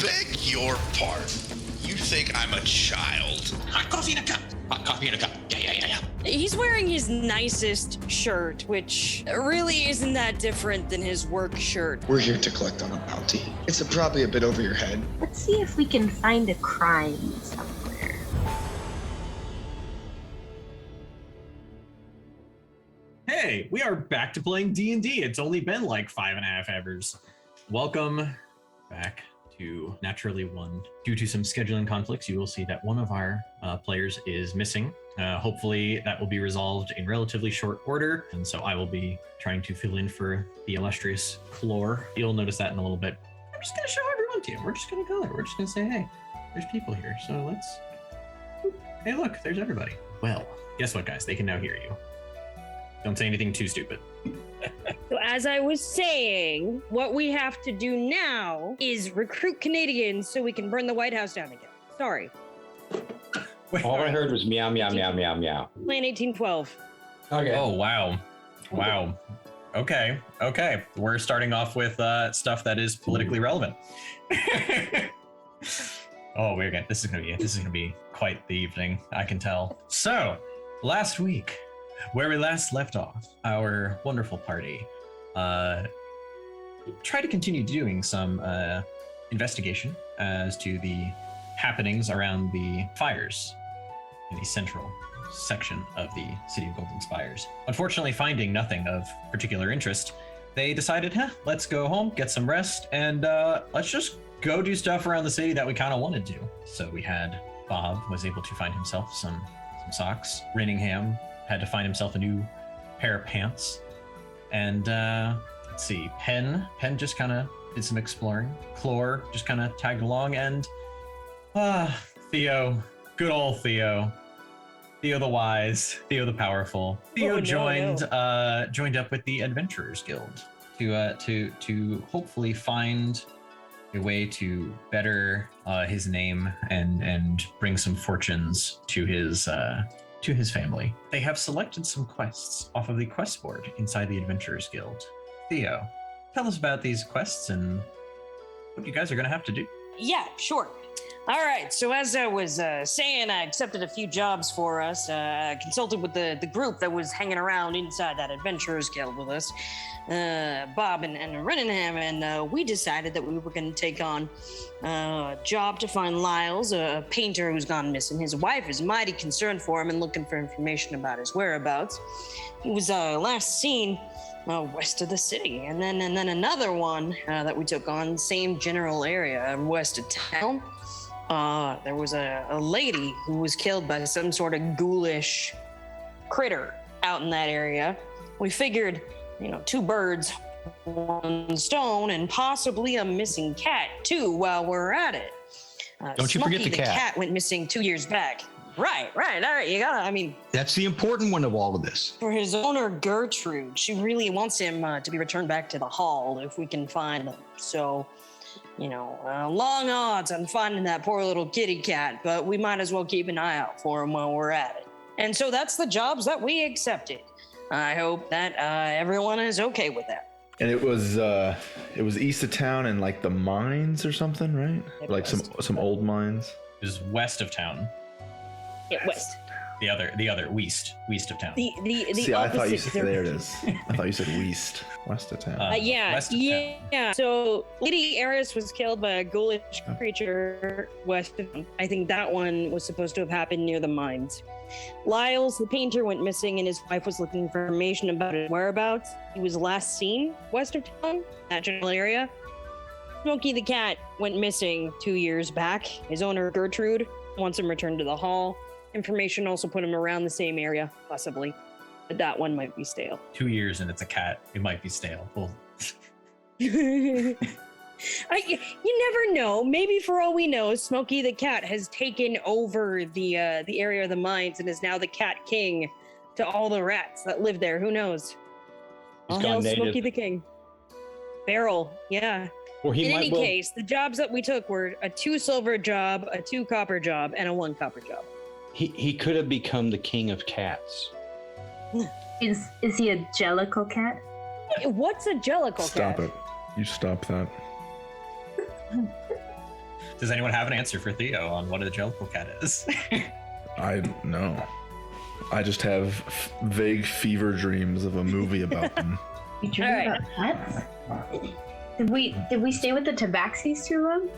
Beg your pardon. You think I'm a child? Hot coffee in a cup. Hot coffee in a cup. Yeah. He's wearing his nicest shirt, which really isn't that different than his work shirt. We're here to collect on a bounty. It's probably a bit over your head. Let's see if we can find a crime somewhere. Hey, we are back to playing D&D. It's only been like 5.5 hours. Welcome back to Naturally One. Due to some scheduling conflicts, you will see that one of our players is missing. Hopefully that will be resolved in relatively short order, and so I will be trying to fill in for the illustrious Clore. You'll notice that in a little bit. I'm just going to show everyone to you. We're just going to go there. We're just going to say, hey, there's people here, so let's... Hey, look, there's everybody. Well, guess what, guys? They can now hear you. Don't say anything too stupid. So as I was saying, what we have to do now is recruit Canadians so we can burn the White House down again. Sorry. Wait, All I heard was meow, meow, meow, meow, meow. Plan 1812. Okay. Oh, wow. Okay. We're starting off with stuff that is politically relevant. Oh, this is gonna be quite the evening, I can tell. So, last week, where we last left off, our wonderful party tried to continue doing some investigation as to the happenings around the fires in the central section of the City of Golden Spires. Unfortunately, finding nothing of particular interest, they decided, let's go home, get some rest, and let's just go do stuff around the city that we kind of wanted to. So we had Bob was able to find himself some socks. Rinningham had to find himself a new pair of pants. And let's see, Penn just kind of did some exploring. Clore just kind of tagged along, and Theo, good old Theo. Theo the wise, Theo the powerful. Theo joined up with the Adventurers Guild to hopefully find a way to better his name and bring some fortunes to his family. They have selected some quests off of the quest board inside the Adventurers Guild. Theo, tell us about these quests and what you guys are going to have to do. Yeah, sure. All right, so as I was saying, I accepted a few jobs for us, consulted with the group that was hanging around inside that Adventurers Guild with us, Bob and Rinningham, and we decided that we were going to take on a job to find Lyles, a painter who's gone missing. His wife is mighty concerned for him and looking for information about his whereabouts. He was last seen west of the city, and then another one that we took on, same general area, west of town. There was a lady who was killed by some sort of ghoulish critter out in that area. We figured, two birds, one stone, and possibly a missing cat too while we're at it. Don't you forget the cat. The cat went missing 2 years back. Right. All right, you gotta, That's the important one of all of this. for his owner, Gertrude, she really wants him to be returned back to the hall if we can find him. So, long odds on finding that poor little kitty cat, but we might as well keep an eye out for him while we're at it. And so that's the jobs that we accepted. I hope that everyone is okay with that. And it was east of town and like the mines or something, right? Like some old mines. It was west of town. Yeah, west. The other west of town. The See, I thought you opposite said there it is. I thought you said west of town. West of town. Yeah. So Lady Eris was killed by a ghoulish creature west of town. I think that one was supposed to have happened near the mines. Lyles, the painter, went missing, and his wife was looking for information about his whereabouts. He was last seen west of town, that general area. Smokey the cat went missing 2 years back. His owner, Gertrude, wants him returned to the hall. Information also put him around the same area, possibly. But that one might be stale. 2 years and it's a cat. It might be stale. Well, You never know. Maybe for all we know, Smokey the cat has taken over the area of the mines and is now the cat king to all the rats that live there. Who knows? All hail Smokey the king. Feral, yeah. Well, in any case, the jobs that we took were a 2 silver job, a 2 copper job, and a 1 copper job. He could have become the king of cats. Is he a jellicle cat? What's a jellicle cat? Stop it. You stop that. Does anyone have an answer for Theo on what a jellicle cat is? I know. I just have vague fever dreams of a movie about them. You dream All right. about pets? Did we stay with the Tabaxis too long?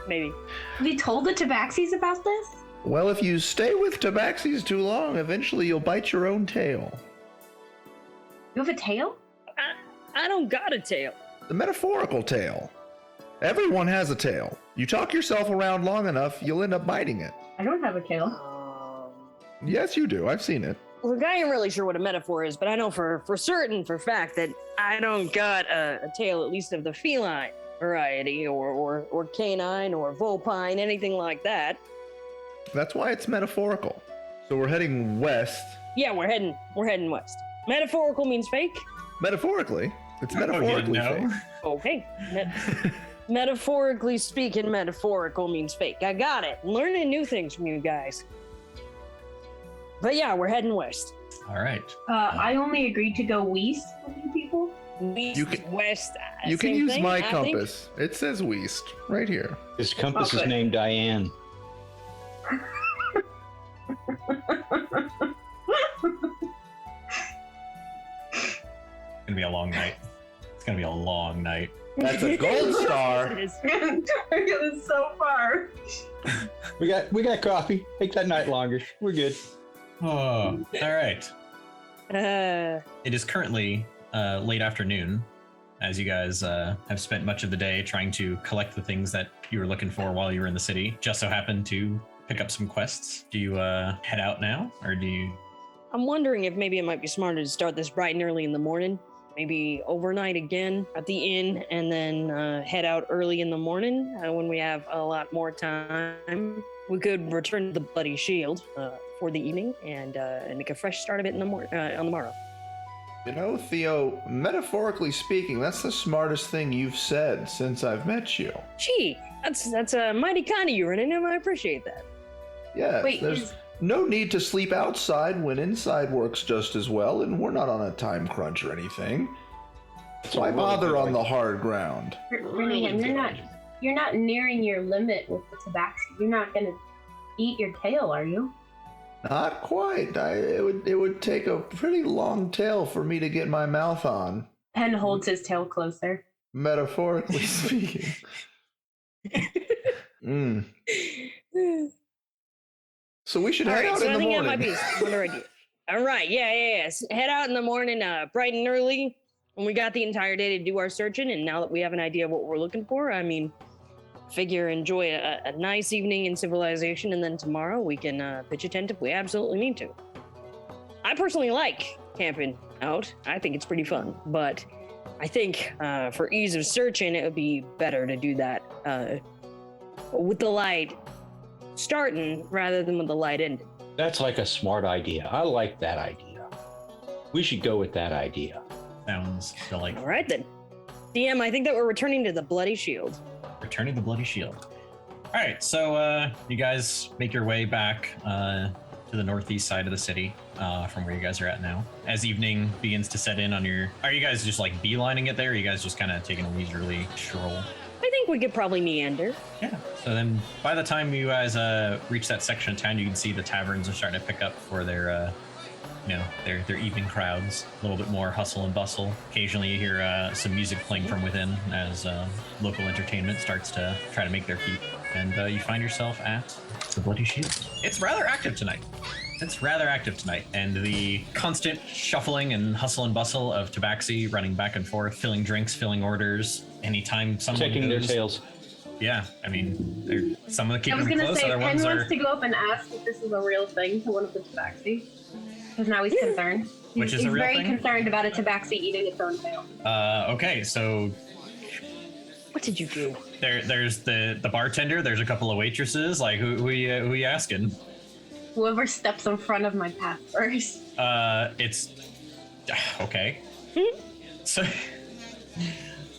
Maybe. Have you told the Tabaxis about this? Well, if you stay with Tabaxis too long, eventually you'll bite your own tail. You have a tail? I don't got a tail. The metaphorical tail. Everyone has a tail. You talk yourself around long enough, you'll end up biting it. I don't have a tail. Yes, you do. I've seen it. Look, I ain't really sure what a metaphor is, but I know for certain, for fact, that I don't got a tail, at least of the feline variety, or canine, or vulpine, anything like that. That's why it's metaphorical. So we're heading west. Yeah, we're heading west. Metaphorical means fake. Metaphorically. It's Oh, you didn't metaphorically know? fake. Okay. Metaphorically speaking, metaphorical means fake. I got it. Learning new things from you guys. But yeah, we're heading west. All right. I only agreed to go west with you people. East, You can- west. You can same use thing, my I think. compass. It says west right here. His compass is Okay. named Diane. It's gonna be a long night. It's gonna be a long night. That's a gold star. It is. It was so far. We got coffee. Make that night longer. We're good. Oh, all right. It is currently late afternoon, as you guys have spent much of the day trying to collect the things that you were looking for while you were in the city. Just so happened to pick up some quests. Do you head out now, or do you? I'm wondering if maybe it might be smarter to start this bright and early in the morning. Maybe overnight again at the inn, and then head out early in the morning when we have a lot more time. We could return to the Bloody Shield for the evening and make a fresh start of it in the on the morrow. You know, Theo, metaphorically speaking, that's the smartest thing you've said since I've met you. Gee, that's mighty kind of you, Rinningham. I appreciate that. Yes, Wait, there's no need to sleep outside when inside works just as well, and we're not on a time crunch or anything. Why bother on the hard ground? Rinningham, you're not nearing your limit with the Tabaxi. You're not gonna eat your tail, are you? Not quite. It would take a pretty long tail for me to get my mouth on, Penn holds his tail closer. metaphorically speaking. Mm. So we should head out so in I the think that morning. might be a smarter idea. All right, yeah. Head out in the morning, bright and early. When we got the entire day to do our searching, and now that we have an idea of what we're looking for, I mean, figure enjoy a nice evening in civilization, and then tomorrow we can pitch a tent if we absolutely need to. I personally like camping out. I think it's pretty fun, but I think for ease of searching, it would be better to do that with the light starting rather than with the light ending. That's like a smart idea. I like that idea. We should go with that idea. Sounds delightful. All right then. DM, I think that we're returning to the Bloody Shield. Returning the Bloody Shield. All right, so you guys make your way back to the northeast side of the city from where you guys are at now. As evening begins to set in on your... Are you guys just like beelining it there? Or are you guys just kind of taking a leisurely stroll? I think we could probably meander. Yeah. So then by the time you guys reach that section of town, you can see the taverns are starting to pick up for their... their evening crowds, a little bit more hustle and bustle. Occasionally you hear some music playing from within as local entertainment starts to try to make their peep. And you find yourself at the Bloody Shield. It's rather active tonight. And the constant shuffling and hustle and bustle of Tabaxi running back and forth, filling drinks, filling orders. Anytime someone Taking their goes- tails. Yeah, I mean, some of them I keep was them gonna close, say, other Penn ones wants are... to go up and ask if this is a real thing to one of the Tabaxi. Because now he's concerned. Which is a he's real very thing? concerned about a Tabaxi eating its own tail. Okay, so What did you do? there's the bartender, there's a couple of waitresses, like who you asking? Whoever steps in front of my path first. It's okay.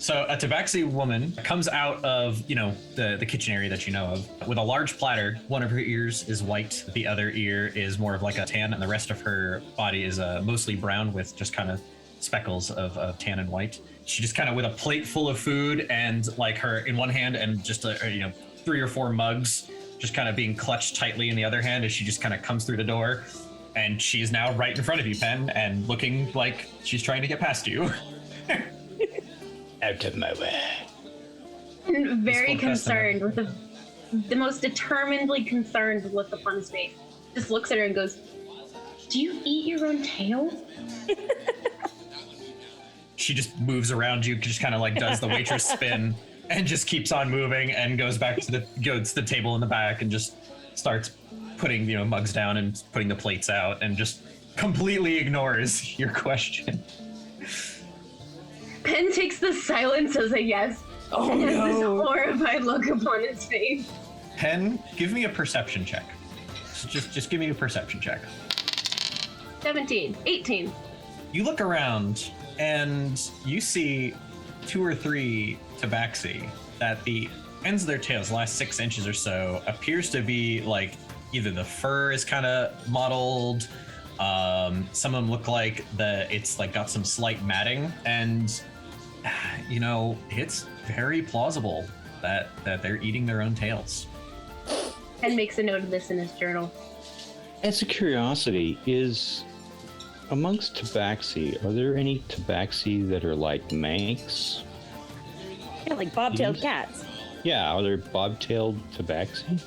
So a Tabaxi woman comes out of, the kitchen area that you know of with a large platter. One of her ears is white, the other ear is more of like a tan, and the rest of her body is mostly brown with just kind of speckles of tan and white. she just kind of with a plate full of food and like her in one hand and just 3 or 4 mugs just kind of being clutched tightly in the other hand as she just kind of comes through the door, and she's now right in front of you, Penn, and looking like she's trying to get past you. Out of my way. And very This one concerned with the most determinedly concerned look upon his face. Just looks at her and goes, "Do you eat your own tail?" She just moves around you, just kind of like does the waitress spin and just keeps on moving and goes back to the table in the back and just starts putting mugs down and putting the plates out and just completely ignores your question. Penn takes the silence as a yes. Oh and has this no! horrified look upon his face. Penn, give me a perception check. Just give me a perception check. 17, 18. You look around and you see 2 or 3 tabaxi that the ends of their tails, the last 6 inches or so, appears to be like either the fur is kind of mottled, some of them look like it's like got some slight matting, and it's very plausible that they're eating their own tails. Penn makes a note of this in his journal. As a curiosity, amongst tabaxi, are there any tabaxi that are like Manx? Yeah, like bobtailed cats. Yeah, are there bobtailed tabaxi?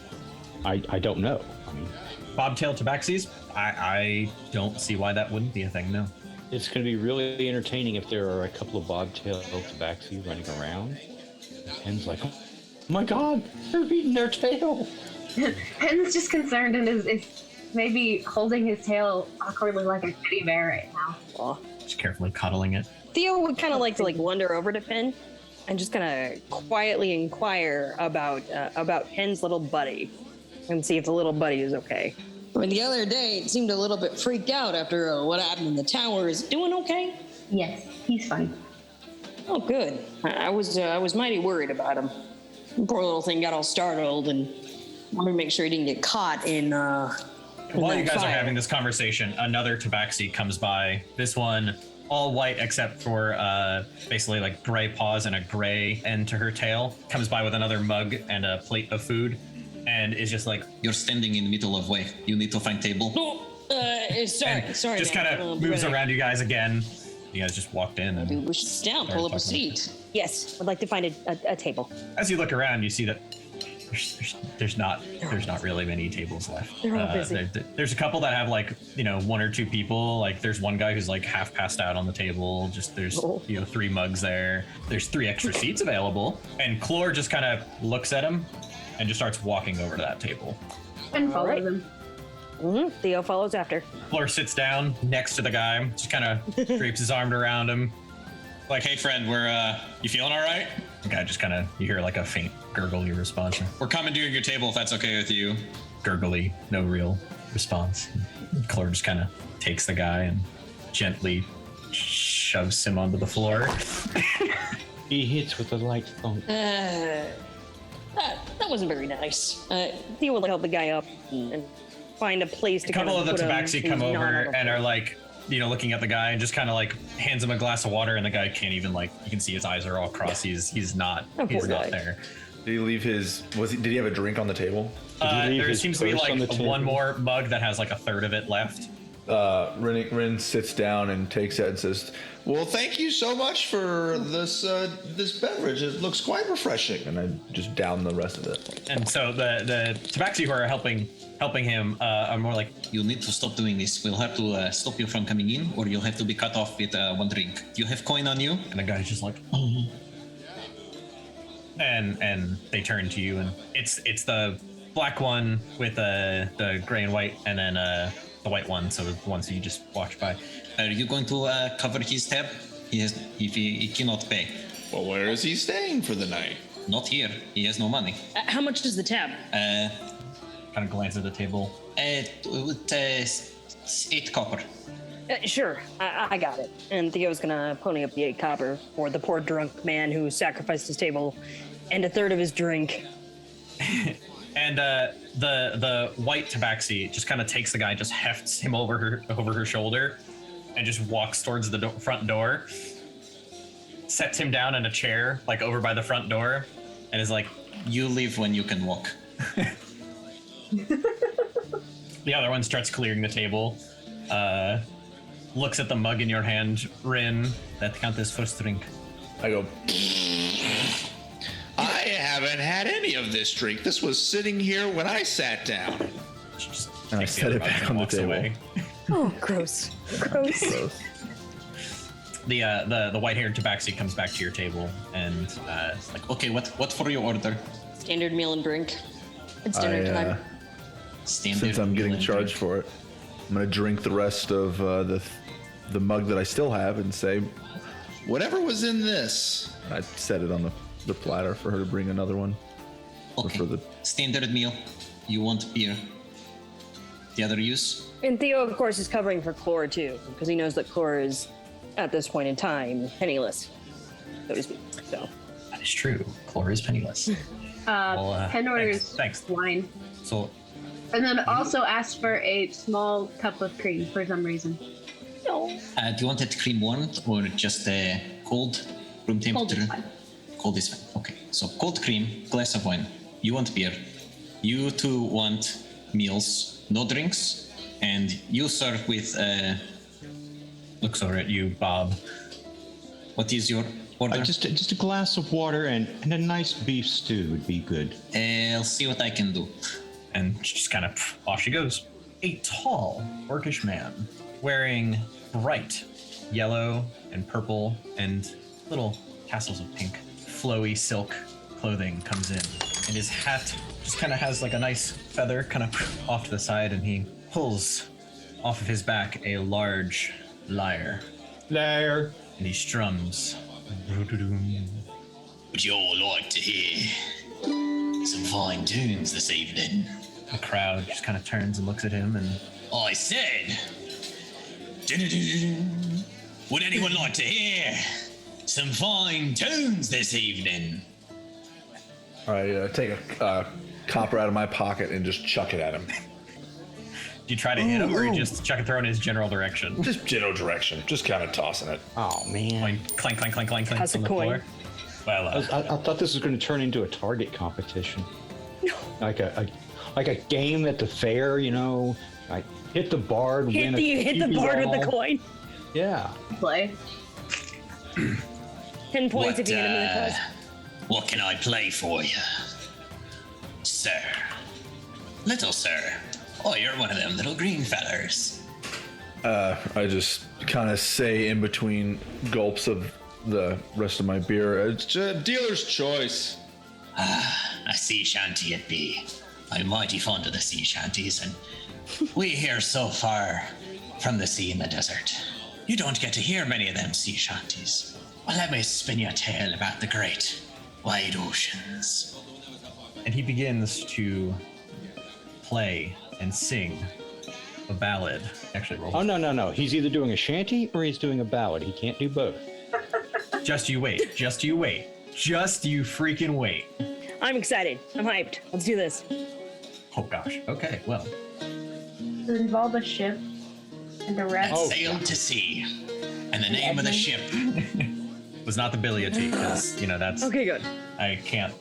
I don't know. I mean, Bobtail tabaxis? I don't see why that wouldn't be a thing, no. it's going to be really entertaining if there are a couple of bobtailed tabaxi running around. Penn's like, oh my god, they're eating their tail. Penn's just concerned and is maybe holding his tail awkwardly like a teddy bear right now. Aw. Just carefully cuddling it. Theo would kind of like to wander over to Penn and just kind of quietly inquire about Penn's little buddy and see if the little buddy is okay. I mean, the other day it seemed a little bit freaked out after what happened in the tower. Is it doing okay? Yes, he's fine. Oh, good. I was mighty worried about him. Poor little thing got all startled and wanted to make sure he didn't get caught in. While you guys are having this conversation, another tabaxi comes by. This one, all white except for basically like gray paws and a gray end to her tail, comes by with another mug and a plate of food, and is just like, "You're standing in the middle of way. You need to find table." Oh, sorry. just kind of moves around you guys again. You guys just walked in and Dude, we should sit down, pull up a seat. Yes, I'd like to find a table. as you look around, you see that there's not really many tables left. They're all busy. There's a couple that have like 1 or 2 people. Like there's one guy who's like half passed out on the table. Just there's 3 mugs there. There's 3 extra seats available. And Clore just kind of looks at him and just starts walking over to that table. And follows him. Mm-hmm. Theo follows after. Clore sits down next to the guy, just kind of drapes his arm around him. Like, "Hey, friend, you feeling all right? The guy just kind of, you hear like a faint gurgly response. We're commandeering your table if that's okay with you." Gurgly, no real response. Clore just kind of takes the guy and gently shoves him onto the floor. He hits with a light thump. That wasn't very nice. Theo will help the guy up and find a place to. A couple of the put him tabaxi who's come not over on the and floor. are like, looking at the guy and just kind of like hands him a glass of water, and the guy can't even you can see his eyes are all crossed. He's not guy. there. Did he leave did he have a drink on the table? leave There his seems to be purse on the like table? one more mug that has like a third of it left. Rin sits down and takes that and says, Well, thank you so much for this beverage. It looks quite refreshing. and I just down the rest of it. And so the tabaxi who are helping him are more like, "You need to stop doing this. We'll have to stop you from coming in, or you'll have to be cut off with 1 drink. Do you have coin on you?" and the guy's just like, and they turn to you, and it's the black one with the gray and white, and then the white one, so the ones you just walked by. "Are you going to cover his tab? He cannot pay. Well, where is he staying for the night? Not here. He has no money." How much does the tab? Kind of glance at the table. 8 copper. Sure, I got it. And Theo's gonna pony up the 8 copper for the poor drunk man who sacrificed his table and a third of his drink. And the white tabaxi just kind of takes the guy, just hefts him over her shoulder, and just walks towards the front door. sets him down in a chair, like over by the front door, and is like, You live when you can walk. the other one starts clearing the table, looks at the mug in your hand, Rin, that count as first drink. I go, I haven't had any of this drink. This was sitting here when I sat down. and I set it back on the table. Oh, gross. Gross. Gross. The white-haired tabaxi comes back to your table and it's like, Okay, what for your order? Standard meal and drink. It's dinner time. Standard. Since I'm getting meal and charged for it, I'm gonna drink the rest of the mug that I still have and say, Whatever was in this. I set it on the platter for her to bring another one. Or Okay. for the Standard meal. You want beer. The other use? And Theo, of course, is covering for Clore, too, because he knows that Clore is, at this point in time, penniless, so to speak. So, that is true. Clore is penniless. Penn orders thanks. wine. So And then also asked for a small cup of cream for some reason. no. Do you want it cream warmed or just cold? Room Cold temperature? is fine. Cold is fine. Okay. So cold cream, glass of wine. You want beer. You two want meals, no drinks. And you serve with looks over at you, Bob. what is your order? Just a glass of water and a nice beef stew would be good. I'll see what I can do. And she just kind of off she goes. A tall, orcish man wearing bright yellow and purple and little tassels of pink, flowy silk clothing comes in, and his hat just kind of has like a nice feather kind of off to the side, and he pulls off of his back a large lyre, There. and he strums. Would you all like to hear some fine tunes this evening? The crowd just kind of turns and looks at him, and I said, would anyone like to hear some fine tunes this evening? I take a copper out of my pocket and just chuck it at him. do you try to hit him, or you just chuck and throw in his general direction? Just general direction, just kind of tossing it. Oh man. Coin, clank, clank, clank, clank, clank How's on the the coin? floor. Well, I thought this was going to turn into a target competition. Like a game at the fair, you know. Like hit the bard, win You hit the board with the coin. Yeah. Play. 10 points if you hit him in the cause. What can I play for you? Sir. Little sir. Oh, you're one of them little green fellers. I just kind of say in between gulps of the rest of my beer, it's Dealer's choice. A sea shanty it be. I'm mighty fond of the sea shanties, and we here so far from the sea and the desert. You don't get to hear many of them sea shanties. Well, let me spin you a tale about the great wide oceans. and he begins to play and sing a ballad. Actually, roll. Oh no. He's either doing a shanty or he's doing a ballad. He can't do both. Just you wait. Just you wait. Just you freaking wait. I'm excited. I'm hyped. Let's do this. Oh gosh. Okay. Well, Does it involve a ship and a rest? And sailed to sea. And the name of the ship. was not the Biliati because that's Okay, good. I can't.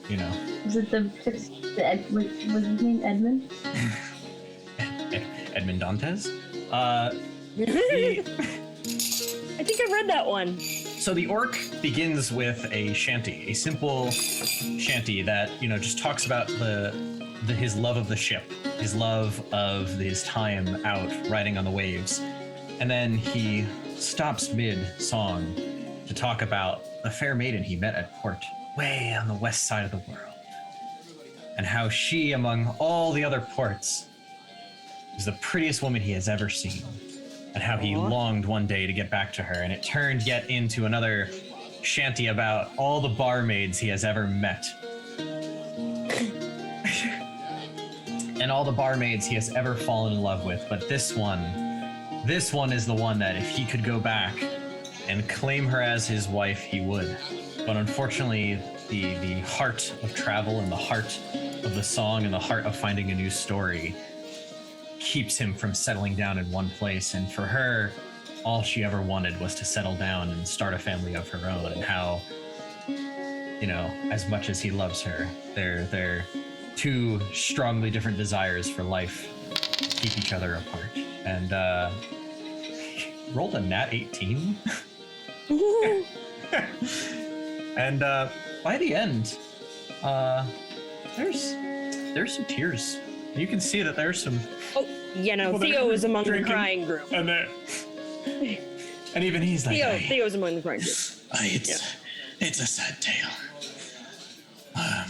Was it was his name Edmund? Edmond Dantes. I think I read that one. So the orc begins with a shanty, a simple shanty that just talks about his love of the ship, his love of his time out riding on the waves, and then he stops mid-song to talk about the fair maiden he met at port, way on the west side of the world, and how she, among all the other ports, was the prettiest woman he has ever seen. And how he longed one day to get back to her, and it turned yet into another shanty about all the barmaids he has ever met. And all the barmaids he has ever fallen in love with, but this one is the one that if he could go back and claim her as his wife, he would. But unfortunately, the heart of travel and the heart of the song and the heart of finding a new story keeps him from settling down in one place, and for her, all she ever wanted was to settle down and start a family of her own, and how, you know, as much as he loves her, they're two strongly different desires for life keep each other apart. And rolled a nat 18. And by the end, there's some tears. You can see that there's some. Oh, you know, Theo is among the crying group. And even he's like, Theo's among the crying group. It's a sad tale.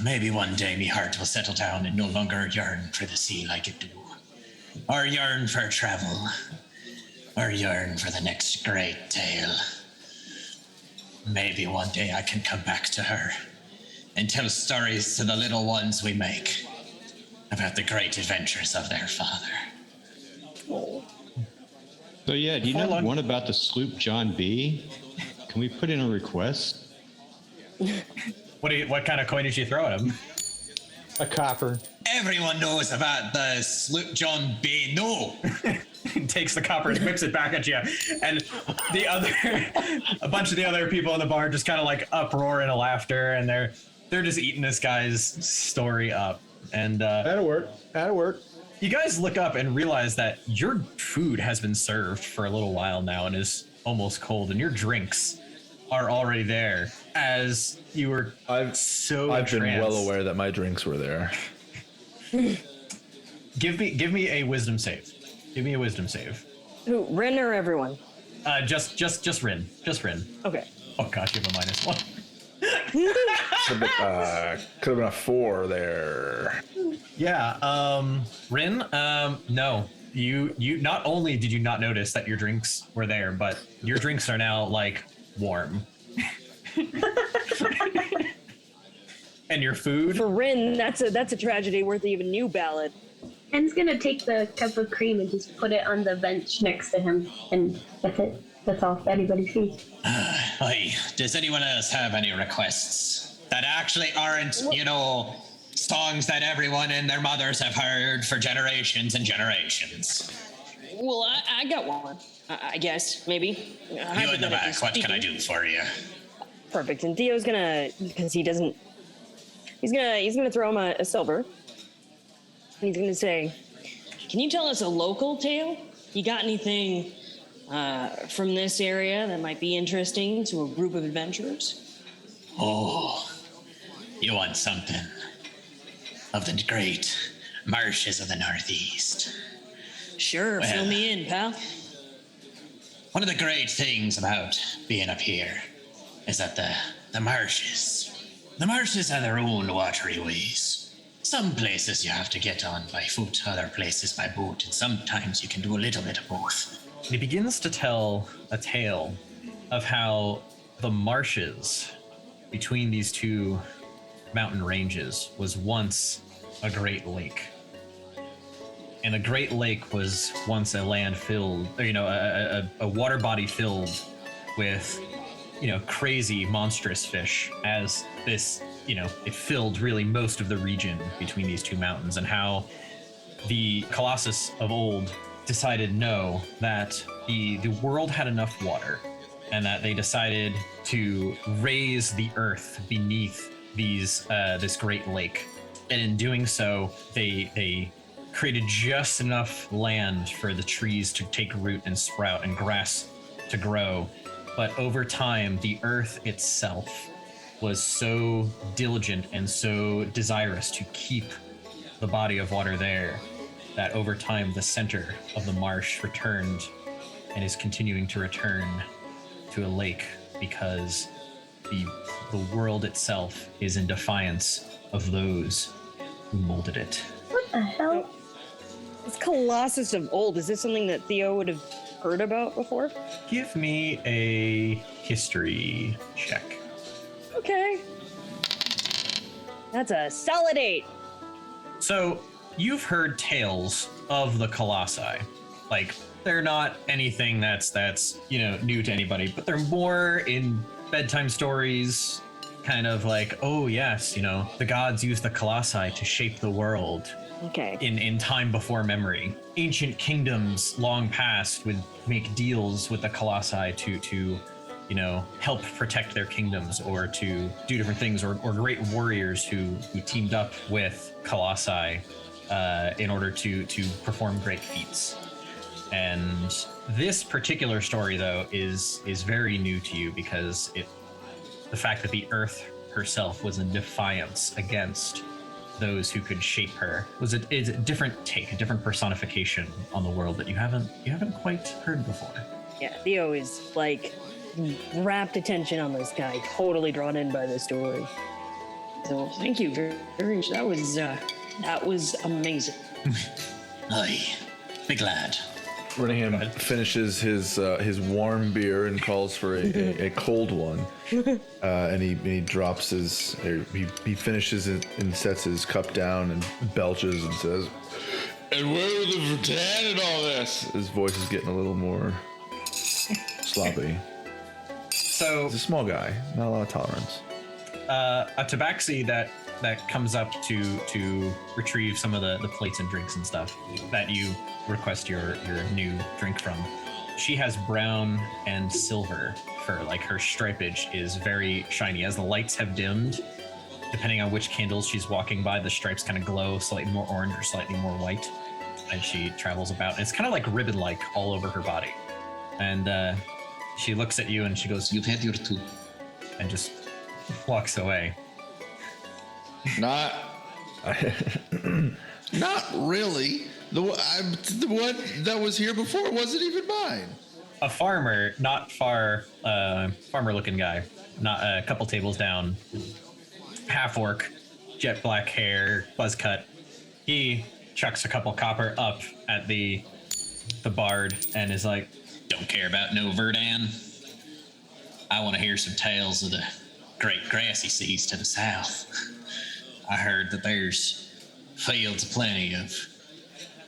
Maybe one day me heart will settle down and no longer yearn for the sea like it do. Or yearn for travel. Or yearn for the next great tale. Maybe one day I can come back to her and tell stories to the little ones we make about the great adventures of their father. Oh. So yeah, do you know the one about the sloop John B? Can we put in a request? What kind of coin did you throw at him? A copper. Everyone knows about the sloop John B. No. He takes the copper and whips it back at you, and a bunch of the other people in the bar just kind of like uproar into laughter, and they're just eating this guy's story up. And That'll work. you guys look up and realize that your food has been served for a little while now and is almost cold, and your drinks are already there. As you were I've been well aware that my drinks were there. Give me a wisdom save. Give me a wisdom save. Who, Rin or everyone? Just Rin. Just Rin. Okay. Oh gosh, you have a -1. Could have been a 4 there. Yeah, Rin, no. You not only did you not notice that your drinks were there, but your drinks are now like warm. And your food. For Rin, that's a tragedy worthy of a new ballad. Penn's gonna take the cup of cream and just put it on the bench next to him, and that's it. That's all anybody sees. Does anyone else have any requests that actually aren't, songs that everyone and their mothers have heard for generations and generations? Well, I got one. I guess, maybe. You in the back, what can I do for you? Perfect. And Theo's gonna, because he doesn't, he's gonna throw him a silver. And he's gonna say, "Can you tell us a local tale? You got anything from this area that might be interesting to a group of adventurers?" Oh, you want something of the great marshes of the Northeast? Sure, Well, fill me in, pal. One of the great things about being up here is that the marshes have their own watery ways. Some places you have to get on by foot, other places by boat, and sometimes you can do a little bit of both. He begins to tell a tale of how the marshes between these two mountain ranges was once a great lake. And the Great Lake was once a land filled, a water body filled with, crazy monstrous fish, as this, it filled really most of the region between these two mountains, and how the Colossus of old decided that the world had enough water, and that they decided to raise the earth beneath this Great Lake. And in doing so, they created just enough land for the trees to take root and sprout and grass to grow. But over time, the earth itself was so diligent and so desirous to keep the body of water there that over time, the center of the marsh returned and is continuing to return to a lake, because the world itself is in defiance of those who molded it. What the hell? This Colossus of old, is this something that Theo would have heard about before? Give me a history check. Okay. That's a solid 8. So, you've heard tales of the Colossi. Like, they're not anything that's new to anybody, but they're more in bedtime stories, kind of like, oh yes, the gods use the colossi to shape the world. Okay. In time before memory. Ancient kingdoms long past would make deals with the colossi to help protect their kingdoms or to do different things, or great warriors who teamed up with colossi in order to perform great feats. And this particular story, though, is very new to you because the fact that the Earth herself was in defiance against those who could shape her is a different take, a different personification on the world that you haven't quite heard before. Yeah, Theo is like rapt attention on this guy, totally drawn in by the story. So thank you very much. That was amazing. Aye, be glad. Rinningham finishes his warm beer and calls for a cold one, and he drops he finishes it and sets his cup down and belches and says, And where are the Vertan and all this? his voice is getting a little more sloppy. So He's a small guy, not a lot of tolerance. a tabaxi that comes up to retrieve some of the plates and drinks and stuff that you request your new drink from. She has brown and silver fur, like her stripage is very shiny. As the lights have dimmed, depending on which candles she's walking by, the stripes kind of glow slightly more orange or slightly more white as she travels about. And it's kind of like ribbon-like all over her body. And she looks at you and she goes, You've had your two. and just walks away. Not really. The one that was here before wasn't even mine. A farmer, not far, farmer-looking guy, not a couple tables down, half-orc, jet black hair, buzz cut. He chucks a couple copper up at the bard and is like, Don't care about no Verdan. I want to hear some tales of the great grassy seas to the south. I heard that there's fields aplenty of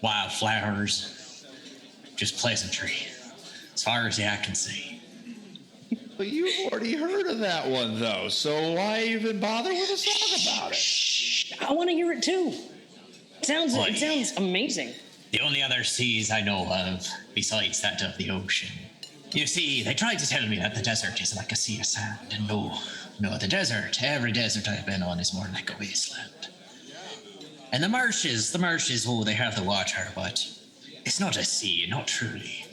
wildflowers, just pleasantry, as far as the eye can see. But you've already heard of that one, though, so why even bother with a song about it? I want to hear it too. It sounds amazing. The only other seas I know of, besides that of the ocean. You see, they tried to tell me that the desert is like a sea of sand, and no, the desert, every desert I've been on is more like a wasteland. And the marshes, oh, they have the water, but it's not a sea, not truly.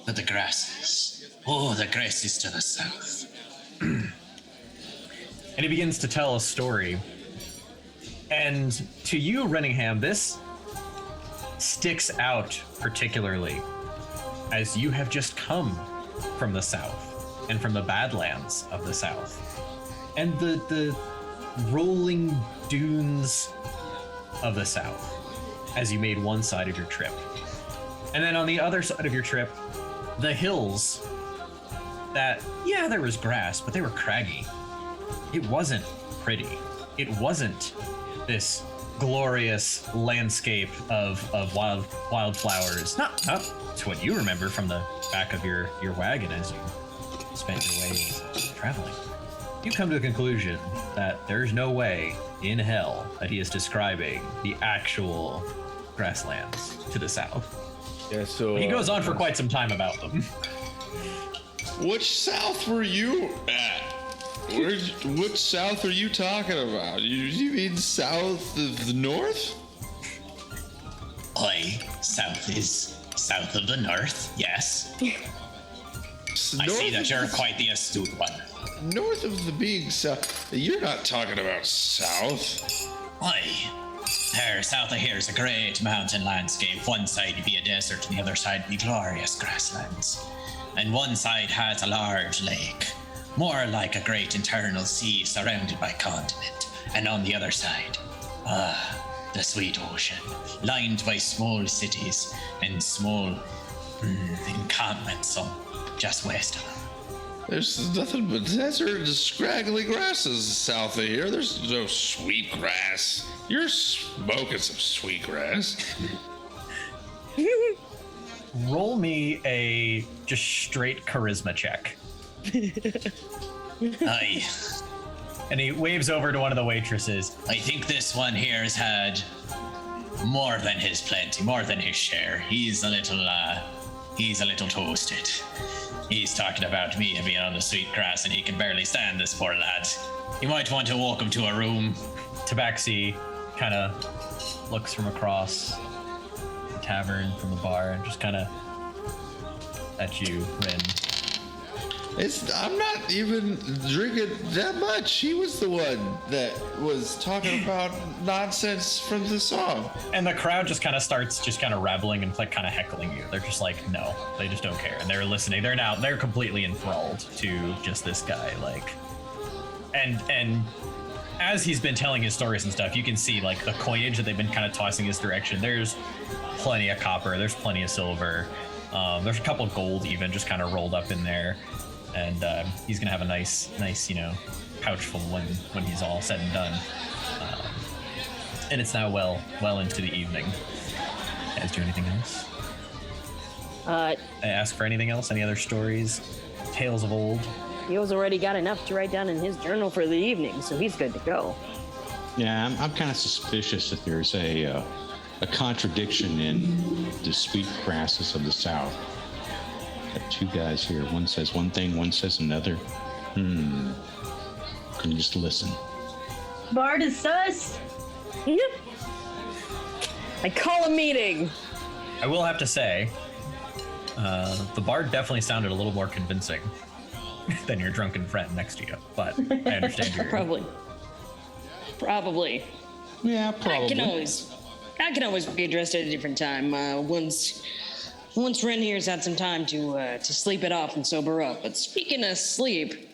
But the grasses, the grasses to the south. and he begins to tell a story. And to you, Rinningham, this sticks out particularly as you have just come from the south and from the Badlands of the south. And the rolling dunes of the south as you made one side of your trip. And then on the other side of your trip, the hills that, yeah, there was grass, but they were craggy. It wasn't pretty. It wasn't this glorious landscape of wildflowers. Not to what you remember from the back of your wagon as you spent your way traveling. You come to the conclusion that there's no way in hell that he is describing the actual grasslands to the south. Yeah, so He goes on for quite some time about them. Which south were you at? Which south are you talking about? You mean south of the north? Aye, south is south of the north, yes. I see that you're quite the astute one. North of the big south. You're not talking about south. Aye. There, south of here is a great mountain landscape. One side would be a desert, and the other side would be glorious grasslands. And one side has a large lake, more like a great internal sea surrounded by continent. And on the other side, the sweet ocean, lined by small cities and small encampments just west of them. There's nothing but desert and scraggly grasses south of here. There's no sweet grass. You're smoking some sweet grass. Roll me a just straight charisma check. Aye. And he waves over to one of the waitresses. I think this one here has had more than his plenty, more than his share. He's a little toasted. He's talking about me being on the sweet grass and he can barely stand, this poor lad. You might want to walk him to a room. Tabaxi kind of looks from across the tavern, from the bar, and just kind of at you, Rin. I'm not even drinking that much. He was the one that was talking about nonsense from the song. And the crowd just kind of starts just kind of rabbling and like kind of heckling you. They're just like, no, they just don't care. And they're listening. They're completely enthralled to just this guy. Like, and as he's been telling his stories and stuff, you can see like the coinage that they've been kind of tossing his direction. There's plenty of copper. There's plenty of silver. There's a couple of gold even just kind of rolled up in there. And he's gonna have a nice, pouch full when he's all said and done. And it's now well into the evening. You guys do anything else? I ask for anything else? Any other stories? Tales of old? Theo's already got enough to write down in his journal for the evening, so he's good to go. Yeah, I'm kind of suspicious that there's a contradiction in the sweet grasses of the South. Got two guys here. One says one thing, one says another. Can you just listen? Bard is sus. Yep. I call a meeting. I will have to say, the bard definitely sounded a little more convincing than your drunken friend next to you, but I understand your... Probably. Yeah, probably. I can always be addressed at a different time. Once Ren here's had some time to sleep it off and sober up. But speaking of sleep,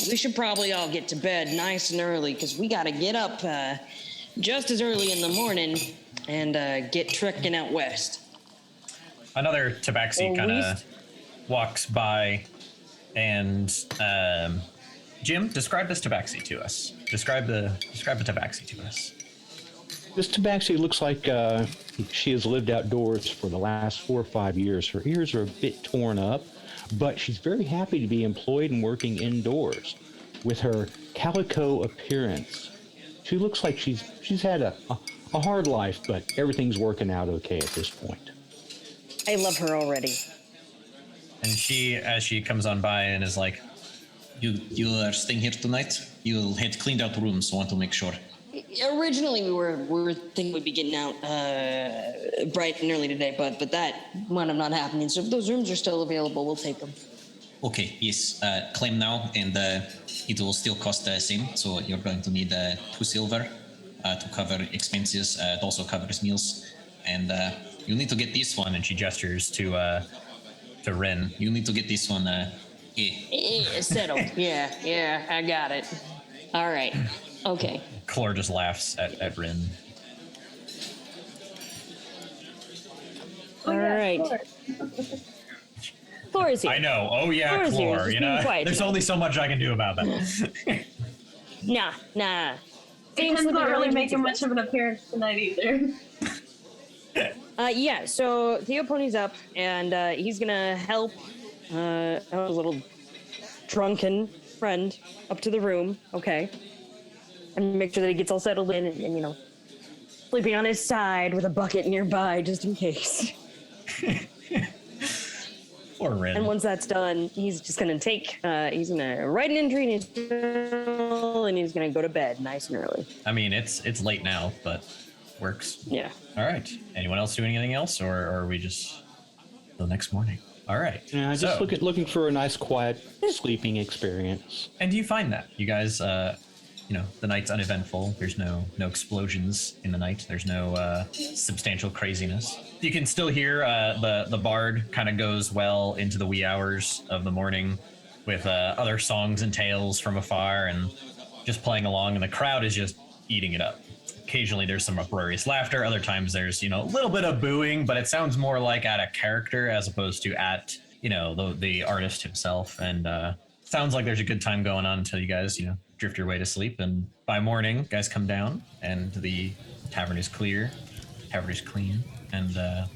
we should probably all get to bed nice and early because we got to get up just as early in the morning and get trekking out west. Another tabaxi kind of walks by, and Jim, describe this tabaxi to us. Describe the tabaxi to us. This tabaxi looks like she has lived outdoors for the last 4 or 5 years. Her ears are a bit torn up, but she's very happy to be employed and working indoors. With her calico appearance, she looks like she's had a hard life, but everything's working out okay at this point. I love her already. And she, as she comes on by and is like, You are staying here tonight? You had cleaned out rooms, so I want to make sure. Originally, we were thinking we'd be getting out bright and early today, but that wound up not happening. So if those rooms are still available, we'll take them. Okay, yes. Claim now, and it will still cost the same. So you're going to need 2 silver to cover expenses. It also covers meals, and you need to get this one. and she gestures to Ren. You need to get this one. Settled. Yeah, I got it. All right. Okay. Clore just laughs at Rin. All right. Clore's here. I know. Oh yeah, Clore's here. Clore. She's You being know, quiet there's tonight. only so much I can do about that. Nah. Penn's not really making much of an appearance tonight either. Yeah, so Theo ponies up, and he's gonna help a little drunken friend up to the room, okay? And make sure that he gets all settled in and sleeping on his side with a bucket nearby just in case. Or Rin. And once that's done, he's just gonna he's gonna write an entry in his journal, and he's gonna go to bed nice and early. I mean, it's late now, but works. Yeah. All right. Anyone else doing anything else, or are we just the next morning? All right. Yeah, just looking for a nice, quiet sleeping experience. And you find that you guys, the night's uneventful. There's no explosions in the night. There's no substantial craziness. You can still hear the bard kind of goes well into the wee hours of the morning with other songs and tales from afar and just playing along, and the crowd is just eating it up. Occasionally there's some uproarious laughter. Other times there's, a little bit of booing, but it sounds more like at a character as opposed to at, the artist himself. And sounds like there's a good time going on until you guys, drift your way to sleep. And by morning, guys come down and the tavern is clear, tavern is clean. And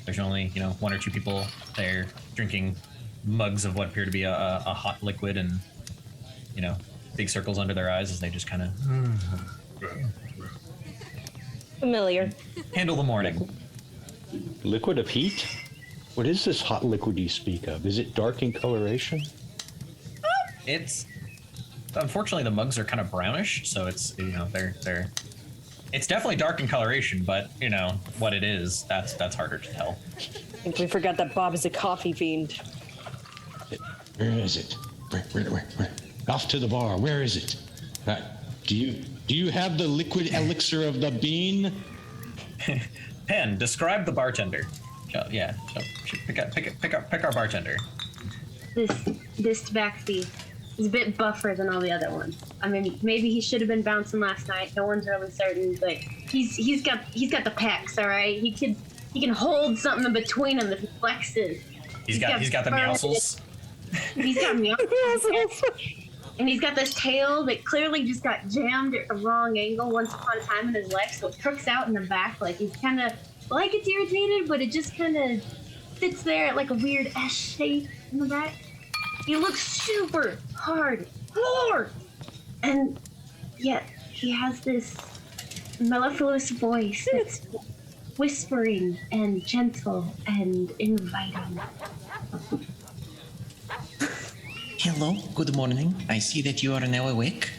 there's only, 1 or 2 people there drinking mugs of what appear to be a hot liquid and, big circles under their eyes as they just kind of Familiar. handle the morning. Liquid of heat? What is this hot liquid you speak of? Is it dark in coloration? It's unfortunately the mugs are kind of brownish, so it's they're it's definitely dark in coloration, but what it is, that's harder to tell. I think we forgot that Bob is a coffee fiend. Where is it? Where? Off to the bar. Where is it? Do you have the liquid elixir of the bean? Penn, describe the bartender. Pick our bartender. This Tabaxi is a bit buffer than all the other ones. I mean, maybe he should have been bouncing last night. No one's really certain, but he's got the pecs. All right, he can hold something in between them if he flexes. He's got the meowsles. He's got meowsles. And he's got this tail that clearly just got jammed at the wrong angle once upon a time in his life, so it crooks out in the back. Like he's kind of like it's irritated, but it just kind of sits there at like a weird S shape in the back. He looks super hard, and yet he has this mellifluous voice that's whispering and gentle and inviting. Hello, good morning. I see that you are now awake.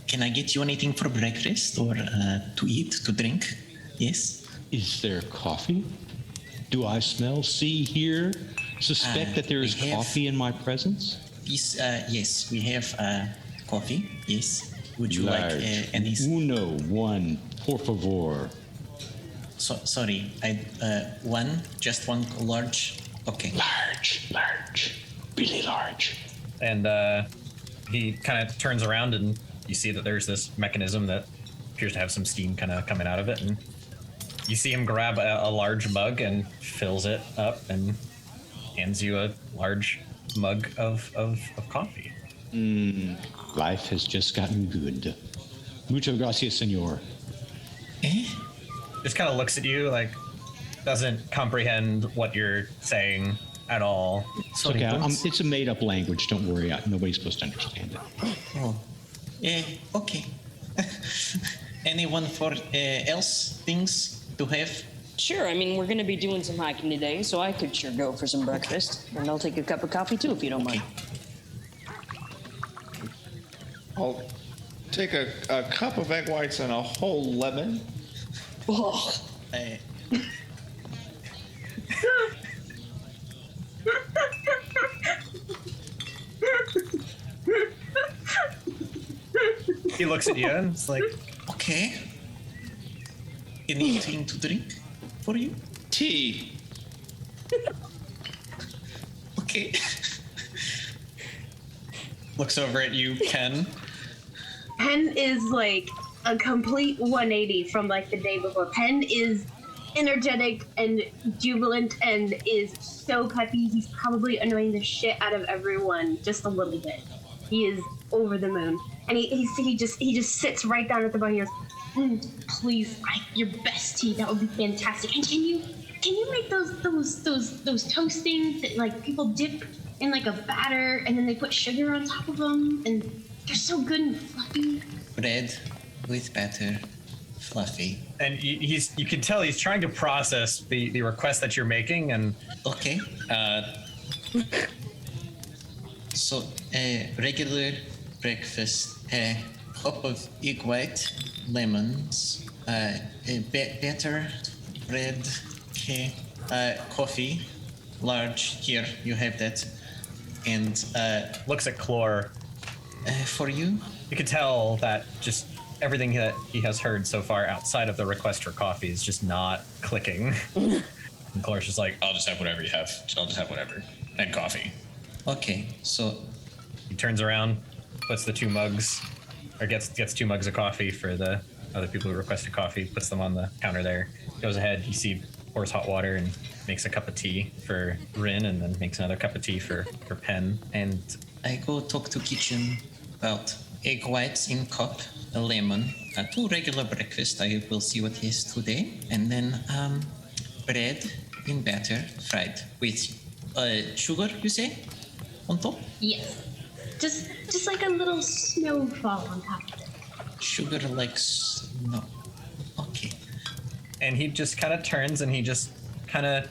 Can I get you anything for breakfast or to eat, to drink? Yes? Is there coffee? Do I smell, see, hear, suspect that there is coffee in my presence? Yes, we have coffee. Yes. Would you Large. like any? One, por favor. Sorry, just one large. Okay. Large. Really large. And he kind of turns around, and you see that there's this mechanism that appears to have some steam kind of coming out of it, and you see him grab a large mug and fills it up and hands you a large mug of coffee. Life has just gotten good. Muchas gracias, senor. Just kind of looks at you, like doesn't comprehend what you're saying at all. Sorry, it's a made-up language. Don't worry. Nobody's supposed to understand it. Oh. Okay. Anyone for else things to have? Sure, I mean, we're going to be doing some hiking today, so I could sure go for some breakfast. And I'll take a cup of coffee, too, if you don't mind. I'll take a cup of egg whites and a whole lemon. Oh. He looks at you and it's like, okay. Anything to drink for you? Tea. Okay. looks over at you, Penn. Penn is like a complete 180 from like the day before. Penn is energetic and jubilant and is so peppy. He's probably annoying the shit out of everyone just a little bit. He is over the moon, and he just sits right down at the bar and goes, "Please, your best tea. That would be fantastic. And can you make those toast things that like people dip in like a batter and then they put sugar on top of them and they're so good and fluffy." Bread with batter, fluffy. And you can tell he's trying to process the request that you're making, and okay. So regular breakfast, cup of egg white, lemons, batter, bread, okay, coffee, large. Here you have that, and looks at Clore. For you, you can tell that just everything that he has heard so far outside of the request for coffee is just not clicking. And Clore's just like, I'll just have whatever you have. I'll just have whatever. And coffee. Okay, so he turns around, puts the two mugs, or gets 2 mugs of coffee for the other people who requested coffee, puts them on the counter there. Goes ahead, you see, pours hot water and makes a cup of tea for Rin, and then makes another cup of tea for Penn. And I go talk to kitchen about egg whites in cup, a lemon, 2 regular breakfast. I will see what he has today, and then bread in batter, fried with sugar. You say on top? Yes. just like a little snowfall on top of it. Sugar like snow. Okay. And he just kind of turns and he just kind of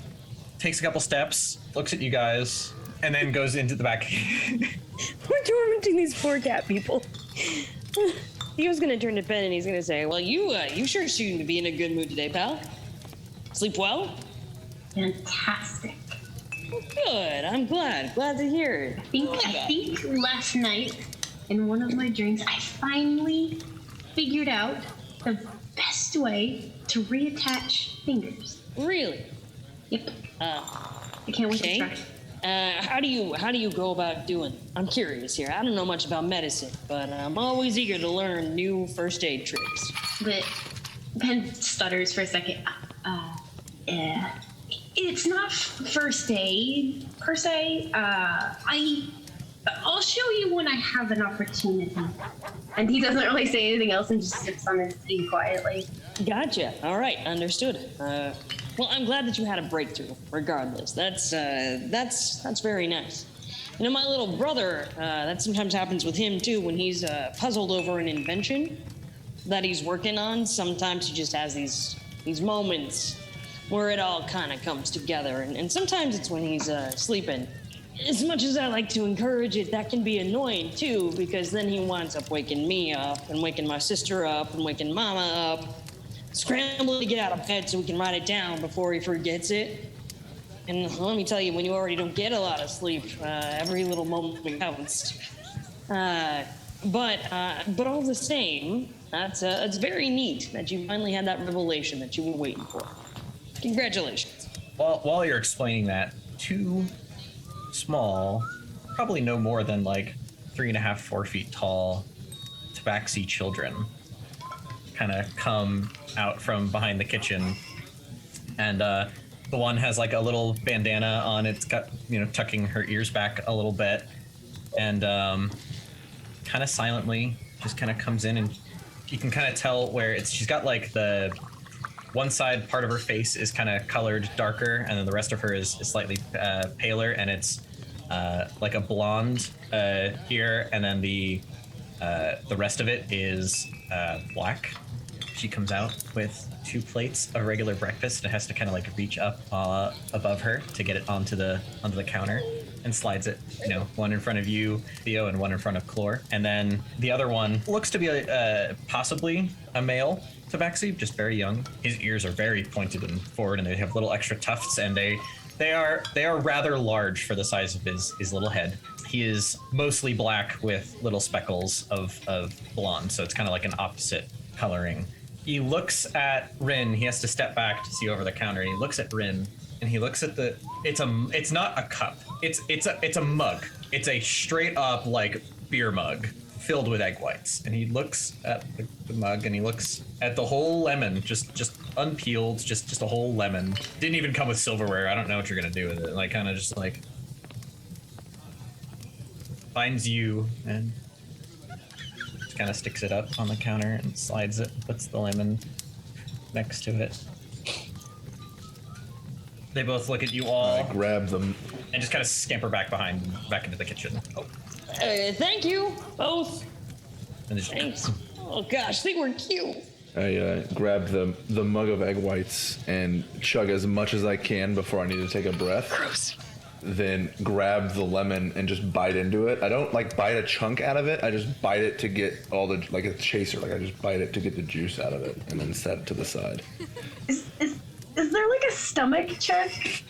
takes a couple steps, looks at you guys, and then goes into the back. We're tormenting these poor cat people. He was gonna turn to Penn and he's gonna say, "Well, you sure seem to be in a good mood today, pal. Sleep well?" Fantastic. Well, good. I'm glad. Glad to hear it. I think last night in one of my drinks, I finally figured out the best way to reattach fingers. Really? Yep. I can't wait to try. How do you go about doing it? I'm curious here. I don't know much about medicine, but I'm always eager to learn new first aid tricks. But Penn stutters for a second. It's not first aid per se. I'll show you when I have an opportunity. And he doesn't really say anything else and just sits on his seat quietly. Gotcha. All right, understood. Well, I'm glad that you had a breakthrough. Regardless, that's very nice. You know, my little brother, that sometimes happens with him too. When he's puzzled over an invention that he's working on, sometimes he just has these moments where it all kind of comes together. And sometimes it's when he's sleeping. As much as I like to encourage it, that can be annoying too, because then he winds up waking me up and waking my sister up and waking Mama up, scrambling to get out of bed so we can write it down before he forgets it. And let me tell you, when you already don't get a lot of sleep, every little moment counts. But all the same, it's very neat that you finally had that revelation that you were waiting for. Congratulations. While you're explaining that, two small, probably no more than like 3.5, 4 feet tall tabaxi children kind of come out from behind the kitchen, and the one has like a little bandana on. It's got, tucking her ears back a little bit, and kind of silently just kind of comes in, and you can kind of tell where she's got like the one side part of her face is kind of colored darker, and then the rest of her is slightly paler, and it's like a blonde here, and then the rest of it is black. She comes out with 2 plates of regular breakfast and has to kind of like reach up above her to get it onto the counter, and slides it, one in front of you, Theo, and one in front of Clore. And then the other one looks to be possibly a male tabaxi, just very young. His ears are very pointed and forward, and they have little extra tufts, and they are rather large for the size of his little head. He is mostly black with little speckles of blonde, so it's kind of like an opposite coloring. He looks at Rin. He has to step back to see over the counter, and he looks at Rin, and he looks at it's not a cup. It's a mug. It's a straight up like beer mug filled with egg whites. And he looks at the mug, and he looks at the whole lemon, just unpeeled, just a whole lemon. Didn't even come with silverware. I don't know what you're gonna do with it. Like, kind of just like finds you and just kind of sticks it up on the counter and slides it, puts the lemon next to it. They both look at you all. I grab them and just kind of scamper back into the kitchen. Oh. Thank you, both. And just, thanks. Oh gosh, they were cute. I grab the mug of egg whites and chug as much as I can before I need to take a breath. Gross. Then grab the lemon and just bite into it. I don't like bite a chunk out of it. I just bite it to get all the, like a chaser. Like I just bite it to get the juice out of it and then set it to the side. Is there like a stomach check?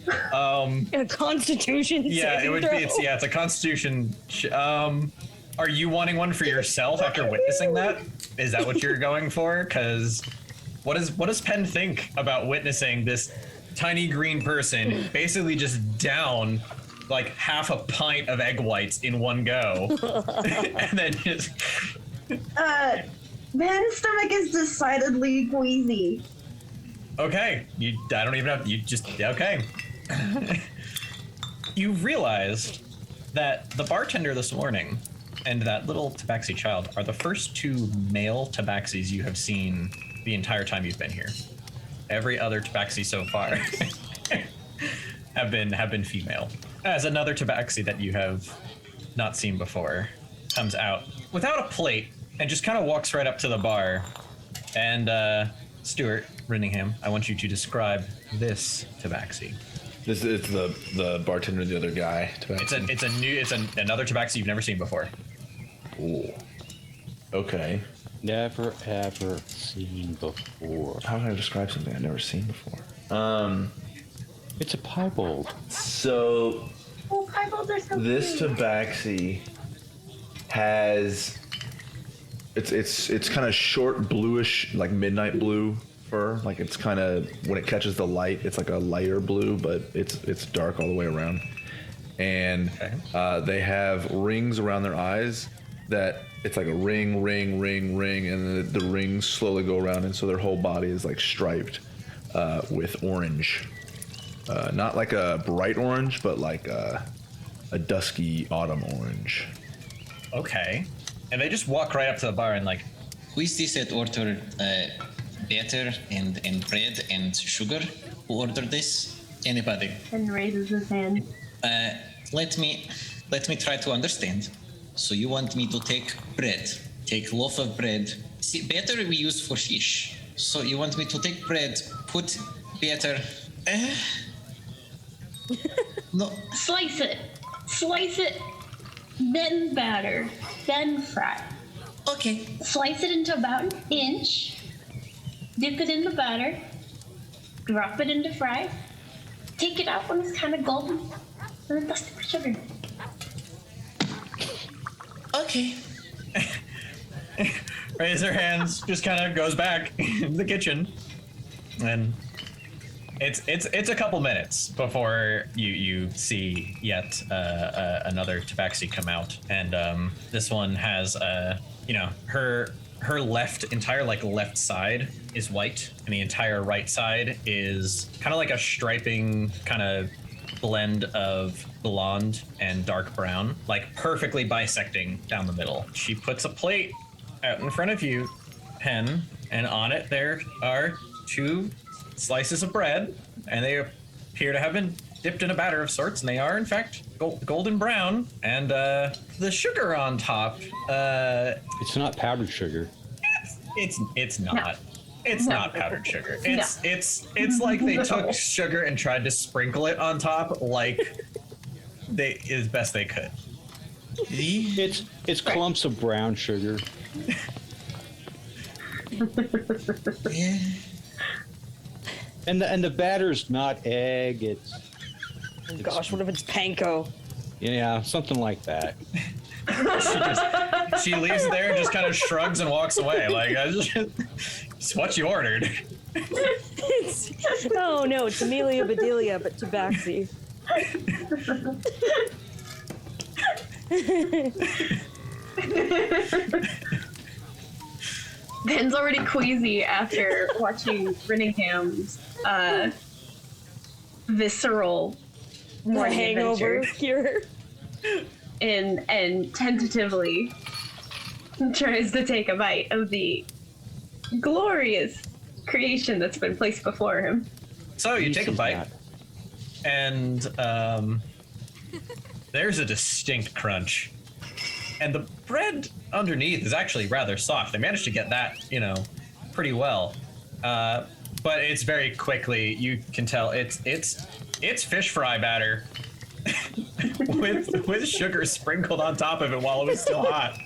A constitution. Yeah, it would be. It's a constitution. Are you wanting one for yourself after witnessing that? Is that what you're going for? Because what does Penn think about witnessing this tiny green person basically just down like half a pint of egg whites in one go, and then just. Man's stomach is decidedly queasy. Okay, I don't even have. You just okay. You realized that the bartender this morning and that little tabaxi child are the first 2 male tabaxis you have seen the entire time you've been here. Every other tabaxi so far have been female. As another tabaxi that you have not seen before, comes out without a plate and just kind of walks right up to the bar. And Stuart Rinningham, I want you to describe this tabaxi. This is the bartender, the other guy. Tabaxi. It's another tabaxi you've never seen before. Ooh. Okay. Never ever seen before. How can I describe something I've never seen before? It's a piebald. So Oh, piebalds are so this cute. tabaxi has it's kind of short bluish, like midnight blue fur. Like it's kind of, when it catches the light, it's like a lighter blue, but it's dark all the way around. And they have rings around their eyes that it's like a ring, and the rings slowly go around, and so their whole body is like striped with orange. Not like a bright orange, but like a dusky autumn orange. Okay. And they just walk right up to the bar and like, Who is this that ordered butter and bread and sugar? Who ordered this? Anybody? And raises his hand. Let me try to understand. So you want me to take loaf of bread. See, batter we use for fish. So you want me to take bread, put batter. No. Slice it, then batter, then fry. Okay. Slice it into about an inch, dip it in the batter, drop it into fry, take it out when it's kind of golden, and then dust it with sugar. Okay. raises her hands, just kind of goes back in the kitchen, and it's a couple minutes before you see yet another tabaxi come out, and this one has her entire left side is white, and the entire right side is kind of like a striping kind of blend of blonde and dark brown, like perfectly bisecting down the middle. She puts a plate out in front of you, Penn, and on it there are 2 slices of bread, and they appear to have been dipped in a batter of sorts, and they are in fact golden brown, and the sugar on top, it's not powdered sugar. it's not. It's not powdered sugar. It's like they took sugar and tried to sprinkle it on top, like as best they could. It's clumps of brown sugar. Yeah. And the batter's not egg. It's Gosh, what if it's panko? yeah, something like that. She leaves it there and just kind of shrugs and walks away. Like, it's what you ordered. Oh no, it's Amelia Bedelia, but tabaxi. Ben's already queasy after watching Rinningham's visceral morning hangover adventure. here. And tentatively tries to take a bite of the glorious creation that's been placed before him. So you take a bite, and there's a distinct crunch. And the bread underneath is actually rather soft. They managed to get that, pretty well. But it's very quickly, you can tell it's fish fry batter with sugar sprinkled on top of it while it was still hot.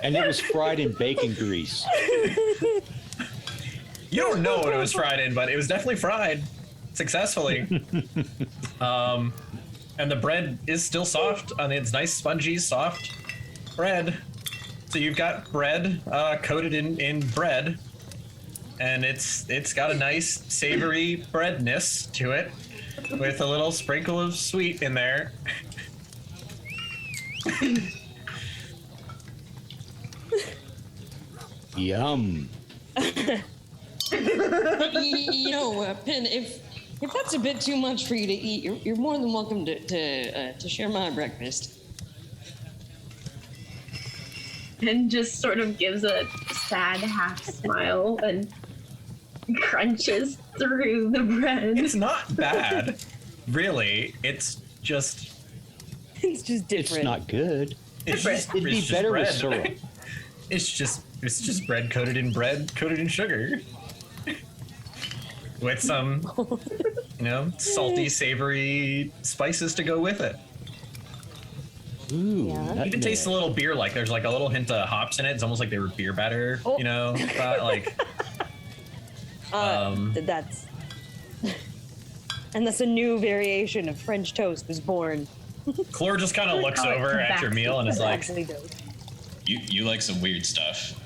And it was fried in bacon grease. You don't know what it was fried in, but it was definitely fried successfully. And the bread is still soft, and it's nice, spongy, soft bread. So you've got bread coated in bread, and it's got a nice savory breadness to it, with a little sprinkle of sweet in there. Yum. Penn, if that's a bit too much for you to eat, you're more than welcome to share my breakfast. And just sort of gives a sad half smile and crunches through the bread. It's not bad, really. It's just It's just different. It's not good. It'd be better with syrup. It's just bread coated in sugar. With some, salty, savory spices to go with it. Ooh, Yeah. Even tastes a little beer-like. There's like a little hint of hops in it. It's almost like they were beer batter, That's and that's a new variation of French toast was born. Clore just kind of looks over at your meal and is like, Actually does. You like some weird stuff.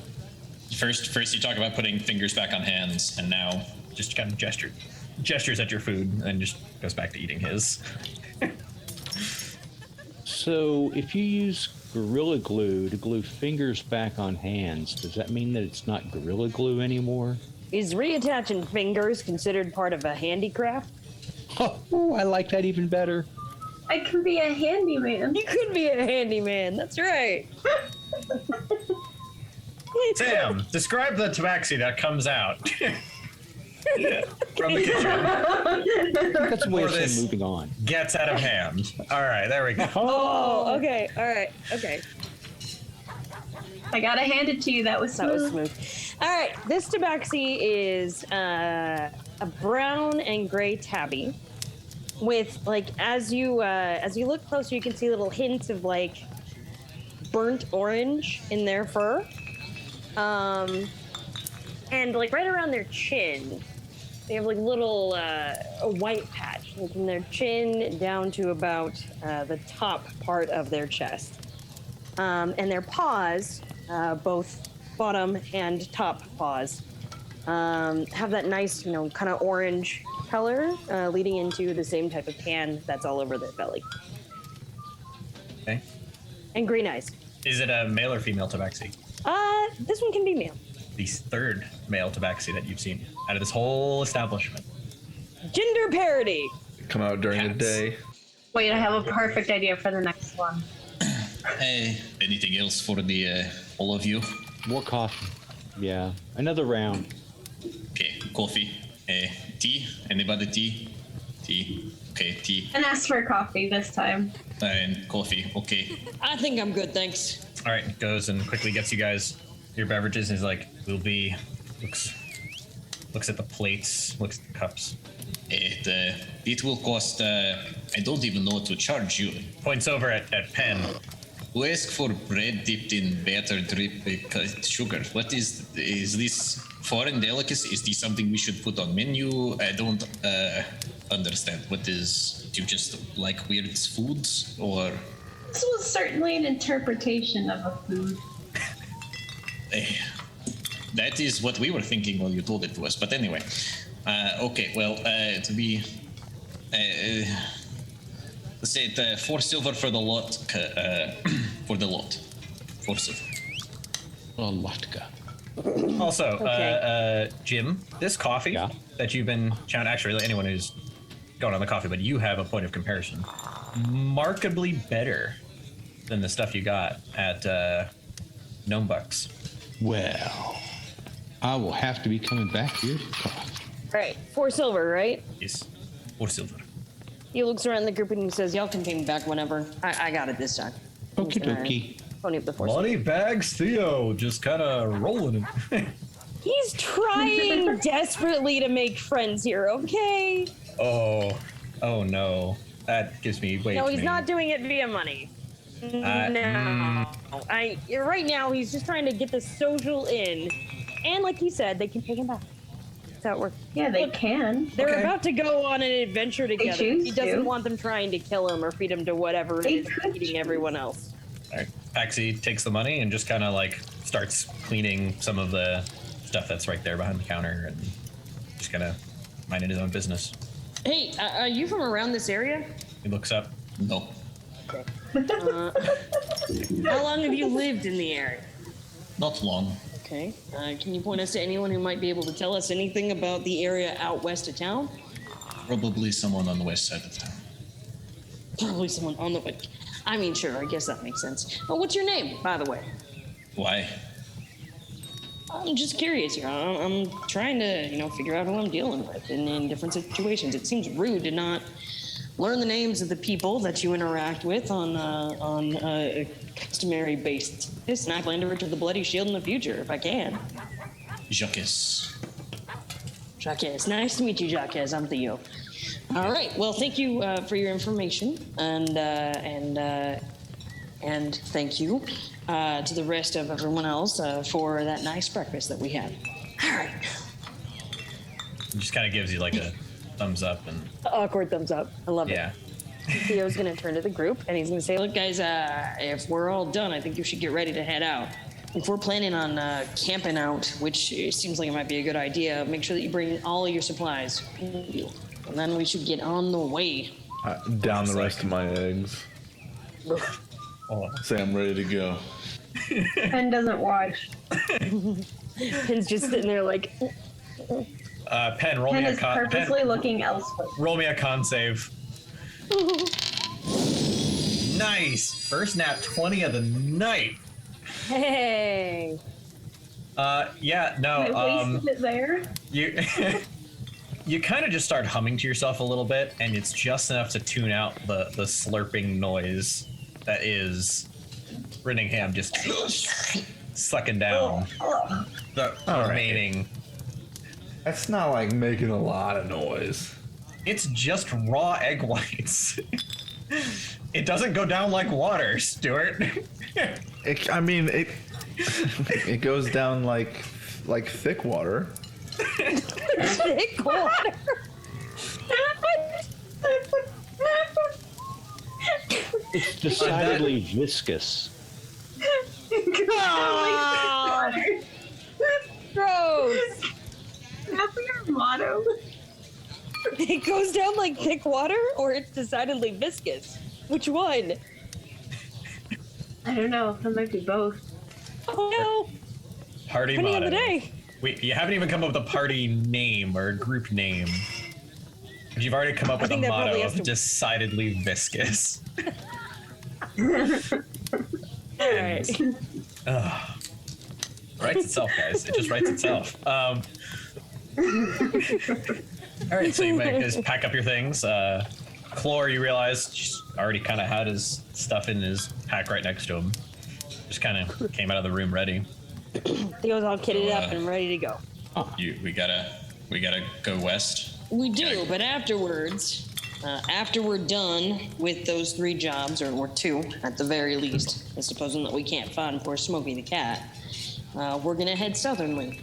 First you talk about putting fingers back on hands, and now just kind of gestures at your food and just goes back to eating his. So if you use Gorilla Glue to glue fingers back on hands, does that mean that it's not Gorilla Glue anymore? Is reattaching fingers considered part of a handicraft? Oh, I like that even better. I can be a handyman. You could be a handyman. That's right. Sam, describe the tabaxi that comes out from the kitchen. That's a way of this saying moving on. Gets out of hand. All right, there we go. Oh, okay. All right. Okay. I gotta hand it to you. That was smooth. All right. This tabaxi is a brown and gray tabby with, like, as you look closer, you can see little hints of like burnt orange in their fur. And like right around their chin, they have like little a white patch, like from their chin down to about the top part of their chest. And their paws, both bottom and top paws, have that nice, kind of orange color, leading into the same type of tan that's all over their belly. Okay. And green eyes. Is it a male or female tabaxi? This one can be male. The third male tabaxi that you've seen out of this whole establishment. Gender parity. Come out during the day. Wait, I have a perfect idea for the next one. hey, anything else for the all of you? More coffee. Yeah, another round. Okay, coffee. Tea? Anybody tea? Tea. Okay, tea. And ask for coffee this time. And coffee. Okay. I think I'm good, thanks. All right, goes and quickly gets you guys your beverages, and he's like, looks at the plates, looks at the cups. It will cost, I don't even know what to charge you. Points over at Penn. You ask for bread dipped in batter drip sugar. What is this foreign delicacy? Is this something we should put on menu? I don't understand. What is, do you just like weird foods, or? This was certainly an interpretation of a food. That is what we were thinking when you told it to us. But anyway, okay. Well, to be, let's say it, 4 silver for the lot. For the lot, 4 silver. A latka. Also, Jim, this coffee that you've been chowing. Actually, anyone who's going on the coffee, but you have a point of comparison. Markedly better than the stuff you got at Gnome Bucks. Well, I will have to be coming back here for coffee. Right, 4 silver, right? Yes, 4 silver. He looks around the group and he says, "Y'all can pay me back whenever. I got it this time." Okie dokie. Pony up the 4 Money bags, Theo, just kind of rolling it. He's trying desperately to make friends here, okay? Oh no, that gives me way. No, too he's many. not doing it via money. No. Right now, he's just trying to get the social in. And like he said, they can take him back. That's how it works. Yeah, they can. They're about to go on an adventure together. choose He doesn't to. want them trying to kill him or feed him to whatever They it is could eating everyone else. All right, Paxi takes the money and just kind of like starts cleaning some of the stuff that's right there behind the counter and just kind of minding his own business. Hey, are you from around this area? He looks up. No. How long have you lived in the area? Not long. Okay. Can you point us to anyone who might be able to tell us anything about the area out west of town? Probably someone on the west side of town. Probably someone on the way. I mean, sure, I guess that makes sense. Oh, what's your name, by the way? Why? I'm just curious here. I'm trying to, figure out who I'm dealing with in different situations. It seems rude to not learn the names of the people that you interact with on a customary basis, and I plan to return the Bloody Shield in the future if I can. Jacques. Nice to meet you, Jacques. I'm Theo. All right. Well, thank you for your information, and thank you to the rest of everyone else for that nice breakfast that we had. All right. He just kind of gives you like a thumbs up and Awkward thumbs up. I love yeah. it. Theo's gonna turn to the group and he's gonna say, "Look, guys, if we're all done, I think you should get ready to head out. If we're planning on camping out, which seems like it might be a good idea, make sure that you bring all of your supplies with you, and then we should get on the way." Down the rest of my eggs. Say I'm ready to go. Penn doesn't watch. Penn's just sitting there like. Penn, roll Penn me a is con. purposely looking elsewhere. Roll me a con save. Nice. First nat 20 of the night. Hey. Yeah, no. I wasted it there. You you kind of just start humming to yourself a little bit, and it's just enough to tune out the slurping noise that is Rinningham just sucking down the remaining. That's not like making a lot of noise. It's just raw egg whites. It doesn't go down like water, Stuart. It goes down like thick water. Thick water. It's decidedly viscous. Oh, gross. That's your motto. It goes down like thick water, or it's decidedly viscous. Which one? I don't know. That might be both. Oh no. Party Depending motto. on the day. You haven't even come up with a party name or a group name. But you've already come up with a motto of decidedly viscous. Alright. Writes itself, guys. It just writes itself. All right, so you guys pack up your things. Chlor, you realize, just already kind of had his stuff in his pack right next to him. Just kind of came out of the room ready. Theo's all kitted up and ready to go. We gotta go west. We do, but afterwards, after we're done with those 3 jobs, or 2 at the very least, and supposing that we can't find poor Smokey the cat, we're gonna head southernly.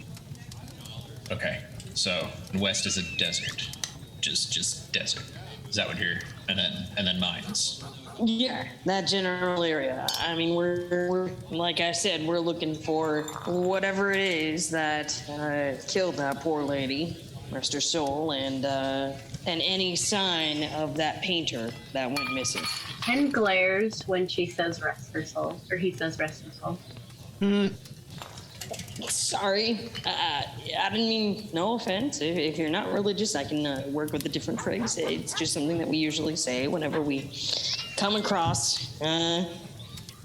Okay, so west is a desert, just desert. Is that what you're? And then mines. Yeah, that general area. I mean, we're like I said, we're looking for whatever it is that killed that poor lady, rest her soul, and any sign of that painter that went missing. Penn glares when she says rest her soul, or he says rest her soul. Sorry, I didn't mean no offense. If you're not religious, I can work with the different trigs. It's just something that we usually say whenever we come across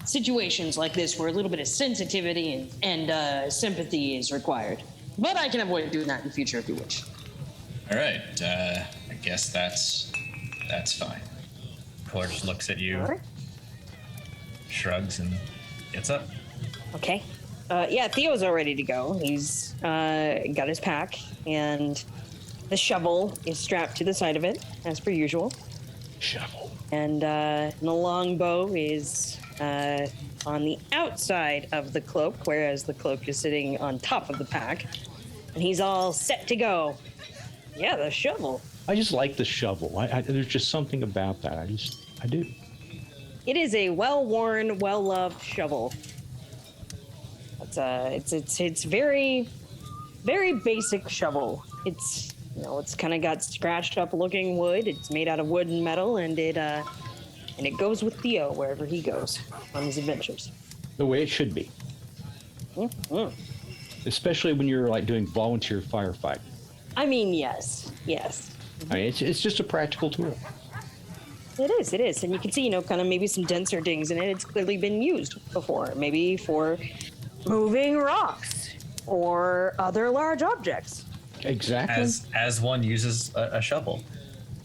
situations like this where a little bit of sensitivity and sympathy is required. But I can avoid doing that in the future if you wish. All right, I guess that's fine. Chlor just looks at you, shrugs, and gets up. Okay. Yeah, Theo's all ready to go. He's got his pack, and the shovel is strapped to the side of it, as per usual. Shovel. And the longbow is on the outside of the cloak, whereas the cloak is sitting on top of the pack. And he's all set to go. Yeah, the shovel. I just like the shovel. There's just something about that. I do. It is a well-worn, well-loved shovel. It's very, very basic shovel. It's kind of got scratched up looking wood. It's made out of wood and metal, and it goes with Theo wherever he goes on his adventures. The way it should be. Mm-hmm. Especially when you're like doing volunteer firefight. I mean, yes. I mean, it's just a practical tool. It is, and you can see, kind of maybe some dents or dings in it. It's clearly been used before, maybe for moving rocks or other large objects. Exactly. As one uses a shovel.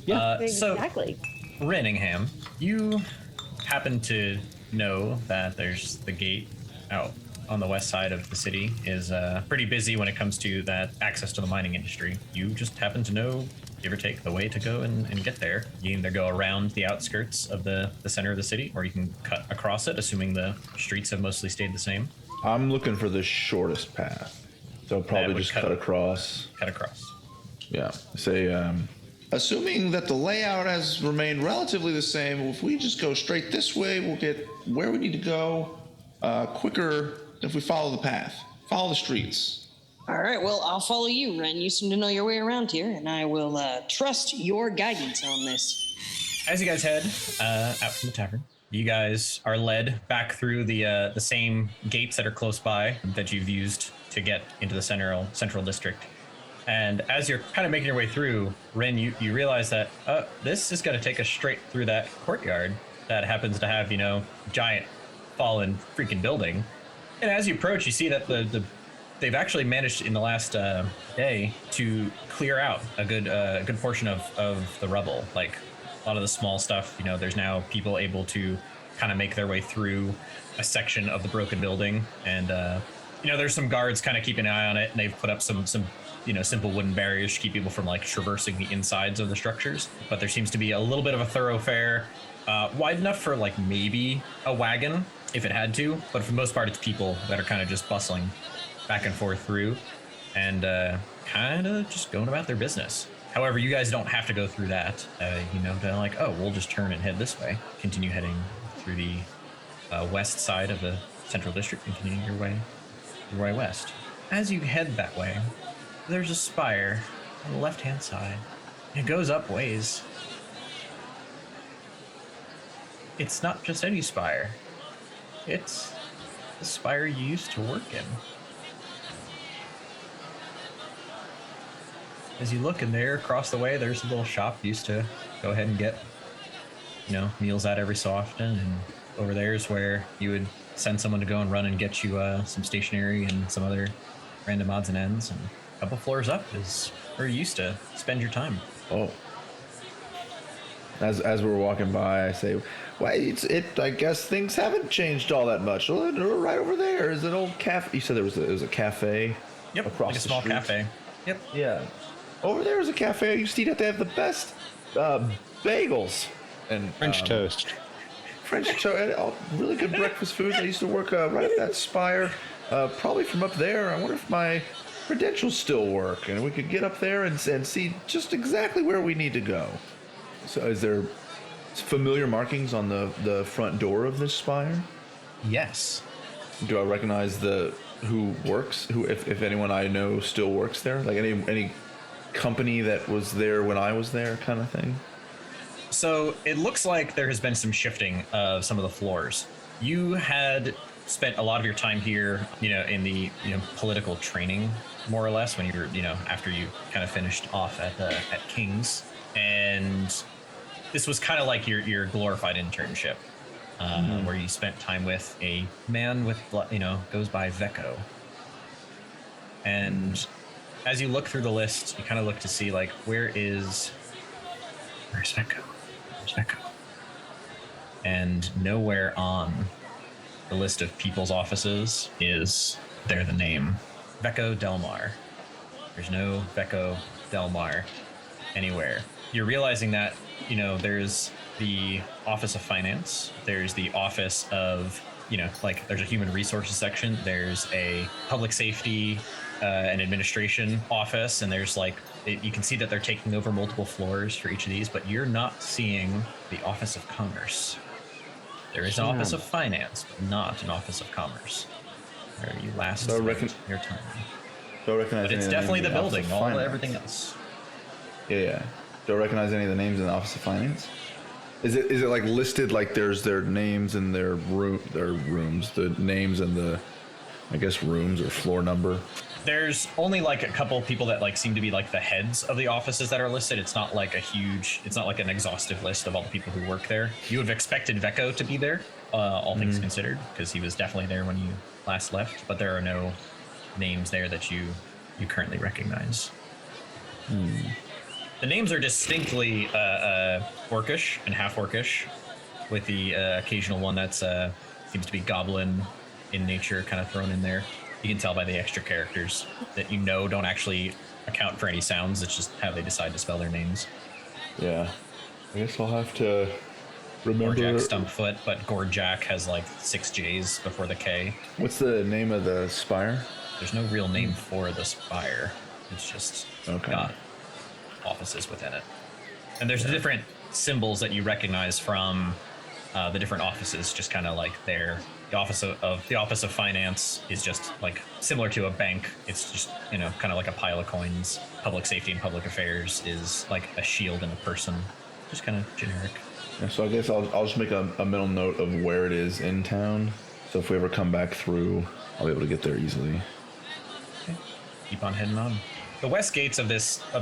Yeah. Exactly. Rinningham, you happen to know that there's the gate out on the west side of the city is pretty busy when it comes to that access to the mining industry. You just happen to know, give or take, the way to go and get there. You can either go around the outskirts of the center of the city, or you can cut across it, assuming the streets have mostly stayed the same. I'm looking for the shortest path. So probably just cut across. Cut across. Yeah. Say, Assuming that the layout has remained relatively the same, if we just go straight this way, we'll get where we need to go quicker if we follow the path. Follow the streets. All right, well, I'll follow you, Ren. You seem to know your way around here, and I will trust your guidance on this. As you guys head out from the tavern, you guys are led back through the same gates that are close by that you've used to get into the central district. And as you're kind of making your way through, Ren, you realize that this is going to take us straight through that courtyard that happens to have, giant fallen freaking building. And as you approach, you see that they've actually managed in the last day to clear out a good portion of the rubble. Like a lot of the small stuff, there's now people able to kind of make their way through a section of the broken building. And, there's some guards kind of keeping an eye on it, and they've put up some simple wooden barriers to keep people from like traversing the insides of the structures. But there seems to be a little bit of a thoroughfare, wide enough for like maybe a wagon if it had to, but for the most part it's people that are kind of just bustling back and forth through and kind of just going about their business. However, you guys don't have to go through that. They're like, oh, we'll just turn and head this way. Continue heading through the west side of the central district, continuing your way west. As you head that way, there's a spire on the left-hand side. It goes up ways. It's not just any spire. It's the spire you used to work in. As you look in there, across the way, there's a little shop you used to go ahead and get, meals at every so often. And over there is where you would send someone to go and run and get you some stationery and some other random odds and ends. And a couple floors up is where you used to spend your time. Oh. As we're walking by, I say, "Why? I guess things haven't changed all that much. Well, right over there is an old cafe." You said there was a cafe. Yep, across like a the small street. Cafe. Yep. Yeah. Over there is a cafe. I used to eat at. They have the best bagels and French toast. French toast. Really good breakfast foods. I used to work right at that spire. Probably from up there. I wonder if my credentials still work, and we could get up there and see just exactly where we need to go. So is there familiar markings on the front door of this spire? Yes. Do I recognize if anyone I know still works there? Like any company that was there when I was there kind of thing? So it looks like there has been some shifting of some of the floors. You had spent a lot of your time here, in the political training, more or less, when you were, after you kind of finished off at King's, and this was kind of like your glorified internship, where you spent time with a man with, goes by Vecco. And as you look through the list, you kind of look to see, like, where's Vecco? Where's Vecco? And nowhere on the list of people's offices is there the name Vecco Delmar. There's no Vecco Delmar anywhere. You're realizing that, there's the Office of Finance, there's the Office of, there's a Human Resources section, there's a Public Safety and Administration office, and there's you can see that they're taking over multiple floors for each of these, but you're not seeing the Office of Commerce. There is an Office of Finance, but not an Office of Commerce, where you last spent your time. Do I recognize But it's definitely the building, everything else. Yeah. Do I recognize any of the names in the Office of Finance? Is it like listed like there's their names and their rooms, the names and the, I guess, rooms or floor number? There's only a couple of people that seem to be the heads of the offices that are listed. It's not it's not an exhaustive list of all the people who work there. You would have expected Vecco to be there, all things considered, because he was definitely there when you last left, but there are no names there that you currently recognize. The names are distinctly orcish and half orcish, with the occasional one that's seems to be goblin in nature kind of thrown in there. You can tell by the extra characters that don't actually account for any sounds. It's just how they decide to spell their names. Yeah. I guess I'll have to remember. Gorjak Stumpfoot, but Gorjak has like 6 J's before the K. What's the name of the spire? There's no real name for the spire. It's just got offices within it. And there's different symbols that you recognize from the different offices, just kind of like the office of finance is just like similar to a bank. It's just, kind of like a pile of coins. Public safety and public affairs is like a shield and a person. Just kind of generic. Yeah, so I guess I'll just make a mental note of where it is in town. So if we ever come back through, I'll be able to get there easily. Okay. Keep on heading on. The west gates of the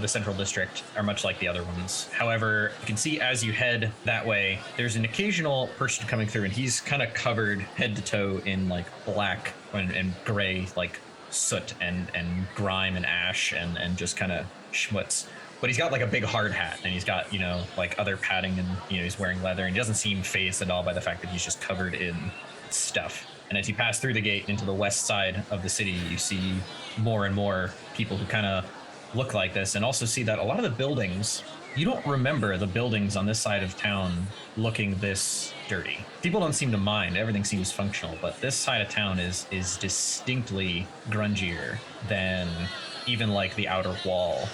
central district are much like the other ones. However, you can see as you head that way, there's an occasional person coming through, and he's kind of covered head to toe in like black and gray, like soot and grime and ash and just kind of schmutz. But he's got like a big hard hat, and he's got, like other padding, and, he's wearing leather, and he doesn't seem fazed at all by the fact that he's just covered in stuff. And as you pass through the gate into the west side of the city, you see more and more people who kind of look like this, and also see that a lot of the buildings, you don't remember the buildings on this side of town looking this dirty. People don't seem to mind. Everything seems functional, but this side of town is distinctly grungier than even like the outer wall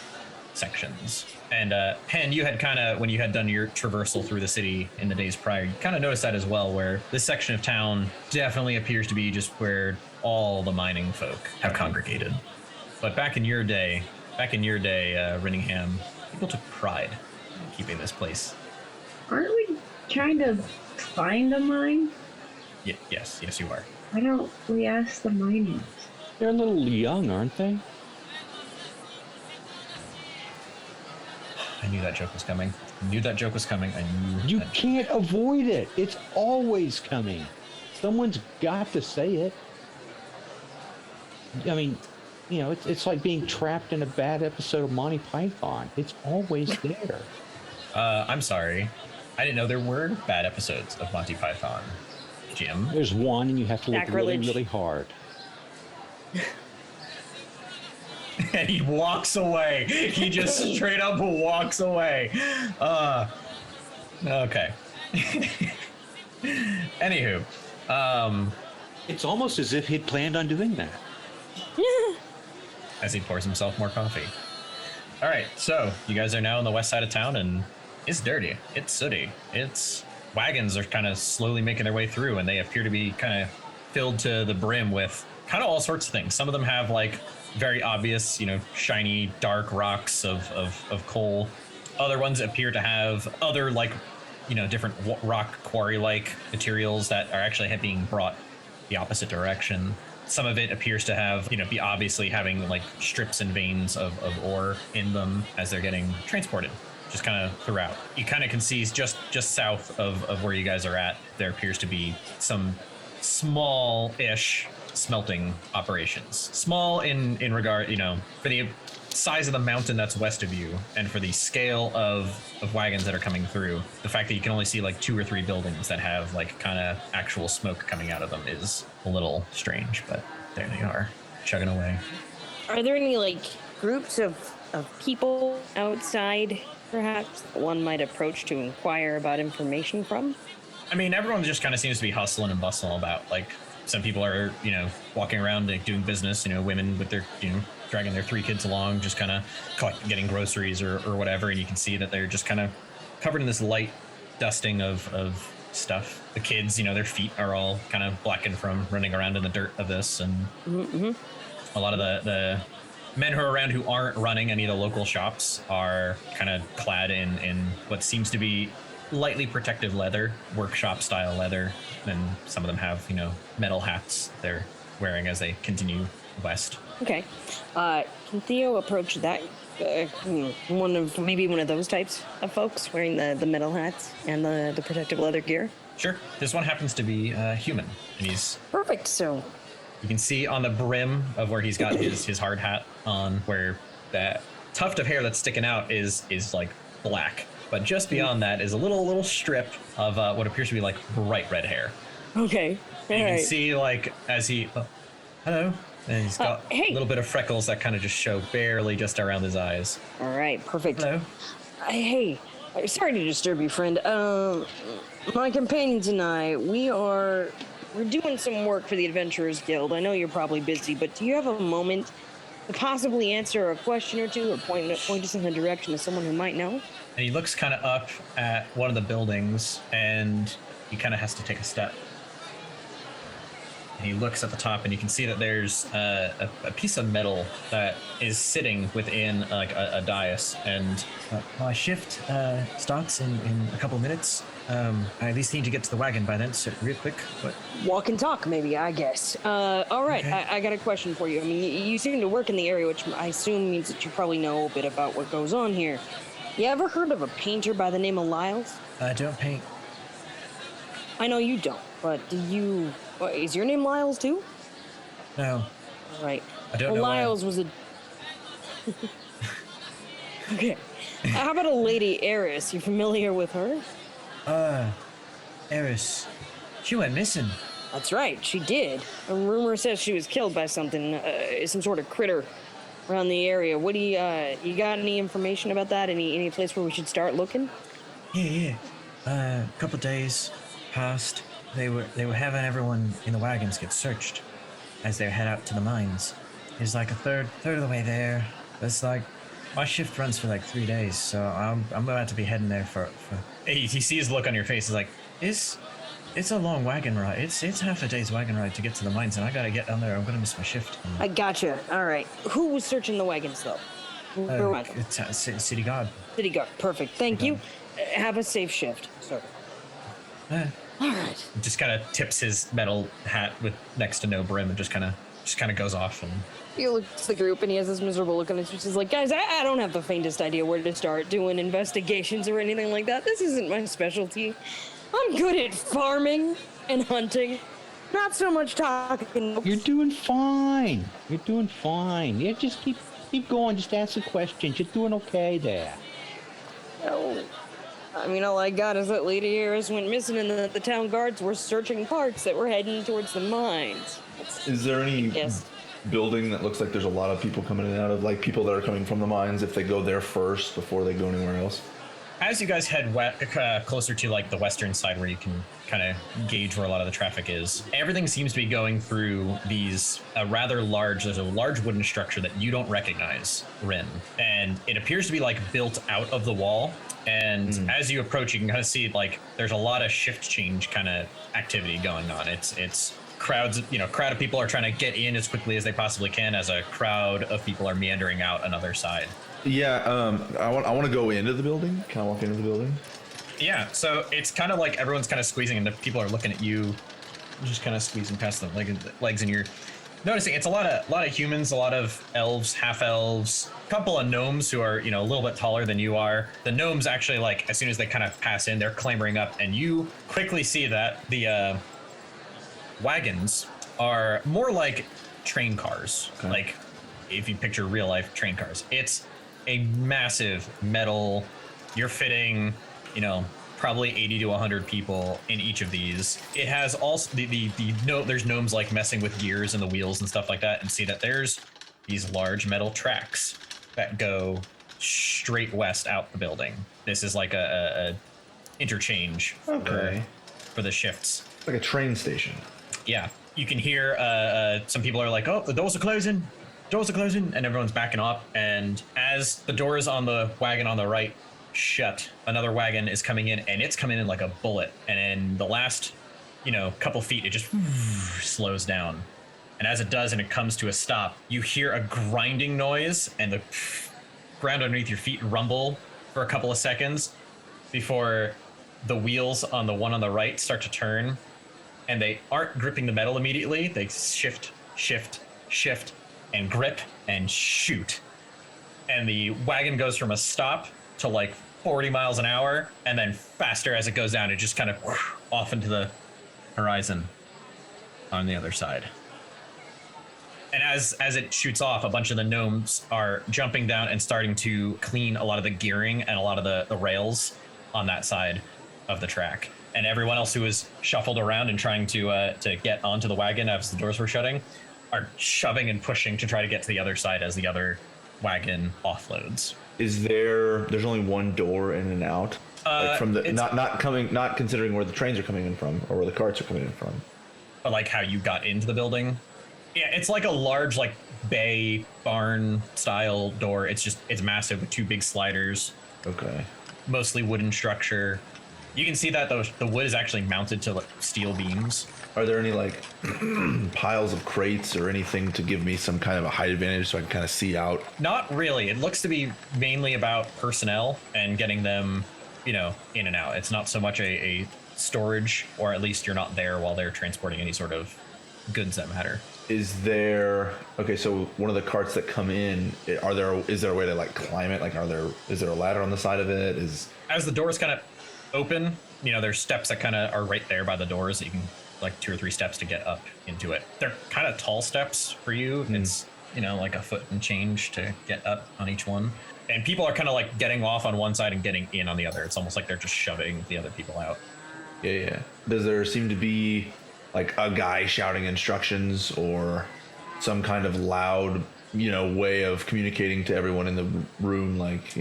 sections. And Penn, you had kind of, when you had done your traversal through the city in the days prior, you kind of noticed that as well, where this section of town definitely appears to be just where all the mining folk have congregated. But back in your day, Rinningham, people took pride in keeping this place. Aren't we trying to find a mine? Yes, you are. Why don't we ask the miners? They're a little young, aren't they? I knew that joke was coming. You can't avoid it. It's always coming. Someone's got to say it. I mean, it's like being trapped in a bad episode of Monty Python. It's always there. I'm sorry. I didn't know there were bad episodes of Monty Python, Jim. There's one, and you have to look really, Sacrilege. really hard. And he walks away. He just straight up walks away. Okay. Anywho, It's almost as if he'd planned on doing that. as he pours himself more coffee. All right, so you guys are now on the west side of town, and it's dirty. It's sooty. Wagons are kind of slowly making their way through, and they appear to be kind of filled to the brim with kind of all sorts of things. Some of them have like very obvious, shiny dark rocks of coal. Other ones appear to have other like, different rock quarry-like materials that are actually being brought the opposite direction. Some of it appears to have, be obviously having like strips and veins of ore in them as they're getting transported, just kind of throughout. You kind of can see just south of where you guys are at, there appears to be some small-ish smelting operations. Small in regard, for the size of the mountain that's west of you, and for the scale of wagons that are coming through, the fact that you can only see like 2 or 3 buildings that have like kind of actual smoke coming out of them is a little strange, but there they are, chugging away. Are there any like groups of people outside, perhaps, that one might approach to inquire about information from? I mean, everyone just kind of seems to be hustling and bustling about. Like, some people are, walking around like, doing business, women with their, dragging their 3 kids along, just kind of getting groceries or whatever. And you can see that they're just kind of covered in this light dusting of stuff. The kids, their feet are all kind of blackened from running around in the dirt of this. And a lot of the men who are around who aren't running any of the local shops are kind of clad in what seems to be lightly protective leather, workshop style leather. And some of them have, metal hats they're wearing as they continue west. Okay. Can Theo approach that? One of those types of folks wearing the metal hats and the protective leather gear? Sure. This one happens to be human, and he's Perfect. So you can see on the brim of where he's got his hard hat on, where that tuft of hair that's sticking out is like black, but just beyond that is a little strip of what appears to be like bright red hair. Okay. And you All can right. see like as he, hello, and he's got hey. a little bit of freckles that kind of just show barely just around his eyes. All right. Perfect. Hello. Hey, sorry to disturb you, friend. My companions and I, we're doing some work for the Adventurers Guild. I know you're probably busy, but do you have a moment to possibly answer a question or two, or point us in the direction of someone who might know? And he looks kind of up at one of the buildings, and he kind of has to take a step. And he looks at the top, and you can see that there's a piece of metal that is sitting within like a dais. And my shift starts in a couple minutes. I at least need to get to the wagon by then, so real quick. But Walk and talk, maybe, I guess. All right, Okay. I got a question for you. I mean, you seem to work in the area, which I assume means that you probably know a bit about what goes on here. You ever heard of a painter by the name of Lyles? I don't paint. I know you don't, but do you... Is your name Lyles, too? No. All right. I don't know why. Lyles was a... Okay. How about a Lady Eris? You familiar with her? Eris. She went missing. That's right, she did. A rumor says she was killed by something, some sort of critter around the area. What do you got any information about that? Any place where we should start looking? Yeah. A couple days passed. They were having everyone in the wagons get searched as they head out to the mines. It's like a third of the way there. It's like my shift runs for like 3 days, so I'm about to be heading there for. He sees the look on your face. He's like, it's a long wagon ride. It's half a day's wagon ride to get to the mines, and I gotta get down there. I'm gonna miss my shift. I gotcha. All right. Who was searching the wagons, though? Where was it? It's City Guard. City Guard. Perfect. Thank you. Have a safe shift, sir. All right. Just kind of tips his metal hat with next to no brim and just kind of goes off. And He looks at the group and he has this miserable look on his face. He's like, guys, I don't have the faintest idea where to start doing investigations or anything like that. This isn't my specialty. I'm good at farming and hunting. Not so much talking. You're doing fine. You're doing fine. Yeah, just keep going. Just ask the questions. You're doing okay there. No. I mean, all I got is that Lady Eris went missing and the town guards were searching carts that were heading towards the mines. Is there any Yes. building that looks like there's a lot of people coming in and out of, like people that are coming from the mines, if they go there first before they go anywhere else? as you guys head closer to like the western side where you can kind of gauge where a lot of the traffic is, everything seems to be going through these there's a large wooden structure that you don't recognize, Rin, and it appears to be like built out of the wall. And as you approach, you can kind of see like there's a lot of shift change kind of activity going on. It's crowds, crowd of people are trying to get in as quickly as they possibly can as a crowd of people are meandering out another side. Yeah, I want to go into the building. Can I walk into the building? Yeah, so it's kind of like everyone's kind of squeezing and the people are looking at you, just kind of squeezing past them legs, and you're noticing it's a lot of humans, a lot of elves, half elves, a couple of gnomes who are, a little bit taller than you are. The gnomes actually, like, as soon as they kind of pass in, they're clambering up, and you quickly see that the wagons are more like train cars. Okay. Like if you picture real life train cars, it's a massive metal, you're fitting, probably 80 to 100 people in each of these. It has also there's gnomes like messing with gears and the wheels and stuff like that, and see that there's these large metal tracks that go straight west out the building. This is like a interchange for the shifts. It's like a train station. Yeah, you can hear some people are like, oh, the doors are closing, and everyone's backing up. And as the doors on the wagon on the right shut, another wagon is coming in, and it's coming in like a bullet. And in the last, couple feet, it just slows down. And as it does, and it comes to a stop, you hear a grinding noise, and the ground underneath your feet rumble for a couple of seconds before the wheels on the one on the right start to turn. And they aren't gripping the metal immediately. They shift, and grip and shoot. And the wagon goes from a stop to like 40 miles an hour, and then faster as it goes down. It just kind of off into the horizon on the other side. And as it shoots off, a bunch of the gnomes are jumping down and starting to clean a lot of the gearing and a lot of the rails on that side of the track. And everyone else who is shuffled around and trying to get onto the wagon as the doors were shutting are shoving and pushing to try to get to the other side as the other wagon offloads. There's only one door in and out? Like from the not considering where the trains are coming in from or where the carts are coming in from. But like how you got into the building? Yeah, it's like a large like bay barn style door. It's massive with two big sliders. Okay. Mostly wooden structure. You can see that the wood is actually mounted to like steel beams. Are there any like piles of crates or anything to give me some kind of a height advantage so I can kind of see out? Not really. It looks to be mainly about personnel and getting them, in and out. It's not so much a storage, or at least you're not there while they're transporting any sort of goods that matter. Is there so one of the carts that come in, is there a way to like climb it? Like is there a ladder on the side of it? As the doors kind of open, there's steps that kind of are right there by the doors that you can like 2 or 3 steps to get up into it. They're kind of tall steps for you. It's like a foot and change to get up on each one. And people are kind of like getting off on one side and getting in on the other. It's almost like they're just shoving the other people out. Yeah. Does there seem to be like a guy shouting instructions or some kind of loud, way of communicating to everyone in the room, like,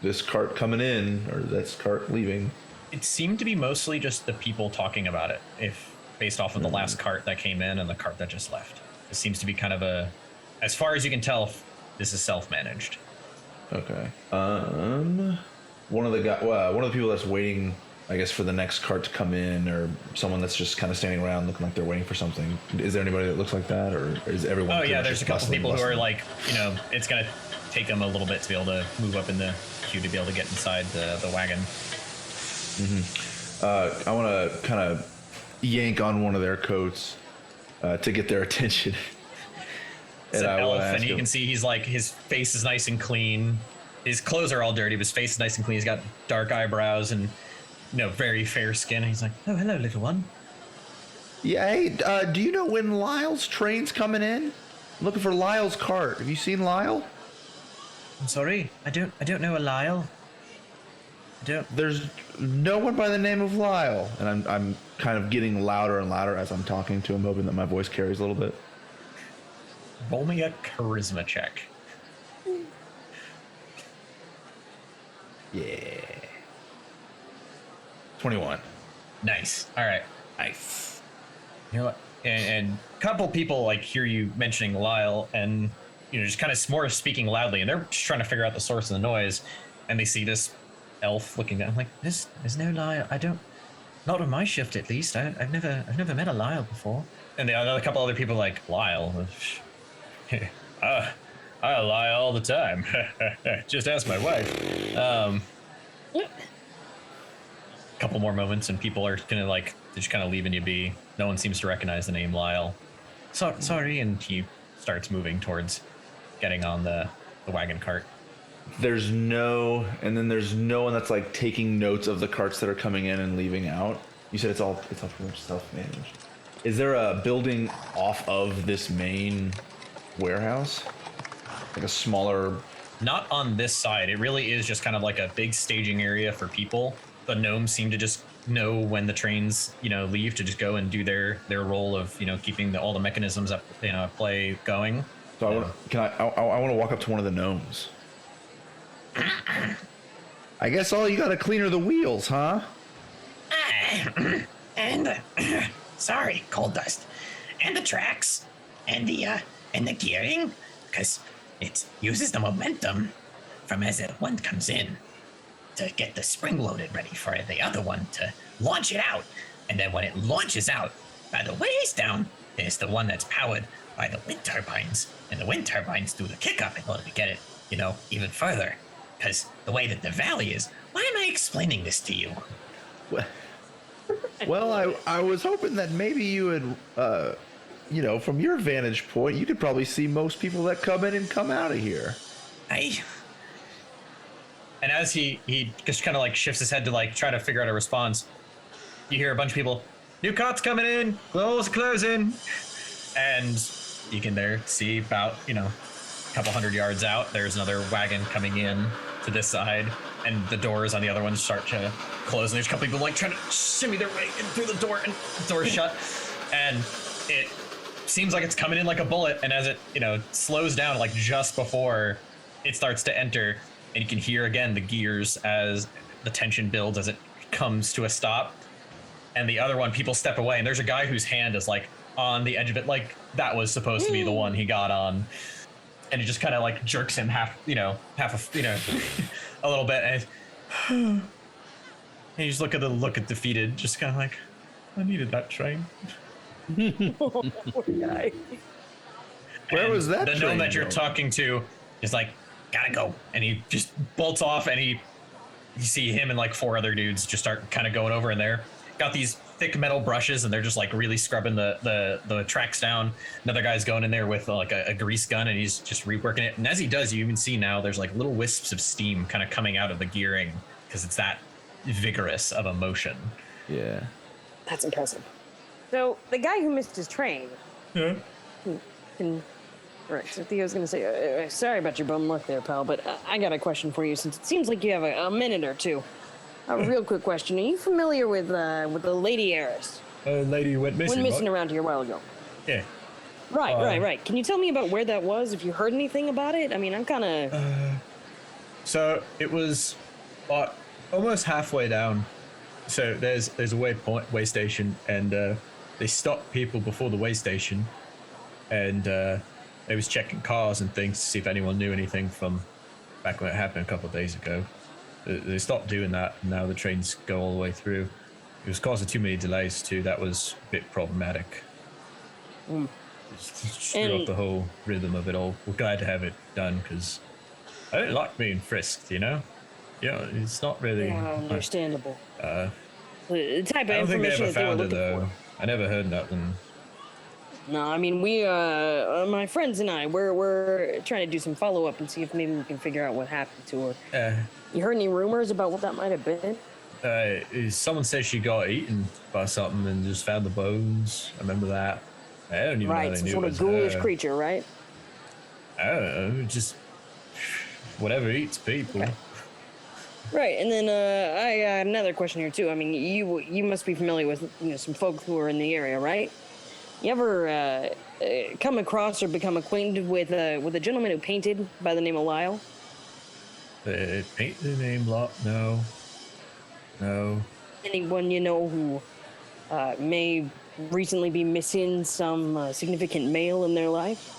this cart coming in or this cart leaving? It seemed to be mostly just the people talking about it, if based off of the last cart that came in and the cart that just left. It seems to be kind of as far as you can tell, this is self-managed. Okay. One of the people that's waiting, I guess, for the next cart to come in, or someone that's just kind of standing around looking like they're waiting for something. Is there anybody that looks like that, or is everyone? Oh yeah, there's a couple people who are like, it's gonna take them a little bit to be able to move up in the queue to be able to get inside the wagon. I want to kind of yank on one of their coats to get their attention. It's an elf, and you can see he's like, his face is nice and clean. His clothes are all dirty, but his face is nice and clean. He's got dark eyebrows and very fair skin. And he's like, "Oh, hello, little one." Yeah, hey, do you know when Lyle's train's coming in? I'm looking for Lyle's cart. Have you seen Lyle? I'm sorry, I don't know a Lyle. There's no one by the name of Lyle, and I'm kind of getting louder and louder as I'm talking to him, hoping that my voice carries a little bit. Roll me a charisma check. Yeah. 21. Nice. All right. Nice. And a couple people like hear you mentioning Lyle, and just kind of more speaking loudly, and they're just trying to figure out the source of the noise, and they see this elf looking down like, there's no Lyle. Not on my shift at least. I've never met a Lyle before. And another couple other people like, Lyle. I lie all the time. Just ask my wife. Couple more moments and people are gonna like, they're just kind of leaving you be. No one seems to recognize the name Lyle. Sorry, and he starts moving towards getting on the wagon cart. There's no one that's like taking notes of the carts that are coming in and leaving out. You said it's all pretty much self-managed. Is there a building off of this main warehouse? Like a smaller... Not on this side. It really is just kind of like a big staging area for people. The gnomes seem to just know when the trains, leave to just go and do their role of, keeping all the mechanisms up, at play going. So I want to walk up to one of the gnomes. I guess all you gotta clean are the wheels, huh? And sorry, coal dust, and the tracks, and the gearing, because it uses the momentum from as one comes in to get the spring loaded ready for the other one to launch it out, and then when it launches out, by the ways down is the one that's powered by the wind turbines, and the wind turbines do the kick up in order to get it, even further. Because the way that the valley is, why am I explaining this to you? Well, I was hoping that maybe you would, from your vantage point, you could probably see most people that come in and come out of here. And as he just kind of like shifts his head to like try to figure out a response, you hear a bunch of people, new carts coming in, closing. And you can there see about, a couple hundred yards out, there's another wagon coming in to this side, and the doors on the other one start to close, and there's a couple people like trying to shimmy their way in through the door, and the door's shut, and it seems like it's coming in like a bullet, and as it, slows down, like just before it starts to enter, and you can hear again the gears as the tension builds as it comes to a stop, and the other one, people step away, and there's a guy whose hand is like on the edge of it, like that was supposed to be the one he got on, and it just kind of like jerks him half a little bit, and you just look at defeated, just kind of like, I needed that train. Poor guy. Where was that The train gnome that you're going? talking to is like, gotta go, and he just bolts off, and you see him and like 4 other dudes just start kind of going over in there. Got these thick metal brushes, and they're just like really scrubbing the tracks down. Another guy's going in there with like a grease gun, and he's just reworking it. And as he does, you even see now there's like little wisps of steam kind of coming out of the gearing because it's that vigorous of a motion. Yeah. That's impressive. So the guy who missed his train. Yeah. Right. So Theo's gonna say, "Sorry about your bum luck there, pal, but I got a question for you. Since it seems like you have a minute or two. A real quick question: Are you familiar with the lady heiress? Lady went missing. Went missing around here a while ago. Yeah. Right. Can you tell me about where that was? If you heard anything about it? I mean, I'm kind of. So it was almost halfway down. So there's a way station, and they stopped people before the way station, and they was checking cars and things to see if anyone knew anything from back when it happened a couple of days ago. They stopped doing that, and now the trains go all the way through. It was causing too many delays too. That was a bit problematic. Screw up the whole rhythm of it all. We're glad to have it done because I don't like being frisked, Yeah, it's not really understandable. Uh, The type of I don't think they information ever that they were found it looking though. for. I never heard nothing. No, I mean we, my friends and I, we're trying to do some follow up and see if maybe we can figure out what happened to her. You heard any rumors about what that might have been? Someone says she got eaten by something and just found the bones. I remember that. I don't even know Right, they some knew sort it of was ghoulish her. creature, right? I don't know, just whatever eats people. Okay. Right, and then I got another question here too. I mean, you must be familiar with some folks who are in the area, right? You ever come across or become acquainted with a gentleman who painted by the name of Lyle? Paint the name Lot? No. Anyone you know who may recently be missing some significant male in their life?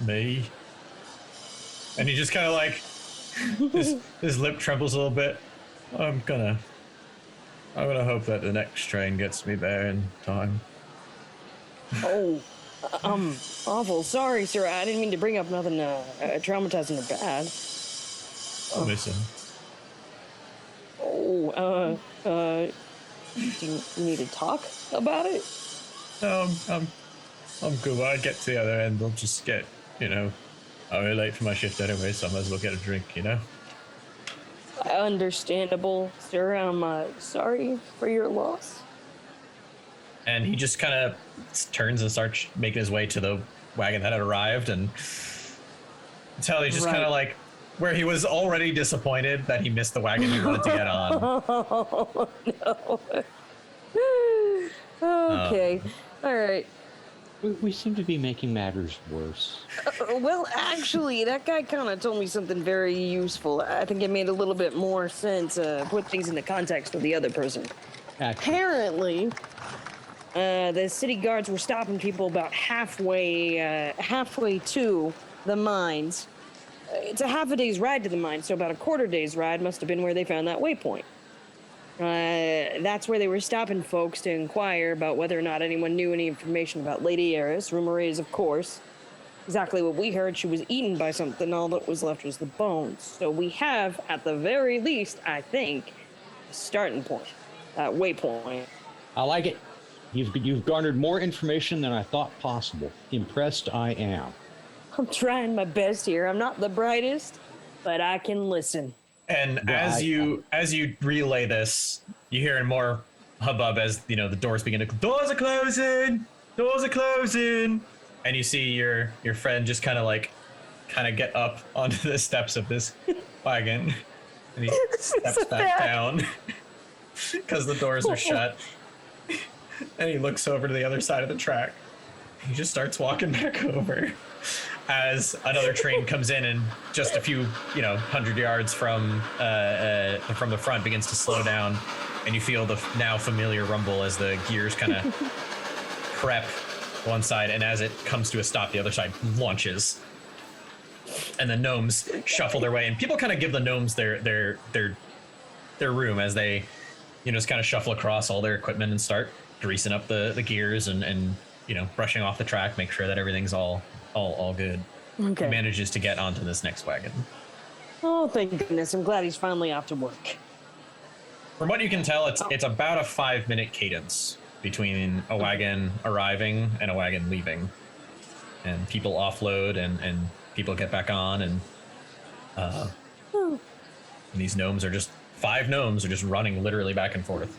Me. And he just kind of like his lip trembles a little bit. I'm gonna hope that the next train gets me there in time. Oh, awful. Sorry, sir. I didn't mean to bring up nothing traumatizing or bad. I'll miss him. Oh, do you need to talk about it? No, I'm good. When I get to the other end, I'll just get, I'm really late for my shift anyway, so I might as well get a drink, Understandable, sir. I'm sorry for your loss. And he just kind of turns and starts making his way to the wagon that had arrived, and until he just kind of like, where he was already disappointed that he missed the wagon he wanted to get on. Oh, no. Okay. All right. We seem to be making matters worse. Well, actually, that guy kind of told me something very useful. I think it made a little bit more sense, put things into context with the other person. Apparently, the city guards were stopping people about halfway to the mines. It's a half a day's ride to the mines, so about a quarter day's ride must have been where they found that waypoint. That's where they were stopping folks to inquire about whether or not anyone knew any information about Lady Eris. Rumor is, of course, exactly what we heard. She was eaten by something. All that was left was the bones. So we have, at the very least, I think, a starting point, waypoint. I like it. You've garnered more information than I thought possible. Impressed I am. I'm trying my best here. I'm not the brightest, but I can listen. And as you relay this, you hear more hubbub as the doors begin to. Doors are closing. Doors are closing. And you see your friend just kind of get up onto the steps of this wagon, and he steps back down because the doors are shut. And he looks over to the other side of the track. He just starts walking back over as another train comes in and just a few, 100 yards from the front begins to slow down, and you feel the now familiar rumble as the gears kind of prep one side, and as it comes to a stop, the other side launches. And the gnomes shuffle their way, and people kind of give the gnomes their room as they, just kind of shuffle across all their equipment and start greasing up the gears and brushing off the track, make sure that everything's all good. Okay. He manages to get onto this next wagon. Oh, thank goodness. I'm glad he's finally off to work. From what you can tell, it's about a 5-minute cadence between a wagon arriving and a wagon leaving. And people offload and people get back on, and these gnomes are just 5 gnomes are just running literally back and forth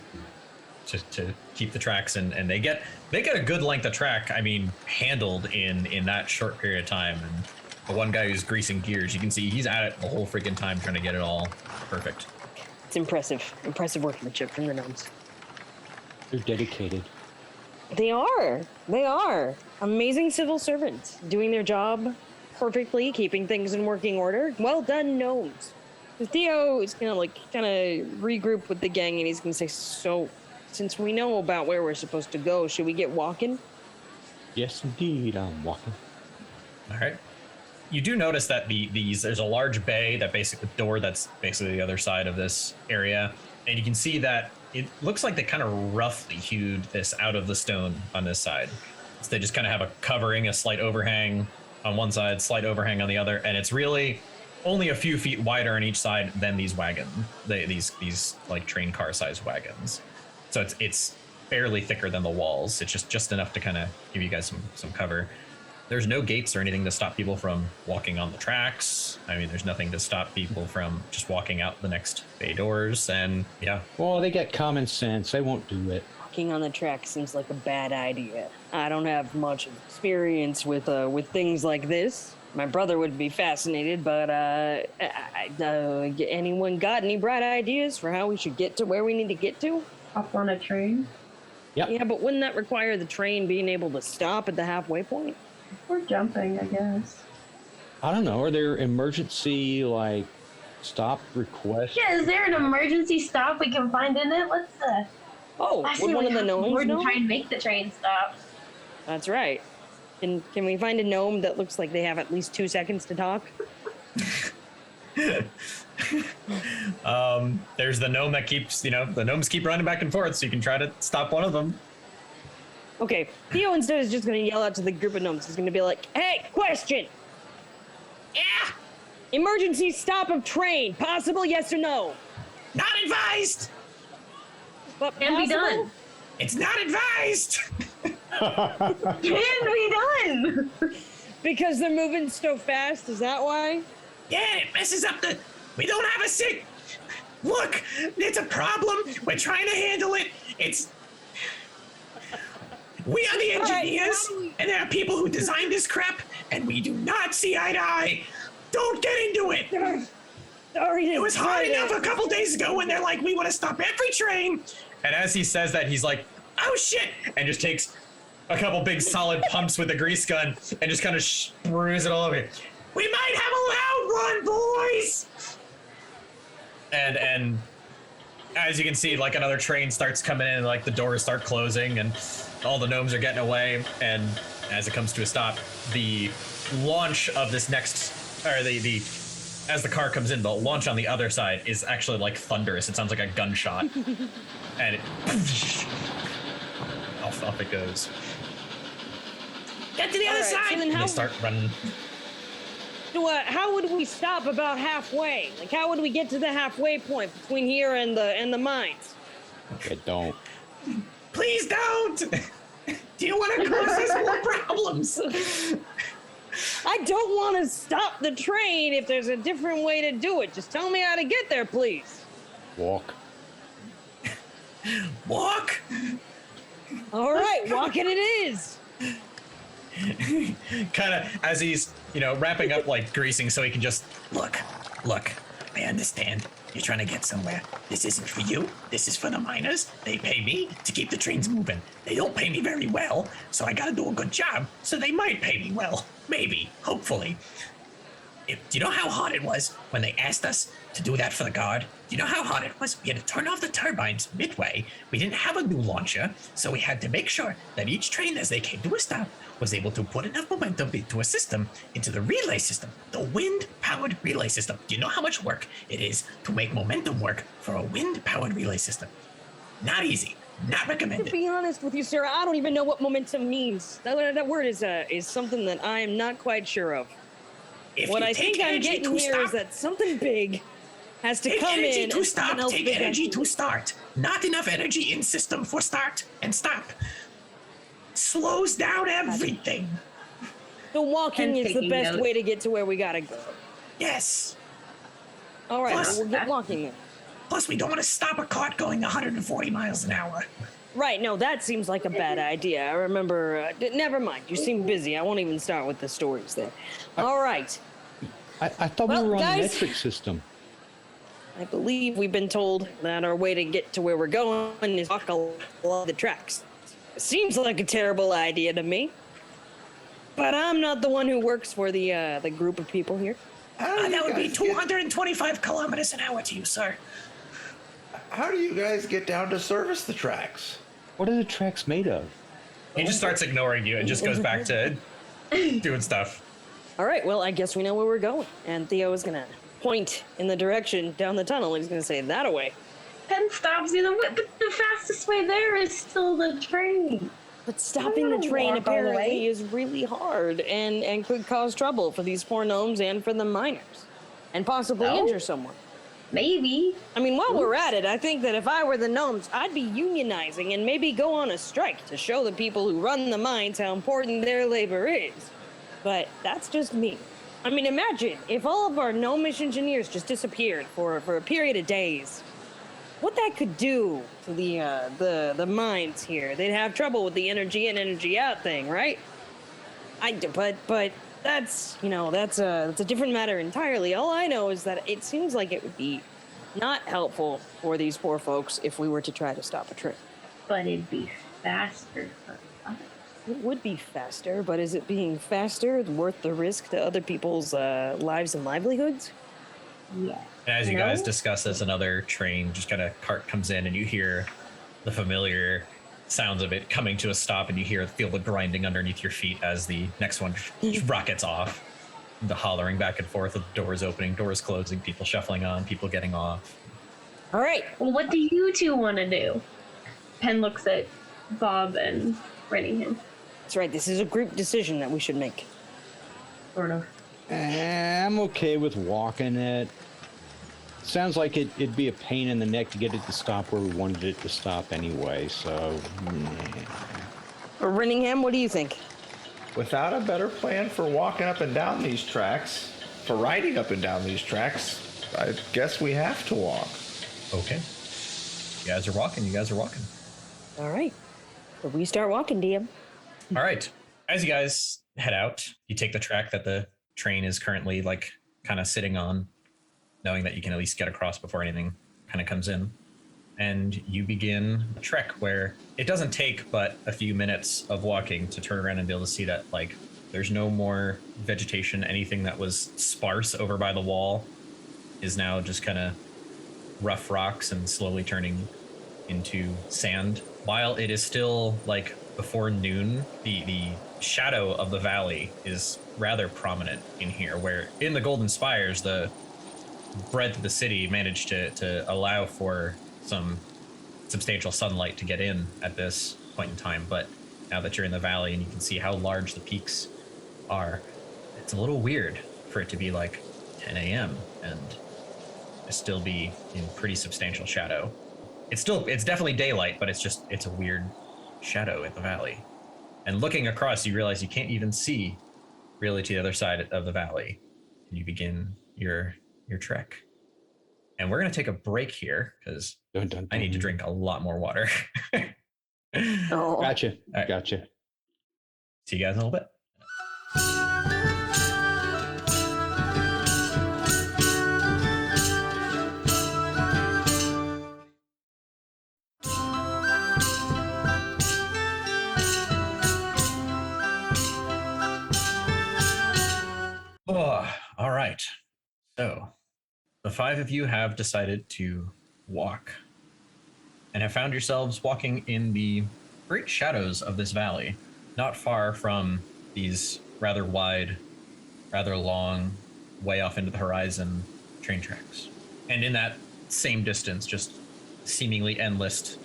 to keep the tracks, and they get a good length of track. I mean, handled in that short period of time. And the one guy who's greasing gears, you can see he's at it the whole freaking time trying to get it all perfect. It's impressive workmanship from the gnomes. They're dedicated. They are amazing civil servants, doing their job perfectly, keeping things in working order. Well done, gnomes. Theo is gonna regroup with the gang, and he's gonna say, "So, since we know about where we're supposed to go, should we get walking?" Yes, indeed, I'm walking. All right. You do notice that there's a large bay door that's basically the other side of this area, and you can see that it looks like they kind of roughly hewed this out of the stone on this side. So they just kind of have a covering, a slight overhang on one side, slight overhang on the other, and it's really only a few feet wider on each side than these wagons, these like train car sized wagons. So it's barely thicker than the walls. It's just enough to kind of give you guys some cover. There's no gates or anything to stop people from walking on the tracks. I mean, there's nothing to stop people from just walking out the next bay doors, and yeah. Well, they got common sense. They won't do it. Walking on the track seems like a bad idea. I don't have much experience with things like this. My brother would be fascinated, but anyone got any bright ideas for how we should get to where we need to get to? Hop on a train. Yep. Yeah, but wouldn't that require the train being able to stop at the halfway point? Or jumping, I guess. I don't know. Are there emergency stop requests? Yeah, is there an emergency stop we can find in it? Let's would one of the gnomes know? try and make the train stop. That's right. Can we find a gnome that looks like they have at least 2 seconds to talk? There's the gnome that keeps, the gnomes keep running back and forth, so you can try to stop one of them. Okay, Theo instead is just going to yell out to the group of gnomes. He's going to be like, "Hey, question! Yeah! Emergency stop of train. Possible, yes or no?" Not advised. But Can be done. It's not advised. Can be done. Because they're moving so fast, is that why? Yeah, it messes up we don't have a sick. Look, it's a problem. We're trying to handle it. We are the engineers, and there are people who designed this crap, and we do not see eye to eye. Don't get into it. Sorry, It was hard enough a couple days ago when they're like, we want to stop every train. And as he says that, he's like, Oh, shit. and just takes a couple big solid pumps with a grease gun and just kind of sprues it all over. We might have a loud one, boys. And as you can see, another train starts coming in, and the doors start closing, and all the gnomes are getting away. And as it comes to a stop, the launch of this as the car comes in, the launch on the other side is actually thunderous. It sounds like a gunshot, and off it goes. Get to the other side. So then They start running. How would we stop about halfway? How would we get to the halfway point between here and the mines? They don't. Please don't. Do you want to cause us more problems? I don't want to stop the train if there's a different way to do it. Just tell me how to get there, please. Walk. Walk. All right, walking it is. Kind of as he's, wrapping up, like greasing so he can just Look, I understand. You're trying to get somewhere. This isn't for you. This is for the miners. They pay me to keep the trains moving. They don't pay me very well, so I gotta do a good job, so they might pay me well. Maybe, hopefully. Do you know how hard it was when they asked us to do that for the guard? Do you know how hard it was? We had to turn off the turbines midway. We didn't have a new launcher, so we had to make sure that each train, as they came to a stop, was able to put enough momentum into a system, into the relay system, the wind-powered relay system. Do you know how much work it is to make momentum work for a wind-powered relay system? Not easy. Not To recommended. be honest with you, sir, I don't even know what momentum means. That word is something that I am not quite sure of. If What you I take think I'm energy getting to here is stop, that something big has to take come energy in to and stop, something else take big has energy to to start. Not enough energy in system for start and stop. Slows down everything. So walking Pen's is the taking best notes. way to get to where we gotta go. Yes. All right, Plus- well, we'll get walking then. Plus, we don't want to stop a cart going 140 miles an hour. Right, no, that seems like a bad idea. I remember. Never mind. You seem busy. I won't even start with the stories there. All right. I thought Well, we were on guys- the metric system. I believe we've been told that our way to get to where we're going is walk along the tracks. It seems like a terrible idea to me, but I'm not the one who works for the group of people here. That would be 225 kilometers an hour to you, sir. How do you guys get down to service the tracks? What are the tracks made of? he just starts ignoring you and just goes back to doing stuff. All right, well, I guess we know where we're going, and Theo is gonna point in the direction down the tunnel. He's gonna say that away. Penn stops you, but the fastest way there is still the train. But stopping the gonna train walk all the apparently way. is really hard and could cause trouble for these poor gnomes and for the miners, and possibly No. injure someone. Maybe. I mean, while we're at it, I think that if I were the gnomes, I'd be unionizing and maybe go on a strike to show the people who run the mines how important their labor is. But that's just me. I mean, imagine if all of our gnomish engineers just disappeared for a period of days. What that could do to the mines here. They'd have trouble with the energy in, energy out thing, right? But that's that's a different matter entirely. All I know is that it seems like it would be not helpful for these poor folks if we were to try to stop a train. But it'd be faster for us. It would be faster, but is it being faster worth the risk to other people's lives and livelihoods? Yeah. And as you guys No? discuss this, another train just kind of cart comes in, and you hear the familiar sounds of it coming to a stop, and you feel the grinding underneath your feet as the next one rockets off. The hollering back and forth of doors opening, doors closing, people shuffling on, people getting off. All right. Well, what do you two want to do? Penn looks at Bob and Rinningham. That's right. This is a group decision that we should make. Sort of. I'm okay with walking it. Sounds like it'd be a pain in the neck to get it to stop where we wanted it to stop anyway, so... Rinningham, what do you think? Without a better plan for walking up and down these tracks, for riding up and down these tracks, I guess we have to walk. Okay. You guys are walking. All right. So we start walking, DM. All right. As you guys head out, you take the track that the train is currently kind of sitting on, knowing that you can at least get across before anything kind of comes in. And you begin a trek where it doesn't take but a few minutes of walking to turn around and be able to see that there's no more vegetation. Anything that was sparse over by the wall is now just kind of rough rocks and slowly turning into sand. While it is still before noon, the shadow of the valley is rather prominent in here, where in the Golden Spires, the breadth of the city managed to allow for some substantial sunlight to get in at this point in time. But now that you're in the valley and you can see how large the peaks are, it's a little weird for it to be 10 a.m. and to still be in pretty substantial shadow. It's definitely daylight, but it's a weird shadow in the valley. And looking across, you realize you can't even see really to the other side of the valley. And you begin your trek. And we're going to take a break here because I need to drink a lot more water. Oh. Gotcha. All right. Gotcha. See you guys in a little bit. Oh, all right. So, the five of you have decided to walk and have found yourselves walking in the great shadows of this valley, not far from these rather wide, rather long, way off into the horizon train tracks. And in that same distance, just seemingly endless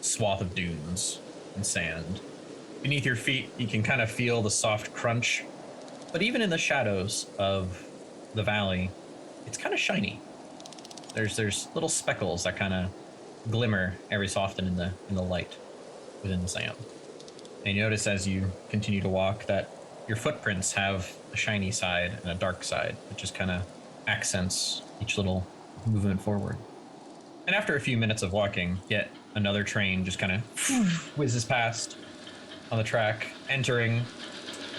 swath of dunes and sand. Beneath your feet, you can kind of feel the soft crunch. But even in the shadows of the valley, it's kind of shiny. There's little speckles that kind of glimmer every so often in the light within the sand. And you notice as you continue to walk that your footprints have a shiny side and a dark side, that just kind of accents each little movement forward. And after a few minutes of walking, yet another train just kind of whizzes past on the track, entering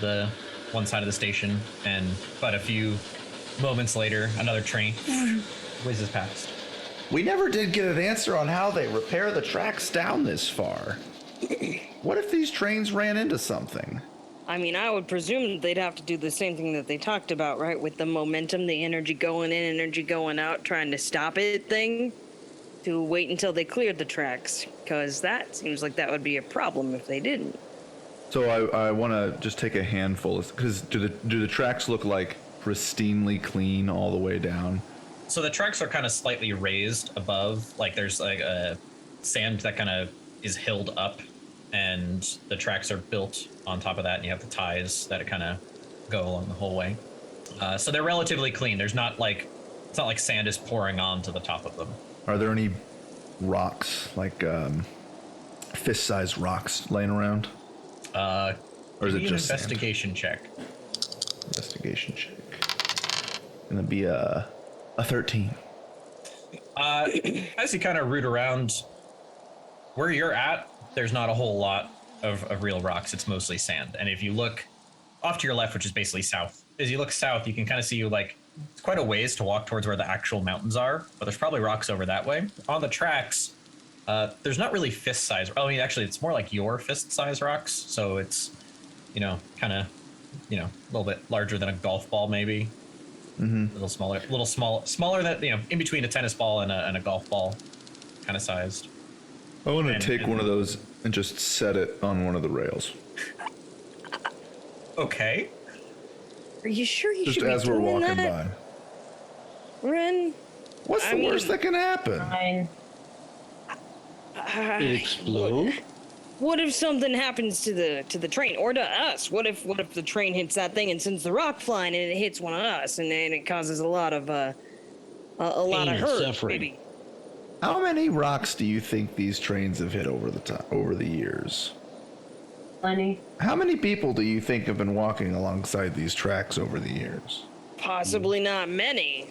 the one side of the station, and but a few moments later, another train whizzes past. We never did get an answer on how they repair the tracks down this far. What if these trains ran into something? I mean, I would presume they'd have to do the same thing that they talked about, right? With the momentum, the energy going in, energy going out, trying to stop it thing. To wait until they cleared the tracks, because that seems like that would be a problem if they didn't. So I want to just take a handful, because do the tracks look like pristinely clean all the way down? So the tracks are kind of slightly raised above, like there's like a sand that kind of is hilled up, and the tracks are built on top of that, and you have the ties that kind of go along the whole way. So they're relatively clean. There's not like, it's not like sand is pouring onto the top of them. Are there any rocks, like fist-sized rocks laying around? Or is it just an investigation check? Investigation check. Gonna be a 13. As you kind of root around where you're at, there's not a whole lot of real rocks. It's mostly sand. And if you look off to your left, which is basically south, as you look south, you can kind of see like it's quite a ways to walk towards where the actual mountains are, but there's probably rocks over that way. On the tracks, there's not really fist size. I mean, actually, it's more like your fist size rocks. So it's, kind of, a little bit larger than a golf ball, maybe. Mm-hmm. A little smaller than, in between a tennis ball and a golf ball kind of sized. I want to take one of those and just set it on one of the rails. Okay. Are you sure you Just should as be we're doing walking that, by. Ren? What's the worst that can happen? Fine. It explode? What if something happens to the train or to us? What if the train hits that thing and sends the rock flying and it hits one of us and then it causes a lot of Pain and hurt, suffering. maybe? How many rocks do you think these trains have hit over the years? Plenty. How many people do you think have been walking alongside these tracks over the years? Possibly not many.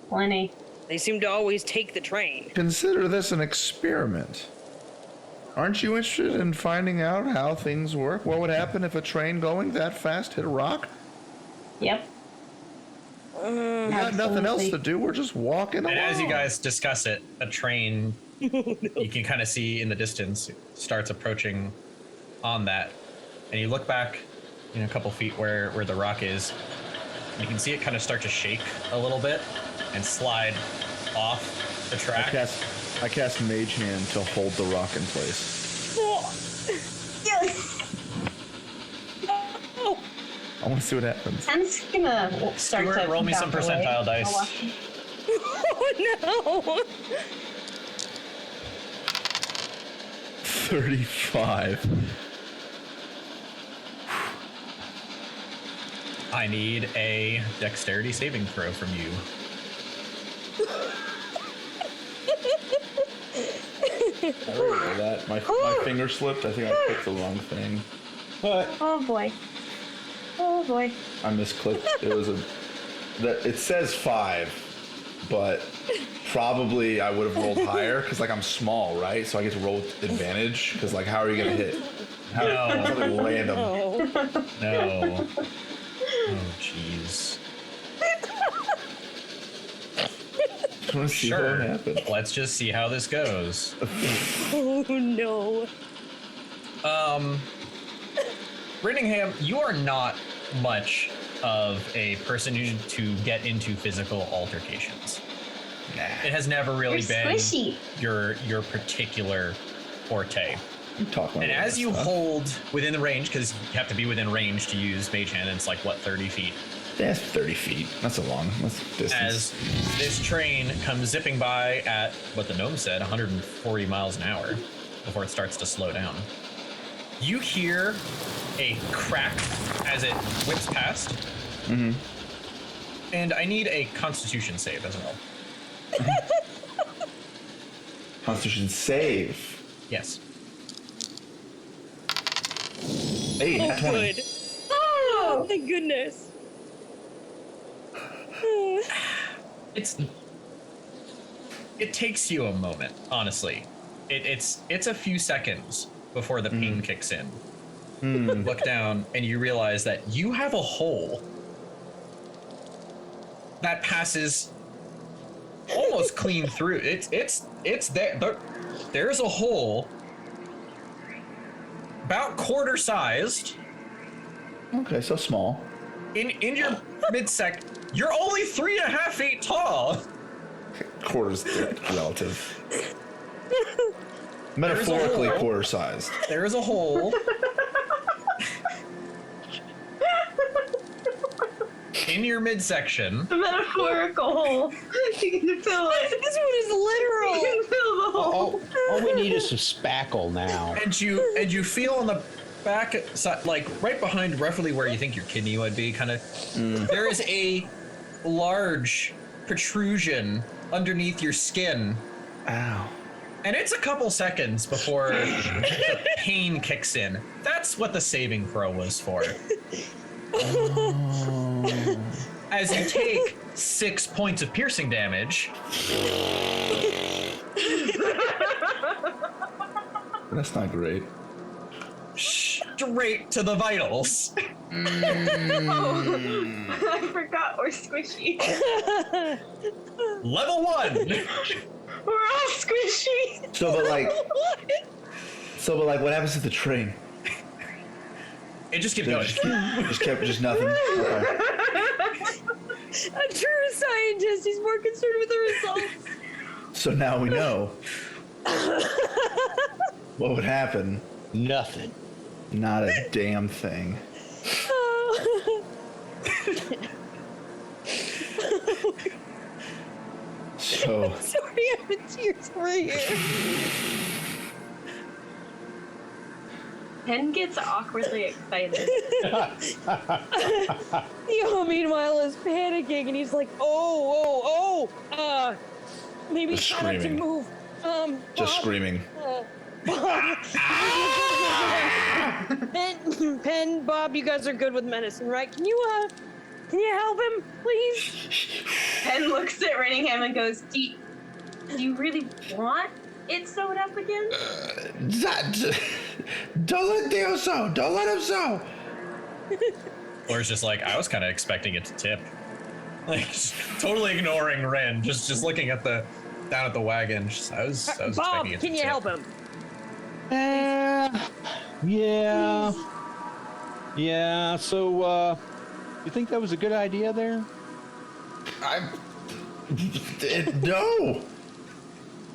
Plenty. They seem to always take the train. Consider this an experiment. Aren't you interested in finding out how things work? What would happen if a train going that fast hit a rock? Yep. We got nothing else to do. We're just walking along. And as you guys discuss it, a train you can kind of see in the distance starts approaching on that, and you look back a couple feet where the rock is, and you can see it kind of start to shake a little bit and slide off the track. I cast Mage Hand to hold the rock in place. Yes. I want to see what happens. I'm just gonna start Stuart, to roll me some back away. percentile dice. I'll watch you. Oh 35. I need a dexterity saving throw from you. I already know that. My finger slipped. I think I clicked the wrong thing. But Oh boy. Oh boy. I misclicked. It says 5, but probably I would have rolled higher because I'm small, right? So I get to roll with advantage because how are you gonna hit? How No. something random? no. No. Oh, jeez. I want to see Sure. what happens. Let's just see how this goes. Oh no. Rinningham, you are not much of a person to get into physical altercations. It has never really You're been squishy. your particular forte. You talk about And all as that you stuff. hold within the range, because you have to be within range to use Mage Hand, and it's like, what, 30 feet? That's 30 feet. That's a long distance. As this train comes zipping by at, what the gnome said, 140 miles an hour before it starts to slow down. You hear a crack as it whips past. Mm-hmm. And I need a Constitution save as well. Constitution save. Yes. Hey, Oh, nat 20. good. Oh, thank goodness. It takes you a moment, honestly. It's a few seconds before the pain kicks in. You look down and you realize that you have a hole that passes almost clean through. It's there. There's a hole about quarter sized Okay, so small. in your midsec. You're only 3.5 feet tall. Quarters relative. Metaphorically hole. quarter sized. There is a hole in your midsection. The metaphorical hole. You can fill it. This one is literal. You can fill the hole. All we need is some spackle now. And you feel on the back side, like right behind roughly where you think your kidney would be, kind of. There is a large protrusion underneath your skin, Ow. and it's a couple seconds before the pain kicks in. That's what the saving throw was for. As you take 6 points of piercing damage. That's not great. Straight to the vitals. I forgot we're squishy. Level 1. We're all squishy. So, but like, what happens to the train? It just keeps going. Just nothing. Okay. A true scientist. He's more concerned with the results. So now we know what would happen. Nothing. Not a damn thing. So Sorry, I'm in tears over here. Penn gets awkwardly excited. Theo, meanwhile, is panicking, and he's like, maybe Just try not to screaming. move. just Bob, screaming. Penn, Bob, you guys are good with medicine, right? Can you help him, please? Penn looks at Rinningham and goes, do you really want it sewed up again? Don't let Theo sew. Don't let him sew. Or it's just like, I was kind of expecting it to tip. Like, just totally ignoring Ren, just looking at down at the wagon. I was Bob, expecting it to can you tip. help him? Yeah. Yeah, so, you think that was a good idea there? No.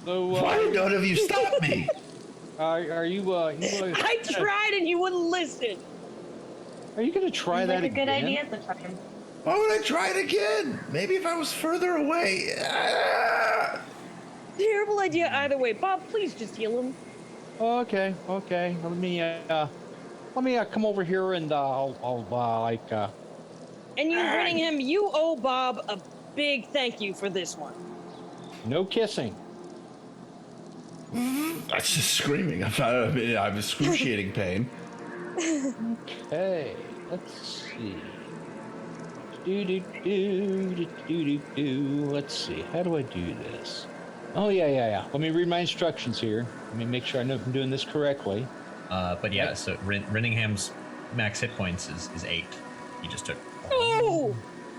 So, Why none of you stop me? are you, I tried and you wouldn't listen. Are you gonna try Seems that like a good again? idea at the time. Why would I try it again? Maybe if I was further away. Terrible idea either way. Bob, please just heal him. Okay. Let me come over here and I'll And you running him, you owe Bob a big thank you for this one. no kissing. That's just screaming. I'm excruciating pain. Okay, let's see. Let's see. How do I do this? Oh yeah. Let me read my instructions here. Let me make sure I know if I'm doing this correctly. But yeah, so Rinningham's max hit points is 8. He just took. Oh!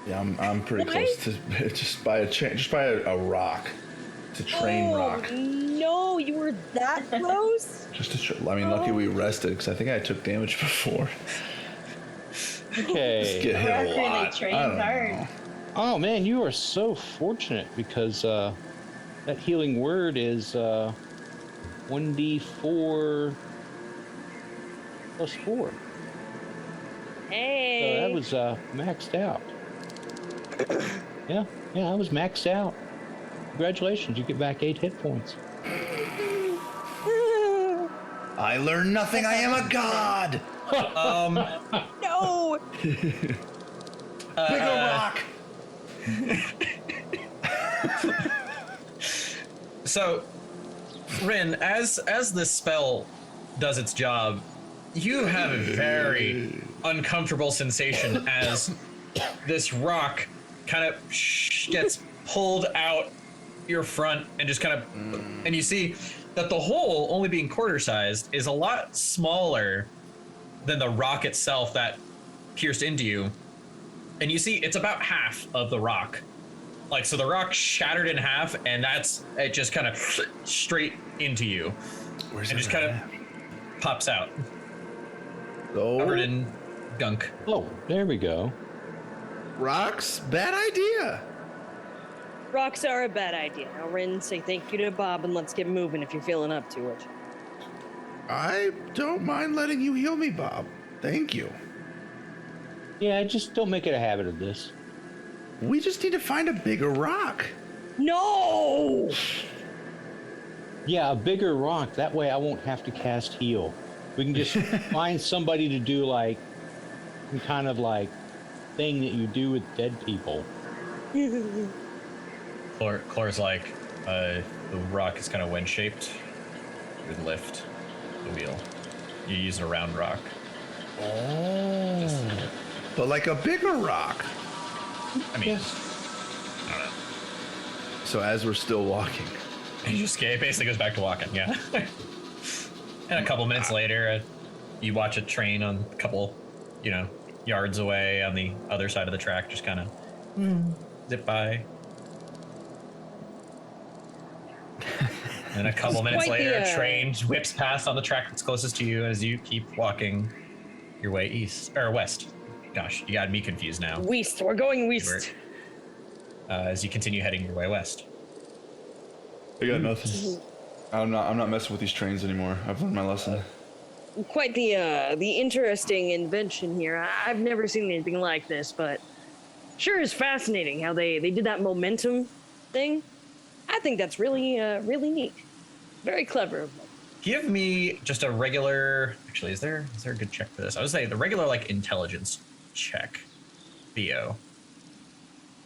Yeah, I'm pretty close to just by a rock. It's a train rock. No, you were that close? Lucky we rested because I think I took damage before. Okay. Just get hit a Really lot. trains I don't hard. know. Oh man, you are so fortunate because that healing word is 1d4 plus 4. Hey. So that was maxed out. Yeah, I was maxed out. Congratulations, you get back 8 hit points. I learned nothing. I am a god. No! Bigger rock. So, Rin, as this spell does its job, you have a very uncomfortable sensation as this rock kind of gets pulled out your front and just kind of, and you see that the hole, only being quarter-sized, is a lot smaller than the rock itself that pierced into you. And you see it's about half of the rock. Like, so the rock shattered in half, and it just kind of straight into you. Where's and just kind of pops out. Covered in gunk. Oh, there we go. Rocks? Bad idea. Rocks are a bad idea. Now, Rin, say thank you to Bob and let's get moving if you're feeling up to it. I don't mind letting you heal me, Bob. Thank you. Yeah, just don't make it a habit of this. We just need to find a bigger rock. No! Yeah, a bigger rock. That way I won't have to cast heal. We can just find somebody to do like some kind of like thing that you do with dead people. Chlor's like, the rock is kind of wedge-shaped. You would lift the wheel. You use a round rock. Oh. But like a bigger rock. I mean, I don't know. So as we're still walking. He just basically goes back to walking, yeah. And a couple minutes later, you watch a train on a couple, yards away on the other side of the track, just kind of zip by. And a couple minutes later, a train whips past on the track that's closest to you as you keep walking your way west. Gosh, you got me confused now. West, we're going west. As you continue heading your way west. I got nothing. I'm not messing with these trains anymore. I've learned my lesson. Quite the interesting invention here. I've never seen anything like this, but sure is fascinating how they did that momentum thing. I think that's really really neat. Very clever of them. Give me just a regular. Actually, is there a good check for this? I would say the regular intelligence check. Theo.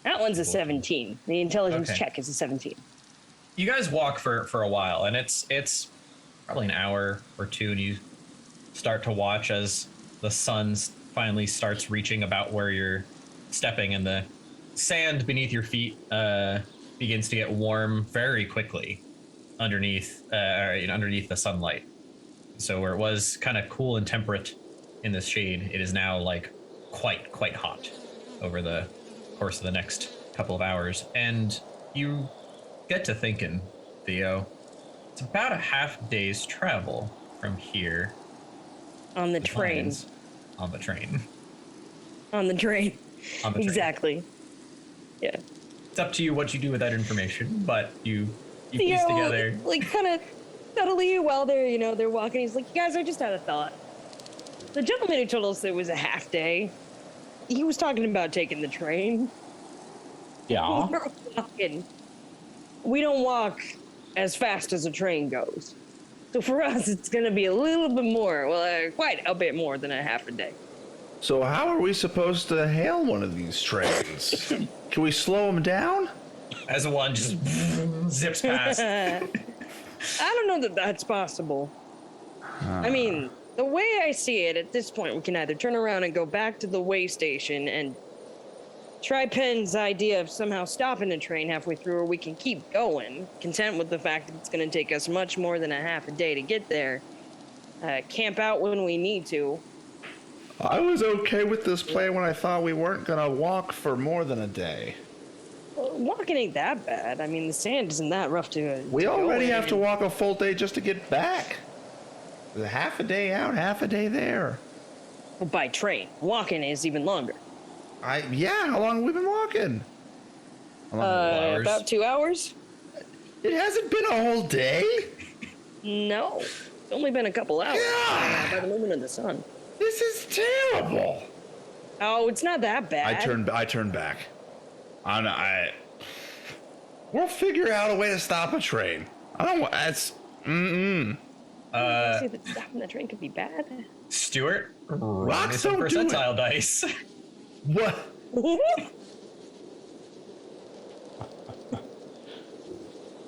That one's a 17. The intelligence check is a 17. You guys walk for a while, and it's probably an hour or two, and you start to watch as the sun finally starts reaching about where you're stepping, and the sand beneath your feet begins to get warm very quickly underneath the sunlight. So where it was kind of cool and temperate in this shade, it is now quite hot over the course of the next couple of hours. And you get to thinking, Theo, it's about a half day's travel from here. On the train. On the train. On the train. On the train. Exactly. Yeah. It's up to you what you do with that information, but you piece together. Kind of subtly while they're walking, he's like, you guys, I just had a thought. The gentleman who told us it was a half day, he was talking about taking the train. Yeah. We're walking. We don't walk as fast as a train goes. So for us, it's going to be a little bit more, quite a bit more than a half a day. So how are we supposed to hail one of these trains? Can we slow them down? As one just zips past. I don't know that that's possible. I mean, the way I see it, at this point, we can either turn around and go back to the way station and try Penn's idea of somehow stopping the train halfway through, or we can keep going, content with the fact that it's going to take us much more than a half a day to get there. Camp out when we need to. I was okay with this plan when I thought we weren't gonna walk for more than a day. Well, walking ain't that bad. I mean, the sand isn't that rough to. We to go already in. have to walk a full day just to get back. Half a day out, half a day there. Well, by train. Walking is even longer. How long have we been walking? Hours. About 2 hours? It hasn't been a whole day. No. It's only been a couple hours. God. By the movement of the sun. This is terrible. Oh, it's not that bad. I turned back. We'll figure out a way to stop a train. I don't want. That's. See that stopping the train could be bad. Stuart, roll me Rocks some don't do it. percentile dice. What?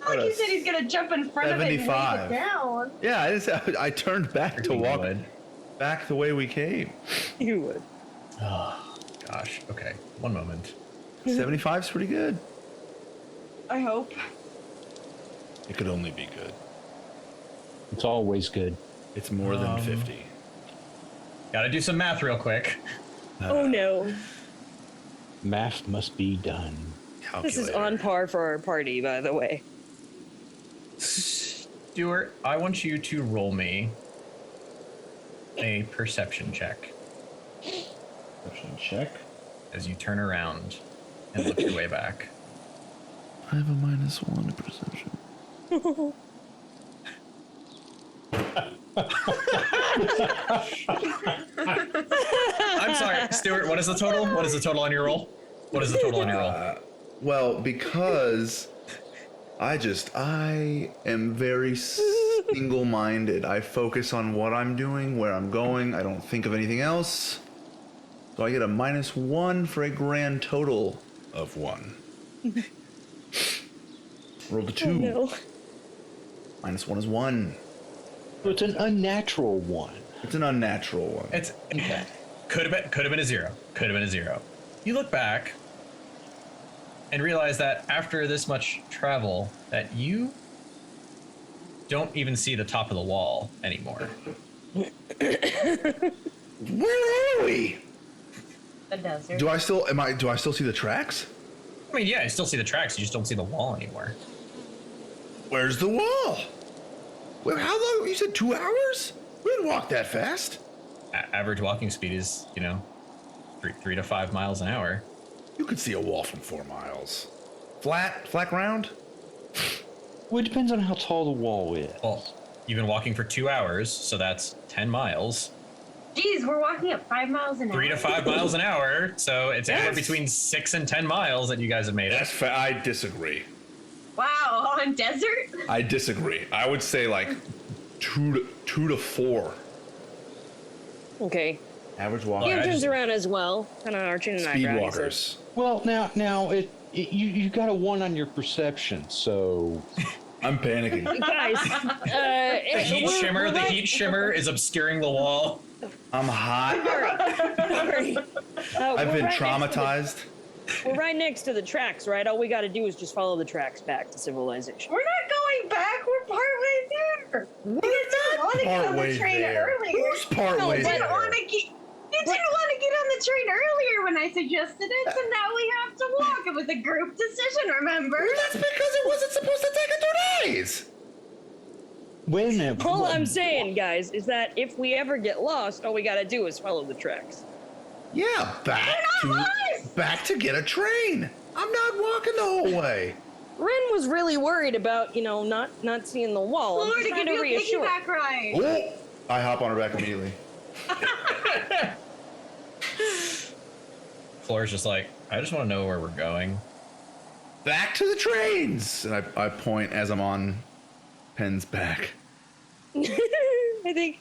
Like you said, he's gonna jump in front of it and wave 75. it down. Yeah, I turned back to You walk would. back the way we came. You would. Oh, gosh. Okay, one moment. 75's pretty good. I hope. It could only be good. It's always good. It's more than 50. Gotta do some math real quick. Oh no. Math must be done. This is on par for our party, by the way. Stuart, I want you to roll me a perception check Perception check. as you turn around and look your way back. I have a -1 to perception. I'm sorry, Stuart, what is the total? What is the total on your roll? What is the total on your roll? Well, because I am very single-minded. I focus on what I'm doing, where I'm going. I don't think of anything else. So I get a -1 for a grand total of 1. Roll a 2. Oh no. -1 is 1. So it's an unnatural one. It's an unnatural one. It's could have been a 0. Could have been a 0. You look back and realize that after this much travel, that you don't even see the top of the wall anymore. Where are we? The desert. Do I still see the tracks? I mean, yeah, you still see the tracks, you just don't see the wall anymore. Where's the wall? Wait, how long? You said 2 hours? We didn't walk that fast. Average walking speed is, 3 to 5 miles an hour. You could see a wall from 4 miles. Flat ground? Well, it depends on how tall the wall is. Well, you've been walking for 2 hours, so that's 10 miles. Jeez, we're walking at 5 miles an hour. 3 to 5 miles an hour, so it's anywhere Yes. between 6 and 10 miles that you guys have made it. I disagree. Wow, on desert? I disagree. I would say like 2 to 4. Okay. Average Well, walk. He I turns just- around as well, kind of arching an Speed eyebrow. walkers. Well, now you got a 1 on your perception, so I'm panicking. Guys, The heat shimmer is obscuring the wall. I'm hot. I've been traumatized. We're right next to the tracks, right? All we got to do is just follow the tracks back to civilization. We're not going back. We're partway there. We're You didn't want to get on partway the train there. earlier. Who's partway You didn't there? want to get. You didn't want to get on the train earlier when I suggested it, so now we have to walk. It was a group decision, remember? That's because it wasn't supposed to take us 2 days. wait a minute. All I'm saying, guys, is that if we ever get lost, all we got to do is follow the tracks. Yeah, back to get a train. I'm not walking the whole way. Ren was really worried about, not seeing the wall. I'm Lord, just to trying give to you a reassure. piggyback ride. Oh, I hop on her back immediately. Flora's just like, I just want to know where we're going. Back to the trains. And I point as I'm on Penn's back. I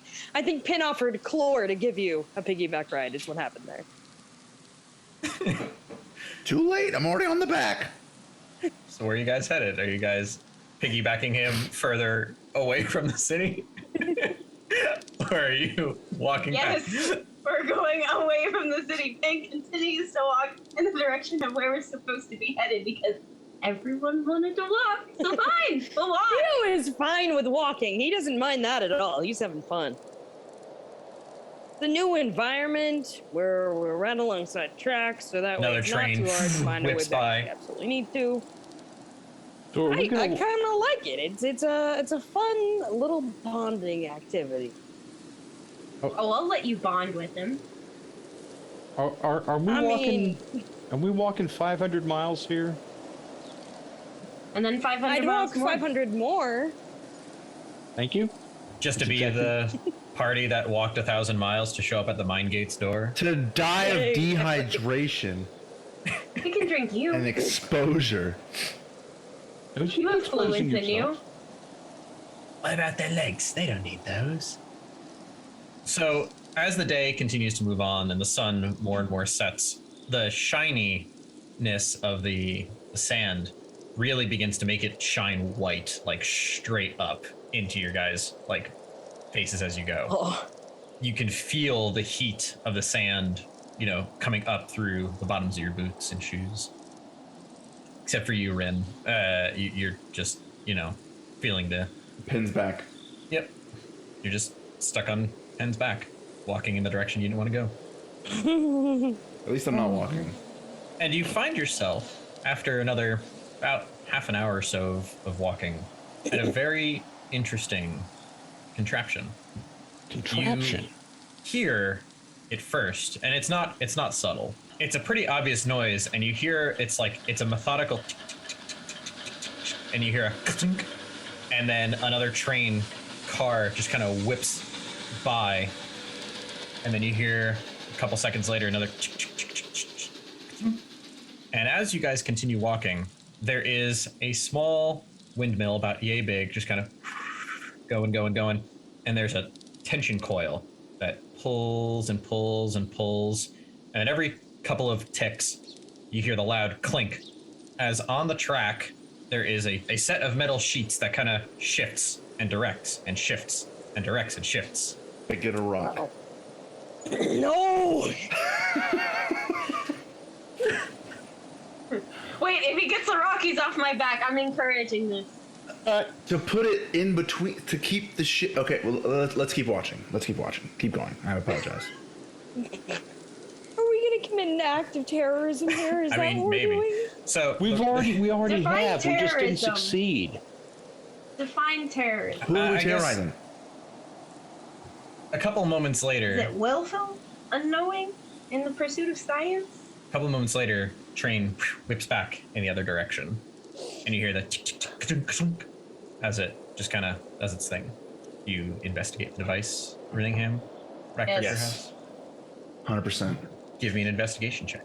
think Penn offered Chlor to give you a piggyback ride. Is what happened there. Too late. I'm already on the back. So where are you guys headed? Are you guys piggybacking him further away from the city? Or are you walking back? Yes, we're going away from the city. Penn continues to walk in the direction of where we're supposed to be headed because everyone wanted to walk. So fine, we'll walk. Theo is fine with walking. He doesn't mind that at all. He's having fun. the new environment. We're right alongside tracks, so that Another way it's train not too hard to find a way whips back by. if we absolutely need to. So are I we kind gonna, of like it. It's a fun little bonding activity. Oh, I'll let you bond with him. are we I walking? mean- Are we walking 500 miles here? And then 500 I'd miles walk more. 500 more. Thank you. Just to be the party that walked 1,000 miles to show up at the mine gate's door. To die of dehydration We can drink you. and exposure. Don't You have exposing fluids in you. yourself. What about their legs? They don't need those. So, as the day continues to move on and the sun more and more sets, the shininess of the sand really begins to make it shine white, like straight up into your guys' like faces as you go. Oh, You can feel the heat of the sand, coming up through the bottoms of your boots and shoes. Except for you, Rin. You're just, feeling the. Pins back. Yep. You're just stuck on Penn's back, walking in the direction you didn't want to go. At least I'm not walking. And you find yourself, after another about half an hour or so of walking, at a very interesting contraption. Contraption. You hear it first, and it's not subtle. It's a pretty obvious noise, and you hear it's a methodical tick, tick, tick, tick, tick, tick, tick, and you hear a clink, and then another train car just kind of whips by, and then you hear a couple seconds later another tick, tick, tick, tick, tick, tick. And as you guys continue walking, there is a small windmill about yay big, just kind of going, and there's a tension coil that pulls and pulls and pulls, and every couple of ticks, you hear the loud clink, as on the track, there is a set of metal sheets that kind of shifts and directs and shifts and directs and shifts. I get a rock. no! Wait, if he gets the Rockies off my back, I'm encouraging this. To put it in between, to keep the shit. Okay, well, let's keep watching. Keep going. I apologize. Are we gonna commit an act of terrorism here? Is that what we're doing? So We already Define have. We just didn't terrorism. succeed. Define terrorism. Who are I we guess- terrorizing? a couple moments later, Is it willful? Unknowing? In the pursuit of science? a couple of moments later, train whips back in the other direction, and you hear the tick, tick, tick, clunk, clunk, as it just kind of does its thing. You investigate the device, Rinningham, Rackford Yes. House. 100%. Give me an investigation check.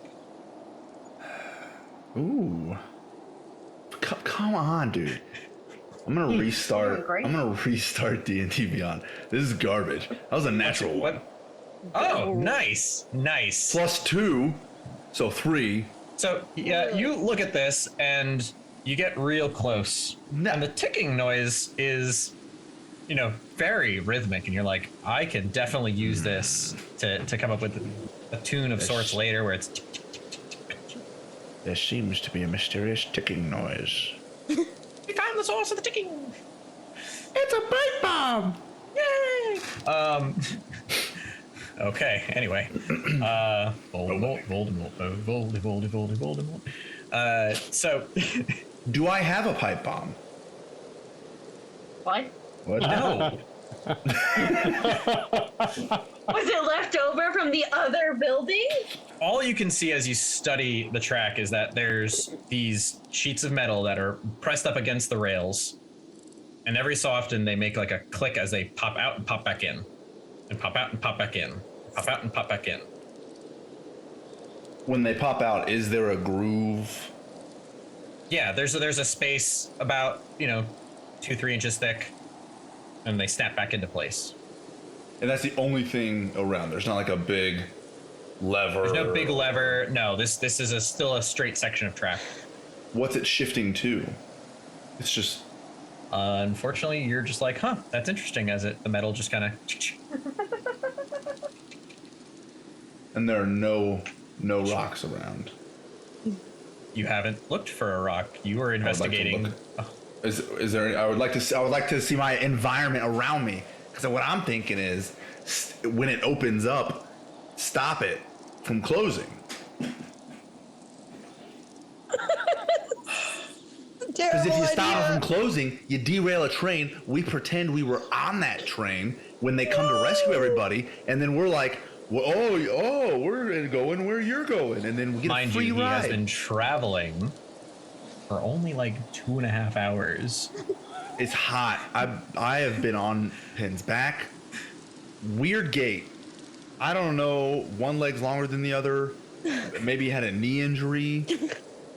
Ooh. Come on, dude. I'm gonna restart. great. I'm gonna restart D&D Beyond. This is garbage. That was a natural one. What? Oh, nice. +2, so 3. So yeah, you look at this and you get real close, and the ticking noise is, very rhythmic, and you're like, I can definitely use this to come up with a tune of sorts later, where it's. Tick, tick, tick, tick, tick, tick. There seems to be a mysterious ticking noise. We found the source of the ticking. It's a pipe bomb. Yay! Okay. Anyway, Voldemort. So. Do I have a pipe bomb? What? What? No. Was it left over from the other building? All you can see as you study the track is that there's these sheets of metal that are pressed up against the rails, and every so often they make like a click as they pop out and pop back in, and pop out and pop back in, pop out and pop back in. When they pop out, is there a groove? Yeah, there's a space about 2-3 inches thick, and they snap back into place. And that's the only thing around. There's not like a big lever. There's no big lever. No, this is still a straight section of track. What's it shifting to? It's just. Unfortunately, you're just like, huh, that's interesting, as the metal just kind of. And there are no rocks around. You haven't looked for a rock. You were investigating. Is there? I would like to see my environment around me. Because what I'm thinking is, when it opens up, stop it from closing. Because if you stop it from closing, you derail a train. We pretend we were on that train when they come to rescue everybody, and then we're like, well, oh, we're going where you're going, and then we get a free ride. He has been traveling for only like 2.5 hours. It's hot. I have been on Penn's back. Weird gait. I don't know. One leg's longer than the other. Maybe he had a knee injury.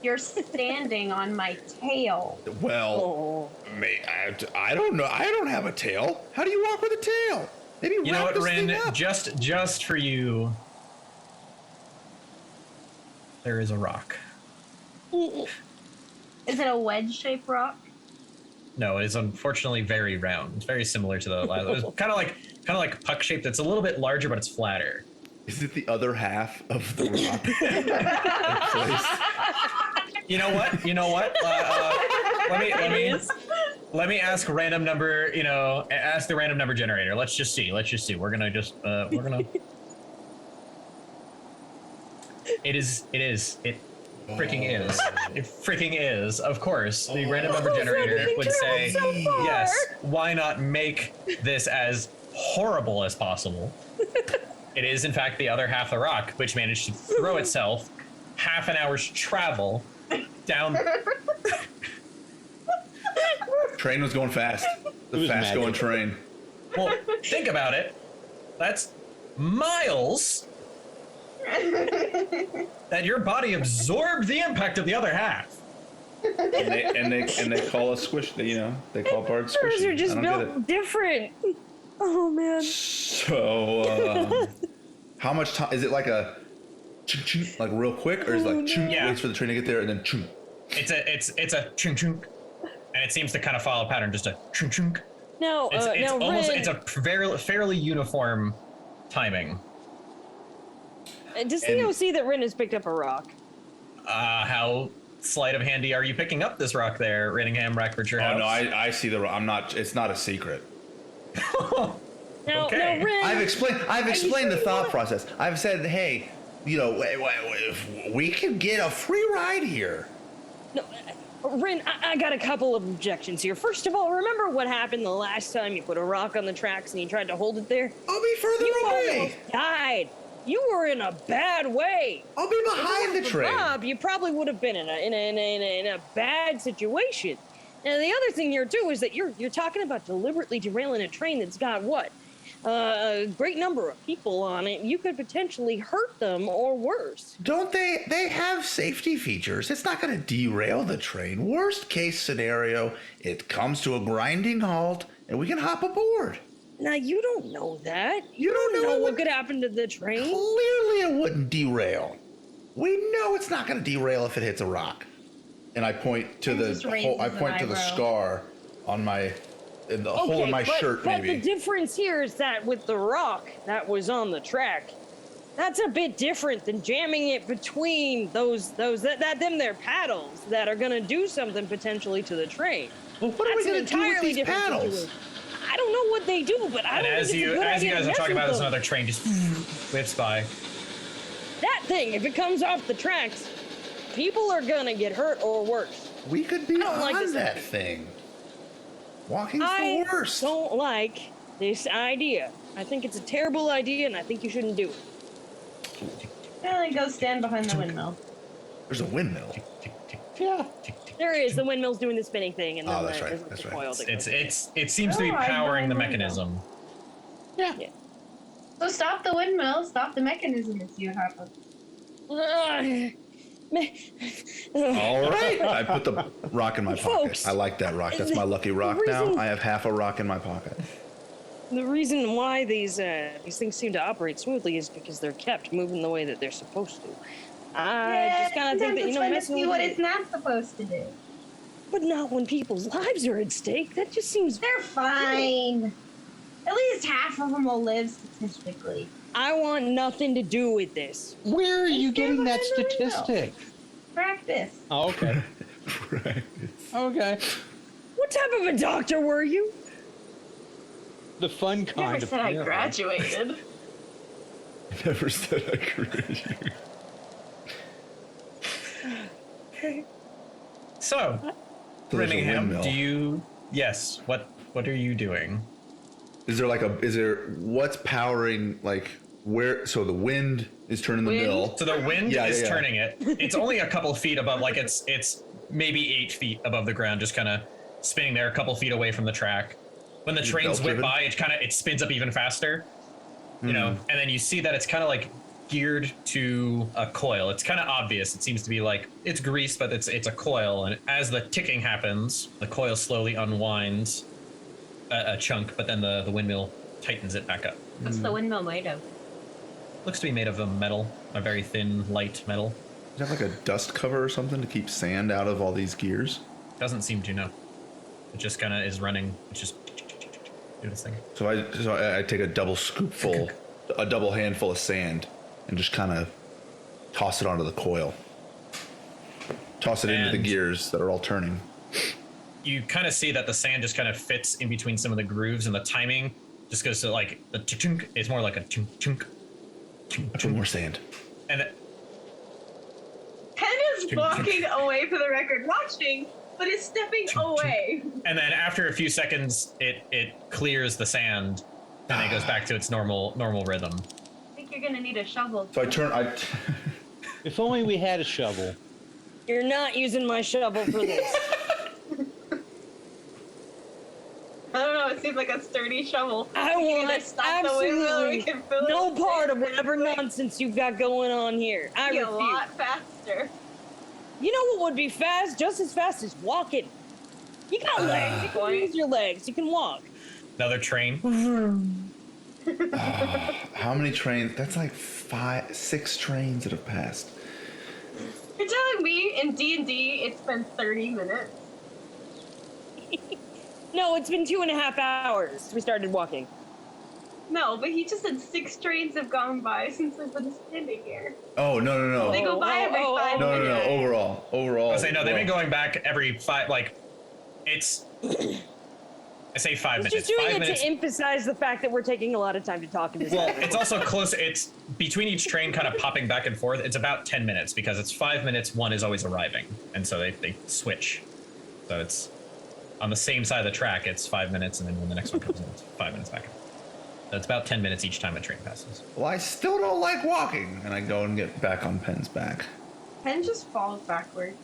You're standing on my tail. Well, I don't know. I don't have a tail. How do you walk with a tail? Maybe you know wrap what, this Rin? thing up. Just for you, there is a rock. Is it a wedge-shaped rock? No, it is unfortunately very round. It's very similar to the last. It was kind of like puck shaped. It's a little bit larger, but it's flatter. Is it the other half of the rock? You know what? Let me ask random number. Ask the random number generator. Let's just see. We're gonna. It freaking is. Of course, the random number generator would say, yes. Why not make this as horrible as possible? It is, in fact, the other half of the rock, which managed to throw itself half an hour's travel down. Train was going fast. The fast going train. Well, think about it. That's miles that your body absorbed the impact of the other half. And they call us squish. They call birds squishy. Birds are just built different. Oh man. So, how much time is it? Like a like real quick, or is it like waits for the train to get there and then chunk? It's a chunk chunk, and it seems to kind of follow a pattern, just a chunk chunk. No, it's a fairly uniform timing. Does Theo see that Rin has picked up a rock? How sleight of handy are you picking up this rock there, Rinningham, Rackfordshire House? Oh no, I see the rock. I'm not. It's not a secret. No, Okay. no, Rin. I've explained the thought process. I've said, hey, if we can get a free ride here. No, Rin, I got a couple of objections here. First of all, remember what happened the last time you put a rock on the tracks and you tried to hold it there? I'll be further away. You almost died. You were in a bad way. I'll be behind the train. Bob, you probably would have been in a bad situation. And the other thing here too is that you're talking about deliberately derailing a train that's got what? A great number of people on it. You could potentially hurt them or worse. Don't they? They have safety features. It's not going to derail the train. Worst case scenario, it comes to a grinding halt and we can hop aboard. Now, you don't know that. You don't know what could happen to the train. Clearly it wouldn't derail. We know it's not going to derail if it hits a rock. And I point to the scar on my hole in my shirt, but maybe. the difference here is that with the rock that was on the track, that's a bit different than jamming it between those their paddles that are going to do something potentially to the train. Well, what are we going to do with these paddles? Situation. I don't know what they do, but I don't think it's a good idea. As you guys to are talking mess about with this, another train just whips by. That thing, if it comes off the tracks, people are gonna get hurt or worse. We could be on that thing. Walking's the worst. I don't like this idea. I think it's a terrible idea, and I think you shouldn't do it. Then go stand behind the windmill. There's a windmill. Yeah. There is. The windmill's doing the spinning thing, and then that's right. there's That's the right. coil that goes. It seems to be powering the mechanism. Yeah. So stop the windmill, stop the mechanism, and see what happens. All right. I put the rock in my pocket. Folks, I like that rock. That's my lucky rock now. I have half a rock in my pocket. The reason why these things seem to operate smoothly is because they're kept moving the way that they're supposed to. I just kind of think that, messing with what it's not supposed to do. But not when people's lives are at stake. That just seems... They're fine. At least half of them will live statistically. I want nothing to do with this. Where are you getting that statistic? Practice. Oh, okay. Practice. Okay. What type of a doctor were you? The fun kind Never of. said I yeah. graduated. Never said I graduated. So, there's a Rinningham, windmill. do you? Yes. What are you doing? Is there what's powering like where? So the wind is turning the mill. So the wind Yeah, is yeah, yeah. turning it. It's only a couple feet above, like it's maybe 8 feet above the ground, just kind of spinning there, a couple feet away from the track. When the trains whip belt-driven? by, it spins up even faster. You know, and then you see that it's kind of like geared to a coil. It's kind of obvious. It seems to be like it's greased, but it's a coil. And as the ticking happens, the coil slowly unwinds a chunk, but then the windmill tightens it back up. What's the windmill made of? Looks to be made of a metal, a very thin, light metal. Does it have like a dust cover or something to keep sand out of all these gears? Doesn't seem to, no. It just kind of is running. It's just do this thing. So I take a double scoopful, a double handful of sand, and just kind of toss it onto the coil. Toss it into the And- gears that are all turning. You kind of see that the sand just kind of fits in between some of the grooves, and the timing just goes to like the chunk. It's more like a chunk chunk. I put more sand. And Penn is walking away for the record, watching, but is stepping away. and then after a few seconds, it clears the sand, and it goes back to its normal rhythm. I think you're gonna need a shovel. So If only we had a shovel. You're not using my shovel for this. I don't know, it seems like a sturdy shovel. I We can want either stop the windmill or we absolutely can fill it no with part of sand. whatever nonsense you've got going on here. I Be a refuse. lot faster. You know what would be fast? Just as fast as walking. You got legs. You can use your legs. You can walk. Another train. How many trains? That's like 6 trains that have passed. You're telling me in D&D it's been 30 minutes? No, it's been 2.5 hours since we started walking. No, but he just said 6 trains have gone by since I've been standing here. Oh no! They go by every 5 No, minutes. Overall. I say no. They've been going back every 5. Like, it's. I say 5 It's minutes. just doing 5 it minutes. to emphasize the fact that we're taking a lot of time to talk in this. Well, it's also close. It's between each train kind of popping back and forth. It's about 10 minutes because it's 5 minutes. One is always arriving. And so they switch. So it's on the same side of the track. It's 5 minutes. And then when the next one comes in, it's 5 minutes back. So it's about 10 minutes each time a train passes. Well, I still don't like walking, and I go and get back on Penn's back. Penn just falls backwards,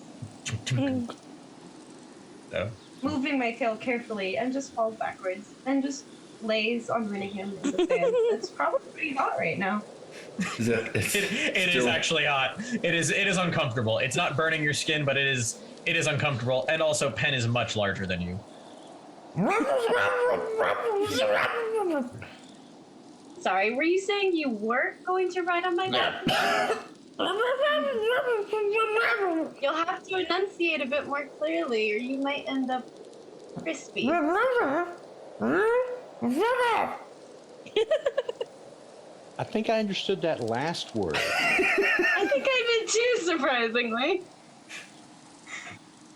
So moving my tail carefully, and just falls backwards, and just lays on Rinningham in the sand. It's probably pretty hot right now. it is actually hot. It is uncomfortable. It's not burning your skin, but it is uncomfortable. And also, Penn is much larger than you. Sorry, were you saying you weren't going to ride on my back? You'll have to enunciate a bit more clearly, or you might end up crispy. I think I understood that last word. I think I did too, surprisingly.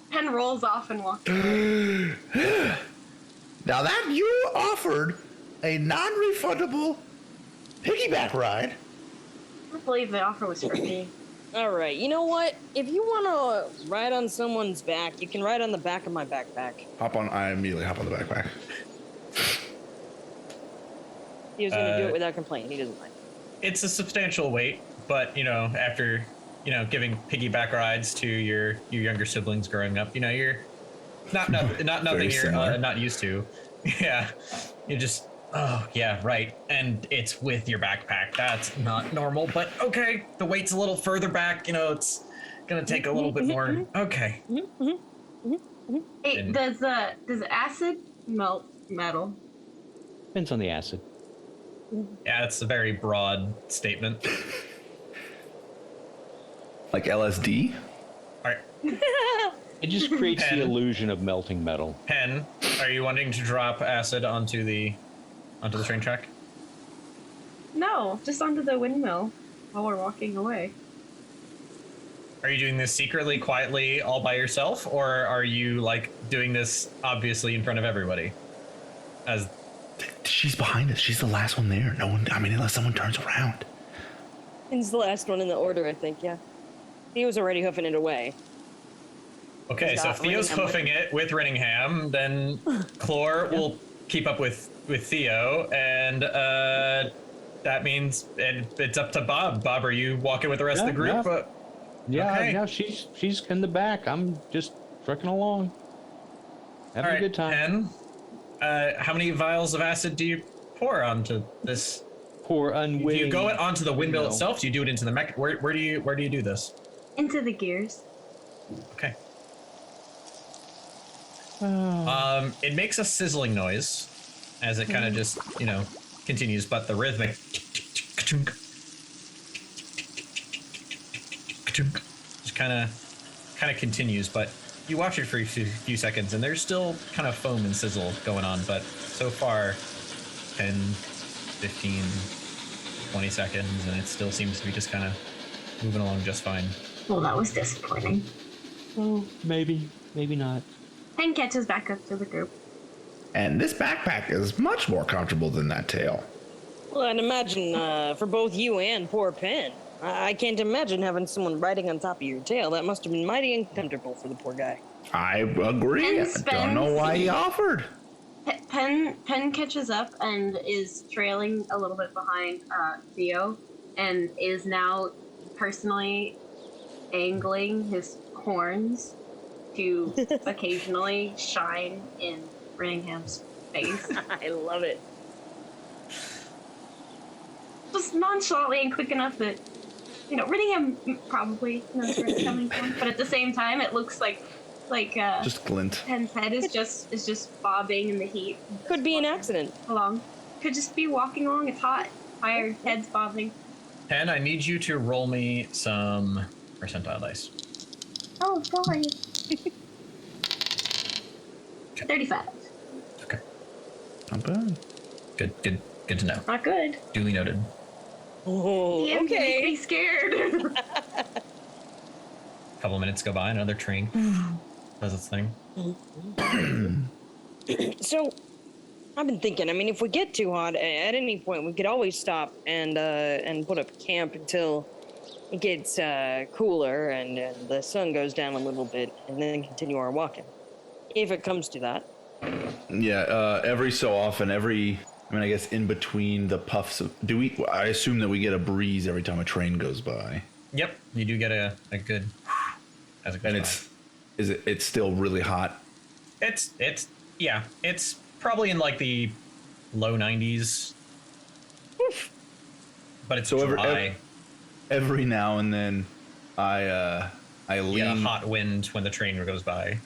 Penn rolls off and walks away. Now that you offered a non-refundable piggyback ride. I can't believe the offer was for me. All right. You know what? If you want to ride on someone's back, you can ride on the back of my backpack. I immediately hop on the backpack. He was going to do it without complaint. He doesn't mind. It's a substantial weight, but after giving piggyback rides to your younger siblings growing up, you're not nothing you're similar. not used to. Yeah, you just right, and it's with your backpack. That's not normal, but okay. The weight's a little further back. It's gonna take a little bit more. Okay. Hey, does acid melt metal? Depends on the acid. Yeah, it's a very broad statement. Like LSD? All right. It just creates Penn. the illusion of melting metal. Penn, are you wanting to drop acid onto the train track? No, just onto the windmill while we're walking away. Are you doing this secretly, quietly, all by yourself, or are you doing this obviously in front of everybody? As She's behind us. She's the last one there. No one. I mean, unless someone turns around. Finn's the last one in the order, I think. Yeah. Theo's already hoofing it away. Okay, He's so got Theo's Rinningham hoofing it with Rinningham. Then Chlor will keep up with Theo, and that means it's up to Bob. Bob, are you walking with the rest of the group? Okay. Yeah, she's in the back. I'm just trucking along. Having a good time. Penn, how many vials of acid do you pour onto this? Pour unwitting. Do you go it onto the windmill itself? Do you do it into the mech? Where do you do this? Into the gears. Okay. It makes a sizzling noise as it kind of just, continues, but the rhythmic just kind of continues, but you watch it for a few seconds and there's still kind of foam and sizzle going on, but so far 10, 15, 20 seconds and it still seems to be just kind of moving along just fine. Well, that was disappointing. Oh, maybe not. Penn catches back up to the group. And this backpack is much more comfortable than that tail. Well, I'd imagine for both you and poor Penn. I can't imagine having someone riding on top of your tail. That must have been mighty uncomfortable for the poor guy. I agree. I don't know why he offered. Penn catches up and is trailing a little bit behind Theo, and is now personally angling his horns to occasionally shine in Rinningham's face. I love it. Just nonchalantly and quick enough that, Rinningham probably knows where it's coming from, but at the same time, it looks like just glint. Penn's head is just bobbing in the heat. Could be an accident. Along. Could just be walking along. It's hot. Tired. Head's bobbing. Penn, I need you to roll me some percentile dice. Oh, boy. 35. Okay. Not bad. Good to know. Not good. Duly noted. Oh, Yeah, okay. Makes me scared. A couple of minutes go by, another train does its thing. So, I've been thinking. I mean, if we get too hot, at any point, we could always stop and put up camp until it gets cooler and the sun goes down a little bit, and then continue our walking, if it comes to that. Yeah. Every so often, I guess in between the puffs of, I assume that we get a breeze every time a train goes by. Yep, you do get a good. As it goes And by. it's still really hot. It's probably in like the low 90s. But it's So dry. every now and then, I lean. Yeah, a hot wind when the train goes by.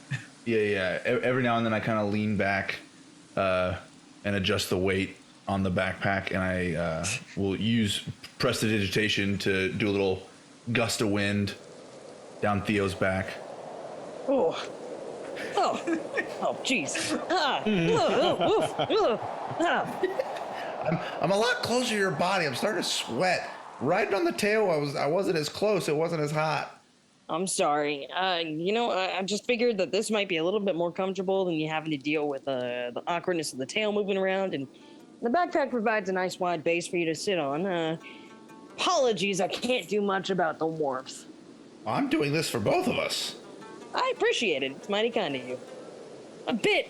Yeah. Every now and then I kind of lean back, and adjust the weight on the backpack, and I will use prestidigitation to do a little gust of wind down Theo's back. Oh, jeez. I'm a lot closer to your body. I'm starting to sweat. Riding on the tail, I wasn't as close. It wasn't as hot. I'm sorry. I just figured that this might be a little bit more comfortable than you having to deal with the awkwardness of the tail moving around, and the backpack provides a nice wide base for you to sit on. Apologies, I can't do much about the warmth. I'm doing this for both of us. I appreciate it. It's mighty kind of you. A bit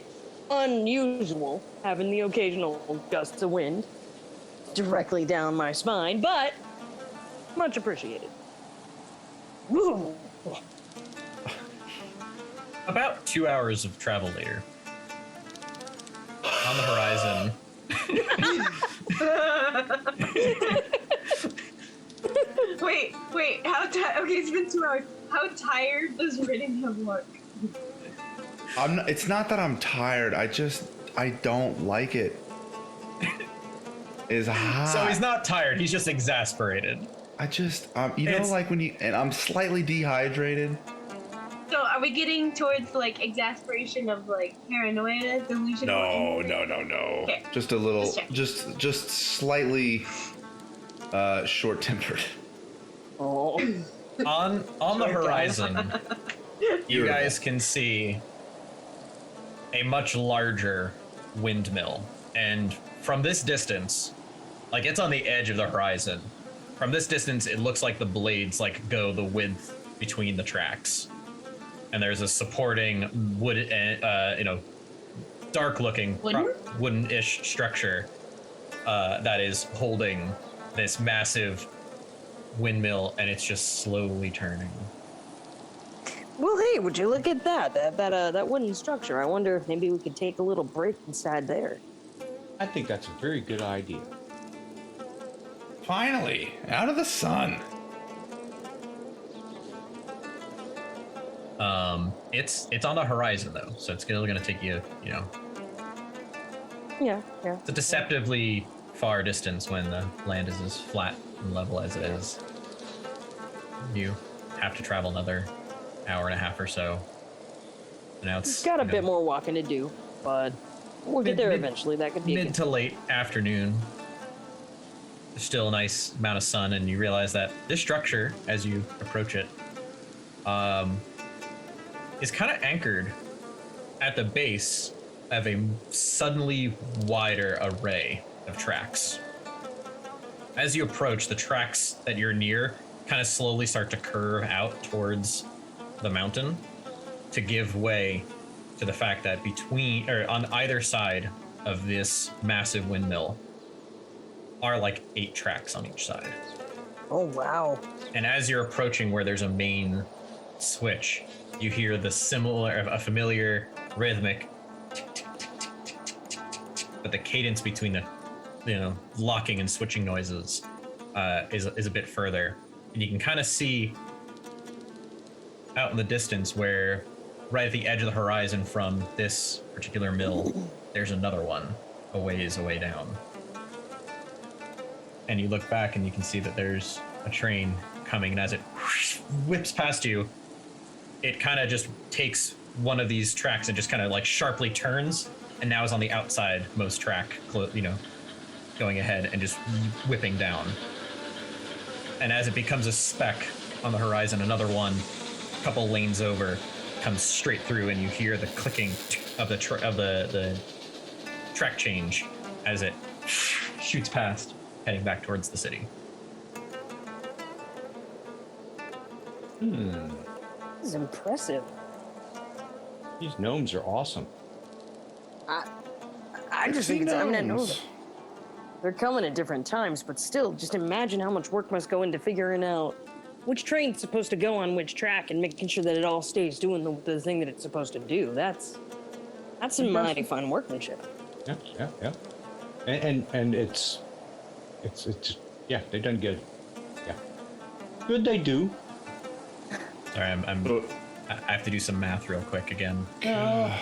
unusual having the occasional gusts of wind directly down my spine, but much appreciated. Woo! About 2 hours of travel later, on the horizon. Wait. How tired? Okay, it's been 2 hours. How tired does Rinningham look? It's not that I'm tired. I don't like it. It's hot. So he's not tired. He's just exasperated. Like when and I'm slightly dehydrated. So are we getting towards like exasperation of like paranoia, delusion? No. Okay. Just a little, just slightly short-tempered. Oh. On the horizon, you guys can see a much larger windmill And from this distance, like it's on the edge of the horizon. From this distance, it looks like the blades like go the width between the tracks. And there's a supporting wood, dark-looking wooden-ish structure that is holding this massive windmill, and it's just slowly turning. Well, hey, would you look at that wooden structure? I wonder if maybe we could take a little break inside there. I think that's a very good idea. Finally, out of the sun. It's on the horizon though, so it's still gonna take you, Yeah. it's a deceptively far distance when the land is as flat and level as it is. You have to travel another hour and a half or so. And now It's got a bit more walking to do, but we'll get there eventually. That could be mid to late afternoon. There's still a nice amount of sun, and you realize that this structure, as you approach it, is kind of anchored at the base of a suddenly wider array of tracks. As you approach, the tracks that you're near kind of slowly start to curve out towards the mountain to give way to the fact that on either side of this massive windmill are like 8 tracks on each side. Oh, wow. And as you're approaching where there's a main switch, you hear a familiar rhythmic tick, tick, tick, tick, tick, tick, tick, tick, but the cadence between the locking and switching noises is a bit further. And you can kind of see out in the distance where right at the edge of the horizon from this particular mill, there's another one a ways away down. And you look back and you can see that there's a train coming, and as it whips past you, it kind of just takes one of these tracks and just kind of like sharply turns, and now is on the outside most track, going ahead and just whipping down. And as it becomes a speck on the horizon, another one, a couple lanes over, comes straight through, and you hear the clicking of the track change as it shoots past, heading back towards the city. This is impressive. These gnomes are awesome. I just think it's, I know they're coming at different times, but still, just imagine how much work must go into figuring out which train's supposed to go on which track and making sure that it all stays doing the thing that it's supposed to do. That's some mighty fine workmanship. Yeah. And it's yeah, they done good. Yeah. Good they do. Sorry, I have to do some math real quick again. I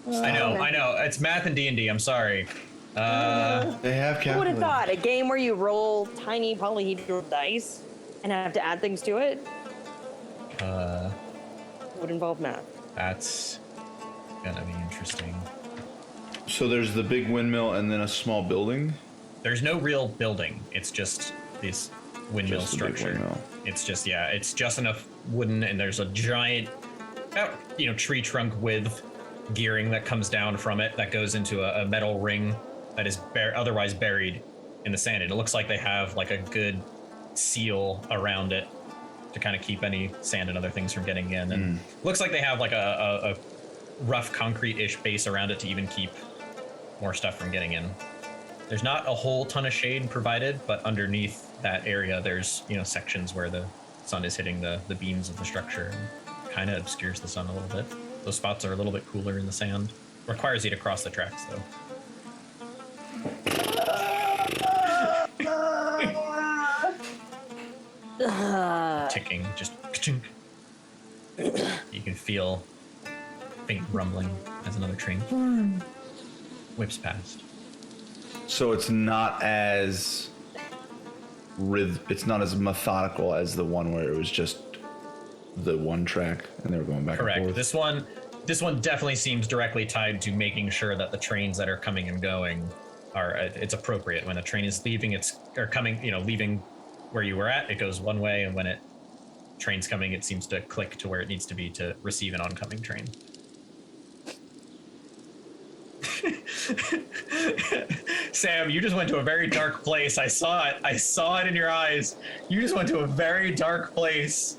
know. It's math and D&D. I'm sorry. They have calculators. Who would have thought? A game where you roll tiny polyhedral dice and have to add things to it? Would involve math. That's gonna be interesting. So there's the big windmill and then a small building? There's no real building. It's just this windmill Just the big structure. windmill. It's just, it's just enough wooden, and there's a giant, tree trunk with gearing that comes down from it that goes into a metal ring that is otherwise buried in the sand. And it looks like they have like a good seal around it to kind of keep any sand and other things from getting in. And looks like they have like a rough concrete-ish base around it to even keep more stuff from getting in. There's not a whole ton of shade provided, but underneath that area, there's, sections where the sun is hitting the beams of the structure and kind of obscures the sun a little bit. Those spots are a little bit cooler in the sand. Requires you to cross the tracks, though. Ticking, just ka-chink. You can feel faint rumbling as another train whips past. So it's not as methodical as the one where it was just the one track and they were going back Correct. and forth. This one definitely seems directly tied to making sure that the trains that are coming and going it's appropriate. When a train is leaving, leaving where you were at, it goes one way, and when train's coming, it seems to click to where it needs to be to receive an oncoming train. Sam, you just went to a very dark place. I saw it. I saw it in your eyes. You just went to a very dark place.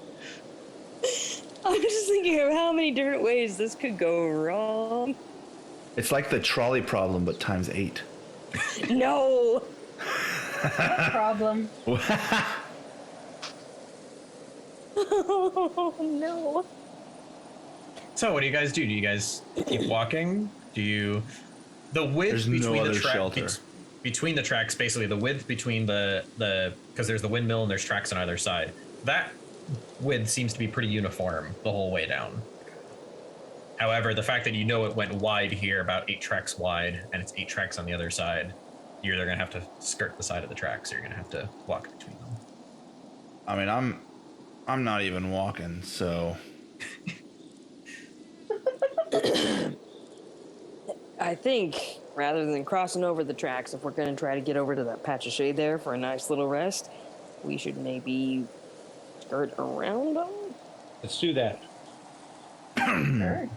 I'm just thinking of how many different ways this could go wrong. It's like the trolley problem, but times 8. No. No problem. Oh, no. So, what do you guys do? Do you guys keep walking? Do you... The width There's no between other the shelter. between the tracks, basically the width between the because there's the windmill and there's tracks on either side. That width seems to be pretty uniform the whole way down. However, the fact that you know it went wide here, about 8 tracks wide, and it's 8 tracks on the other side, you're either gonna have to skirt the side of the tracks or you're gonna have to walk between them. I mean, I'm not even walking, so I think rather than crossing over the tracks, if we're going to try to get over to that patch of shade there for a nice little rest, we should maybe skirt around them. Let's do that. Sure.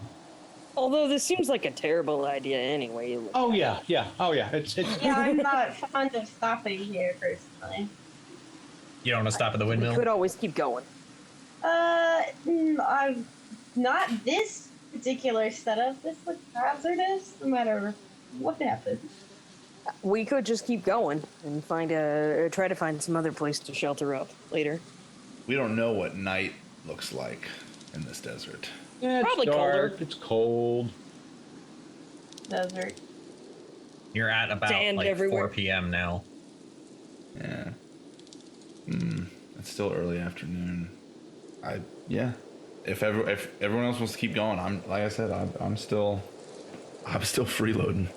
Although this seems like a terrible idea anyway. Oh yeah. Oh yeah. It's. Yeah, I'm not fond of stopping here personally. You don't want to stop at the We windmill? could always keep going. I'm not this particular setup. This looks hazardous no matter what happens. We could just keep going and try to find some other place to shelter up later. we don't know what night looks like in this desert. Yeah, it's Probably dark. colder. It's cold. Desert. You're at about Sand like everywhere. 4 p.m. now. Yeah. It's still early afternoon. If everyone else wants to keep going, I'm still freeloading.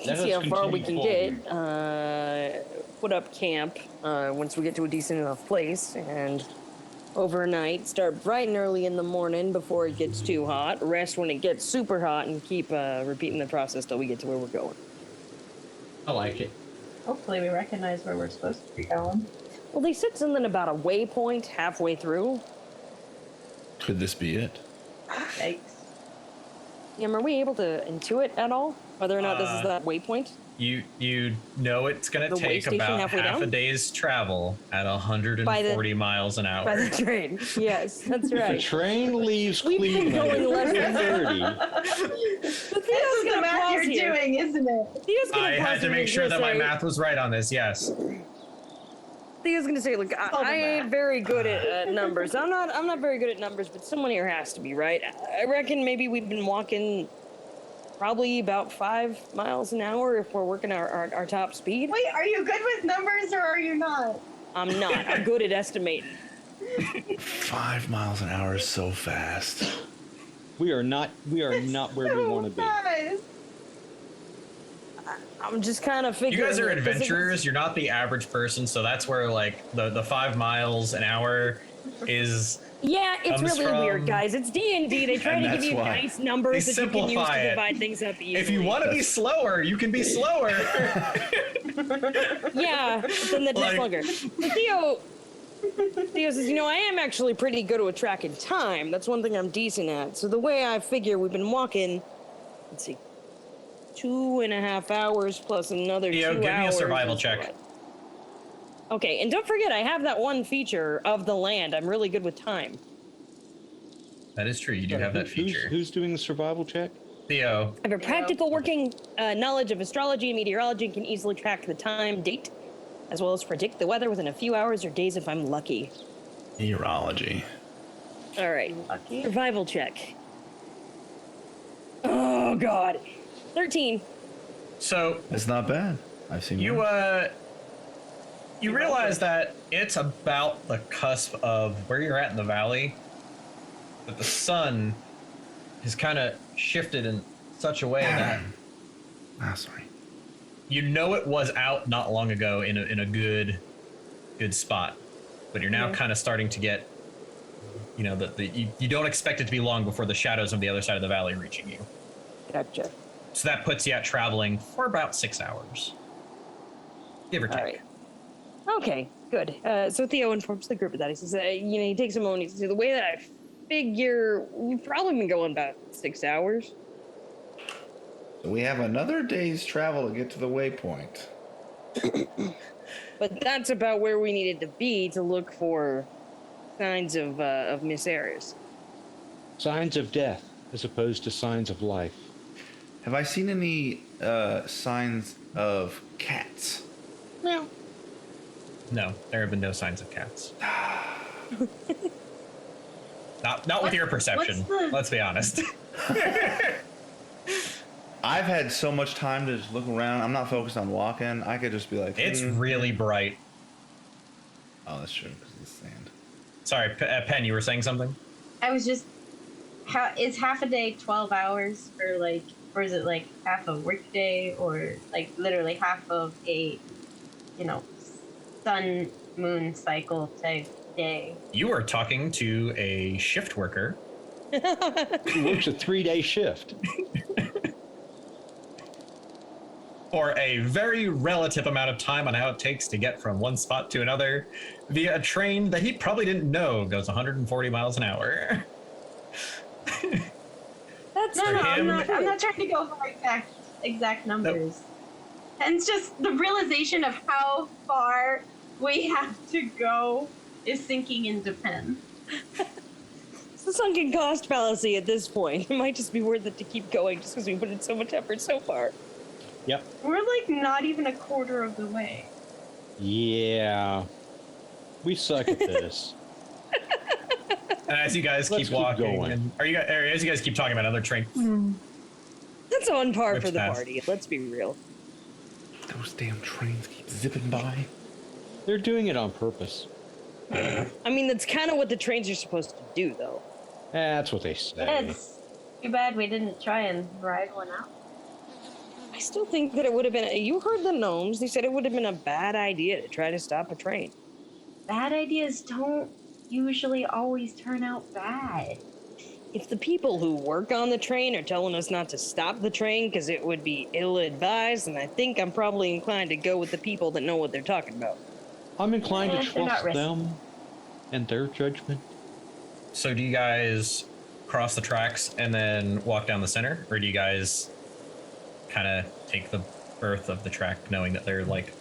Let See us how far we can continue get. Put up camp once we get to a decent enough place, and overnight. Start bright and early in the morning before it gets too hot. Rest when it gets super hot, and keep repeating the process till we get to where we're going. I like it. Hopefully we recognize where we're supposed to be going. Well, they said something about a waypoint halfway through. Could this be it? Yikes. Are we able to intuit at all whether or not this is that waypoint? You know it's gonna The way take station about halfway half a down? day's travel at 140 miles an hour. By the train. Yes, that's The right. train leaves We've been Cleveland going less than at 30. This is the math you're doing, isn't it? Theo's gonna I had pause to here make and sure that my say- math was right on this. Yes. Theo's gonna say, "Look, I ain't very good at numbers. I'm not very good at numbers, but someone here has to be, right? I reckon maybe we've been walking probably about 5 miles an hour if we're working our top speed. Wait, are you good with numbers or are you not? I'm not. I'm good at estimating. 5 miles an hour is so fast. We are not where we want to be. Guys. I'm just kind of figuring. You guys are that this is- adventurers. You're not the average person, so that's where like the 5 miles an hour is. Yeah, it's comes really weird, from- guys. It's D&D. They try And to give that's you why. nice numbers They that you can use simplify to it. divide things up easily. If you want to be slower, you can be slower. Yeah, but then that takes Like- longer. Theo says, I am actually pretty good with tracking time. That's one thing I'm decent at. So the way I figure we've been walking, let's see, 2.5 hours plus another Theo, 2 give me a hours survival is check. what? Okay, and don't forget, I have that one feature of the land. I'm really good with time. That is true. You do have that feature. Who's doing the survival check? Theo, I have a practical working knowledge of astrology and meteorology and can easily track the time, date, as well as predict the weather within a few hours or days if I'm lucky. Meteorology. All right. Lucky. Survival check. Oh, God. 13. so It's not bad. I've seen you worse. you realize that it's about the cusp of where you're at in the valley, but the sun has kind of shifted in such a way that Sorry. you know it was out not long ago in a good spot, but you're now kind of starting to get, you don't expect it to be long before the shadows of the other side of the valley are reaching you. Gotcha. So that puts you out traveling for about 6 hours, give or take. All right. Okay, good. So Theo informs the group of that. He says, he takes a moment. He says, the way that I figure, we've probably been going about 6 hours. We have another day's travel to get to the waypoint. But that's about where we needed to be to look for signs of Miss Ayres. Signs of death as opposed to signs of life. Have I seen any signs of cats? No. No, there have been no signs of cats. Not with your perception. Let's be honest. I've had so much time to just look around. I'm not focused on walking. I could just be like, It's really bright. Oh, that's true, because of the sand. Sorry, Penn, you were saying something? I was just, is half a day 12 hours, or is it like half a work day, or like literally half of a, sun moon cycle type day? You are talking to a shift worker. He works a 3-day shift. For a very relative amount of time on how it takes to get from one spot to another via a train that he probably didn't know goes 140 miles an hour. That's I'm not trying to go for exact numbers. Nope. And it's just the realization of how far we have to go is sinking into Penn. It's a sunken cost fallacy at this point. It might just be worth it to keep going just because we put in so much effort so far. Yep. We're like not even a quarter of the way. Yeah. We suck at this. And as you guys keep walking, and as you guys keep talking about another train. That's on par for the party. Let's be real. Those damn trains keep zipping by. They're doing it on purpose. I mean, that's kind of what the trains are supposed to do, though. That's what they say. It's too bad we didn't try and ride one out. I still think that it would have been. You heard the gnomes. They said it would have been a bad idea to try to stop a train. Bad ideas don't usually always turn out bad. If the people who work on the train are telling us not to stop the train because it would be ill-advised, then I think I'm probably inclined to go with the people that know what they're talking about. I'm inclined to trust them and their judgment. So do you guys cross the tracks and then walk down the center? Or do you guys kind of take the berth of the track knowing that they're like,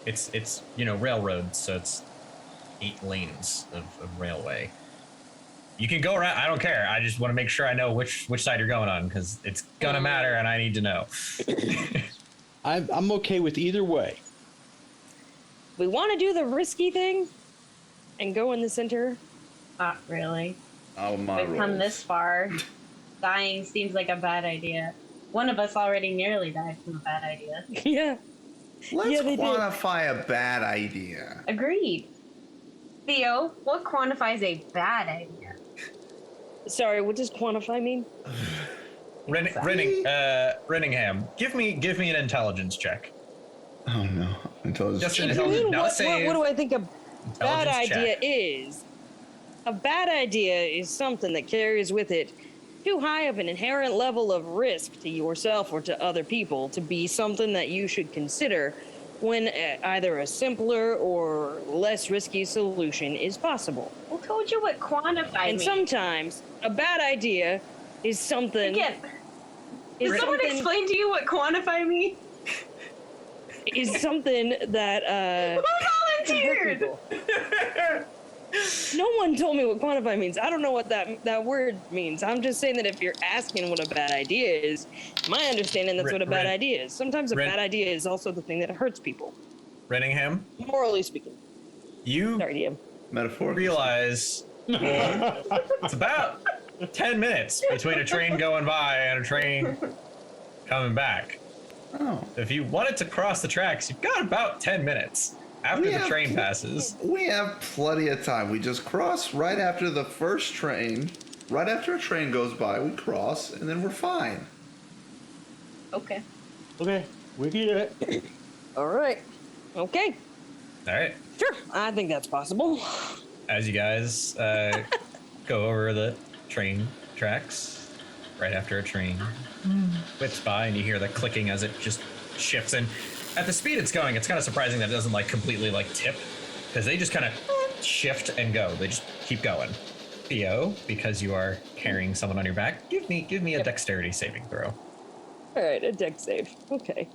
it's railroads, so it's 8 lanes of railway. You can go around, I don't care. I just want to make sure I know which side you're going on, because it's gonna matter and I need to know. I'm okay with either way. We want to do the risky thing and go in the center. Not really. Oh my! We've come this far. Dying seems like a bad idea. One of us already nearly died from a bad idea. Yeah. Let's quantify a bad idea. Agreed. Theo, what quantifies a bad idea? Sorry, what does quantify mean? Rinningham, give me an intelligence check. Oh no, intelligence. Just an intelligence. What do I think a bad idea check is? A bad idea is something that carries with it too high of an inherent level of risk to yourself or to other people to be something that you should consider when either a simpler or less risky solution is possible. Who told you what quantify And means? Sometimes a bad idea is something... Again, did someone explain to you what quantify means? Is something that... Who volunteered? No one told me what quantify means. I don't know what that word means. I'm just saying that if you're asking what a bad idea is, my understanding that's what a bad idea is. Sometimes a bad idea is also the thing that hurts people. Rinningham? Morally speaking. Sorry, DM. Metaphorically. Realize it's about 10 minutes between a train going by and a train coming back. Oh. If you wanted to cross the tracks, you've got about 10 minutes. After the train passes. We have plenty of time. We just cross right after the first train. Right after a train goes by, we cross, and then we're fine. Okay. Okay, we get it. All right. Okay. All right. Sure. I think that's possible. As you guys go over the train tracks, right after a train whips by, and you hear the clicking as it just shifts in. At the speed it's going, it's kind of surprising that it doesn't completely tip, because they just kind of shift and go. They just keep going. Theo, because you are carrying someone on your back, give me a dexterity saving throw. All right, a deck save. Okay.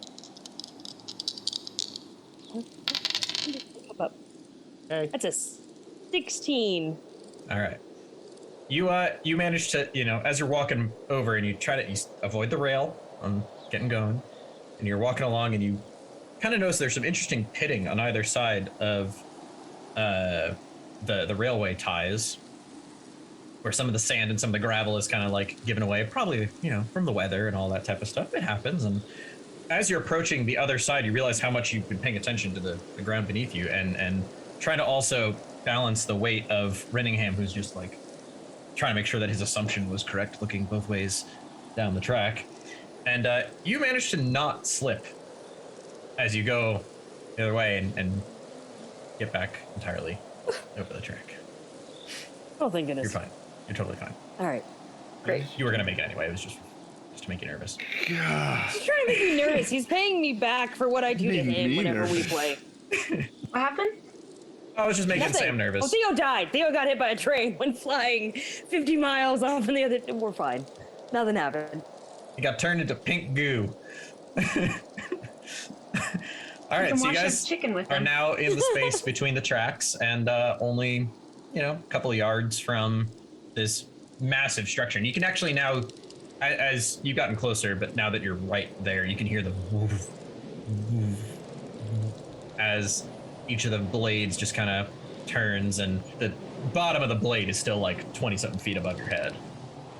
Pop up. Okay. That's a 16. All right. You manage to, as you're walking over and you try to avoid the rail on getting going, and you're walking along and you kind of notice there's some interesting pitting on either side of the railway ties, where some of the sand and some of the gravel is kind of like given away, probably from the weather and all that type of stuff. It happens. And as you're approaching the other side, you realize how much you've been paying attention to the ground beneath you, and trying to also balance the weight of Rinningham, who's just like trying to make sure that his assumption was correct, looking both ways down the track. And you manage to not slip as you go the other way and get back entirely over the track. Oh, thank goodness. You're fine. You're totally fine. All right. Great. You were going to make it anyway. It was just to make you nervous. He's trying to make me nervous. He's paying me back for what I do to him whenever we play. What happened? I was just making Nothing. Sam nervous. Well, Theo died. Theo got hit by a train when flying 50 miles off in the other. We're fine. Nothing happened. He got turned into pink goo. All right, can so you wash guys his chicken with are them. now in the space between the tracks and only, a couple of yards from this massive structure. And you can actually now, as you've gotten closer, but now that you're right there, you can hear the woof, woof, as each of the blades just kind of turns, and the bottom of the blade is still like 20-something feet above your head.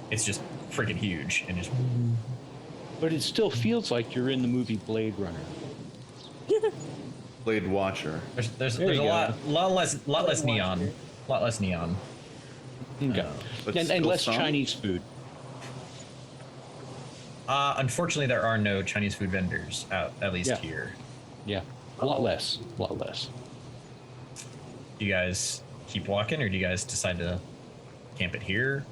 It's just freaking huge and just. But it still feels like you're in the movie Blade Runner. Blade Watcher. There's There a you go. lot less neon. A lot less neon. Okay. But And still less some? Chinese food. Unfortunately, there are no Chinese food vendors out, at least Yeah. here. Yeah. A lot less. A lot less. Do you guys keep walking, or do you guys decide to camp it here?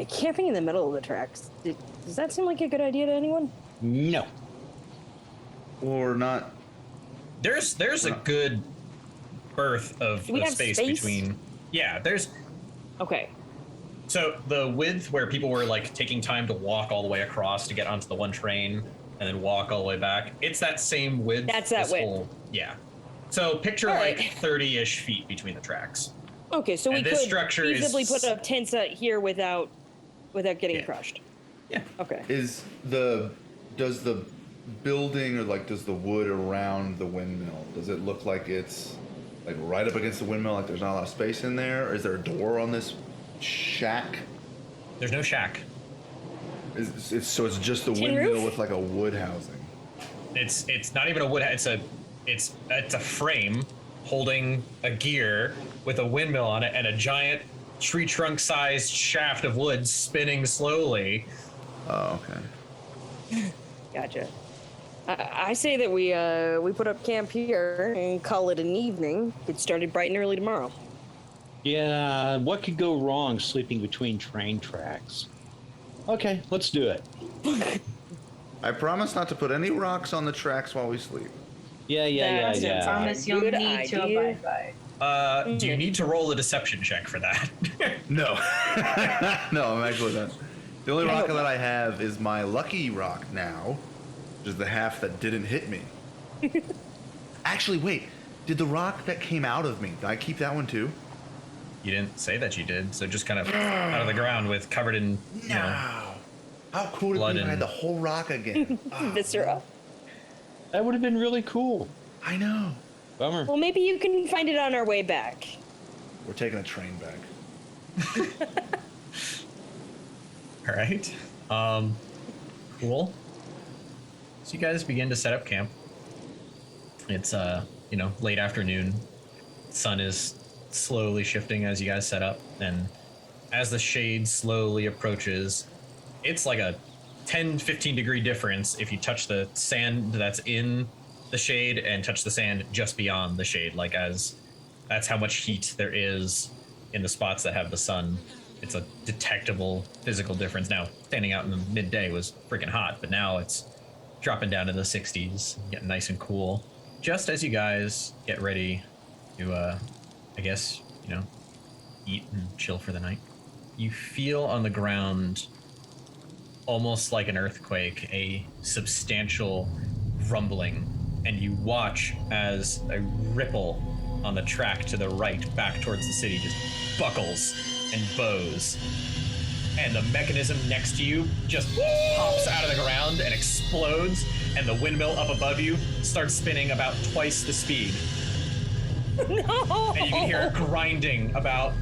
Camping in the middle of the tracks. Does that seem like a good idea to anyone? No. Or not. There's a good berth of Do we have space space? between. Yeah, there's. Okay. So the width where people were like taking time to walk all the way across to get onto the one train and then walk all the way back. It's that same width. That's that this width. whole- yeah. So picture All like right. 30-ish feet between the tracks. Okay, so we And this could structure is- feasibly put up tents here without getting Yeah. crushed. Yeah. Okay. Does the building, or like does the wood around the windmill, does it look like it's like right up against the windmill, like there's not a lot of space in there? Or is there a door on this shack? There's no shack. So it's just the Tin windmill roof? with like a wood housing. It's not even a wood. It's a frame holding a gear with a windmill on it and a giant tree trunk sized shaft of wood spinning slowly. Oh, okay. Gotcha. I say that we put up camp here and call it an evening. Get started bright and early tomorrow. Yeah, what could go wrong sleeping between train tracks? Okay, let's do it. I promise not to put any rocks on the tracks while we sleep. Yeah. That's a promise you'll Good need to idea. abide by. Do you need to roll a deception check for that? No. No, I'm actually not. The only rock that I have is my lucky rock now, which is the half that didn't hit me. Actually, wait. Did the rock that came out of me, did I keep that one too? You didn't say that you did, so just kind of out of the ground with covered in, No. How cool would it blood be if I had and- the whole rock again? Ah, Viscera. That would have been really cool. I know. Bummer. Well, maybe you can find it on our way back. We're taking a train back. All right. Cool. So you guys begin to set up camp. It's late afternoon. Sun is slowly shifting as you guys set up, and as the shade slowly approaches, it's like a 10-15 degree difference if you touch the sand that's in the shade and touch the sand just beyond the shade. That's how much heat there is in the spots that have the sun. It's a detectable physical difference. Now, standing out in the midday was freaking hot, but now it's dropping down to the 60s, getting nice and cool. Just as you guys get ready to, eat and chill for the night, you feel on the ground almost like an earthquake, a substantial rumbling, and you watch as a ripple on the track to the right back towards the city just buckles and bows. And the mechanism next to you just pops out of the ground and explodes, and the windmill up above you starts spinning about twice the speed. No! And you can hear it grinding about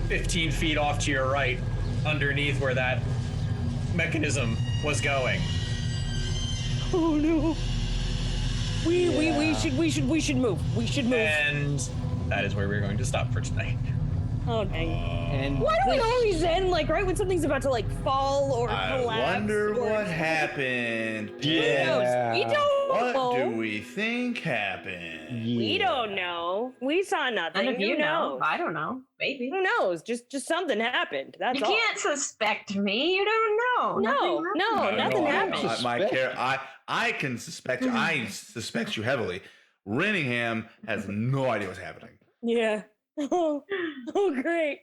15 feet off to your right, underneath where that mechanism was going. Oh no! We should move. We should move. And that is where we're going to stop for tonight. Oh dang! And Why do we always end like right when something's about to like fall or I collapse? wonder or... what happened. Who knows? We don't What know. do we think happened? We don't know. We saw nothing. None of you know. know. I don't know. Maybe. Who knows? Just something happened. That's You all. can't suspect me. You don't know. No, no, nothing happened. I can suspect. I suspect you heavily. Rinningham has no idea what's happening. Yeah. Oh, great.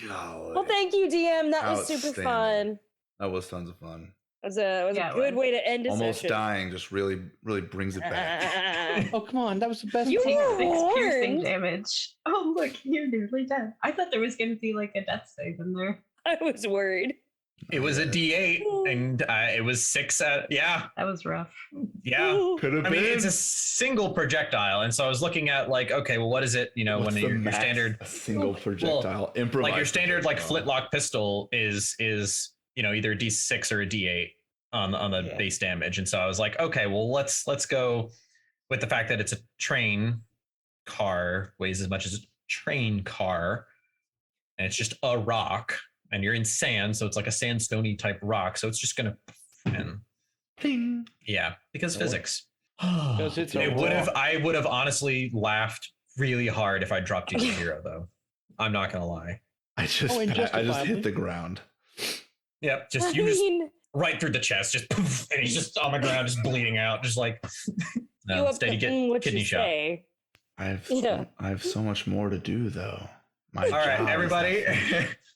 Golly. Well, thank you, DM. That was super Outstanding. fun. That was tons of fun. It was a good way to end a Almost session. dying just really brings it back. oh, come on, that was the best. You Take were 6 piercing warned. damage. Oh, look, you're nearly dead. I thought there was going to be like a death save in there. I was worried. It was a D8, and it was 6 at, yeah. That was rough. Yeah. Could have I mean, been. it's a single projectile, and so I was looking at like, okay, well, what is it? You know, What's when the your max standard, a single projectile, improvised like your standard like projectile. flintlock pistol is either a D6 or a D8 on the base damage, and so I was like, okay, well, let's go with the fact that it's a train car, weighs as much as a train car, and it's just a rock. And you're in sand, so it's like a sandstony type rock. So it's just gonna, Ding. yeah, because physics. Because it's a rock. I would have honestly laughed really hard if I dropped you to 0, though. I'm not gonna lie. I just and hit the ground. Yep, just right through the chest, just poof, and he's just on the ground, just bleeding out, just like no, instead you get kidney shot. I have so much more to do though. All right, everybody,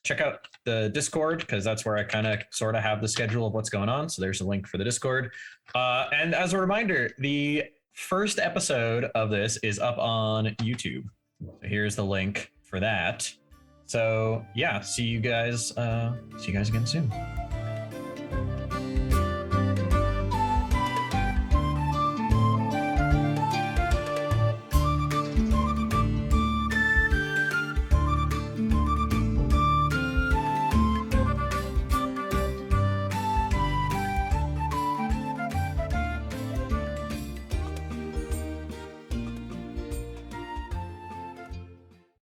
check out the Discord because that's where I kind of sort of have the schedule of what's going on. So there's a link for the Discord. And as a reminder, the first episode of this is up on YouTube. So here's the link for that. So yeah, see you guys again soon.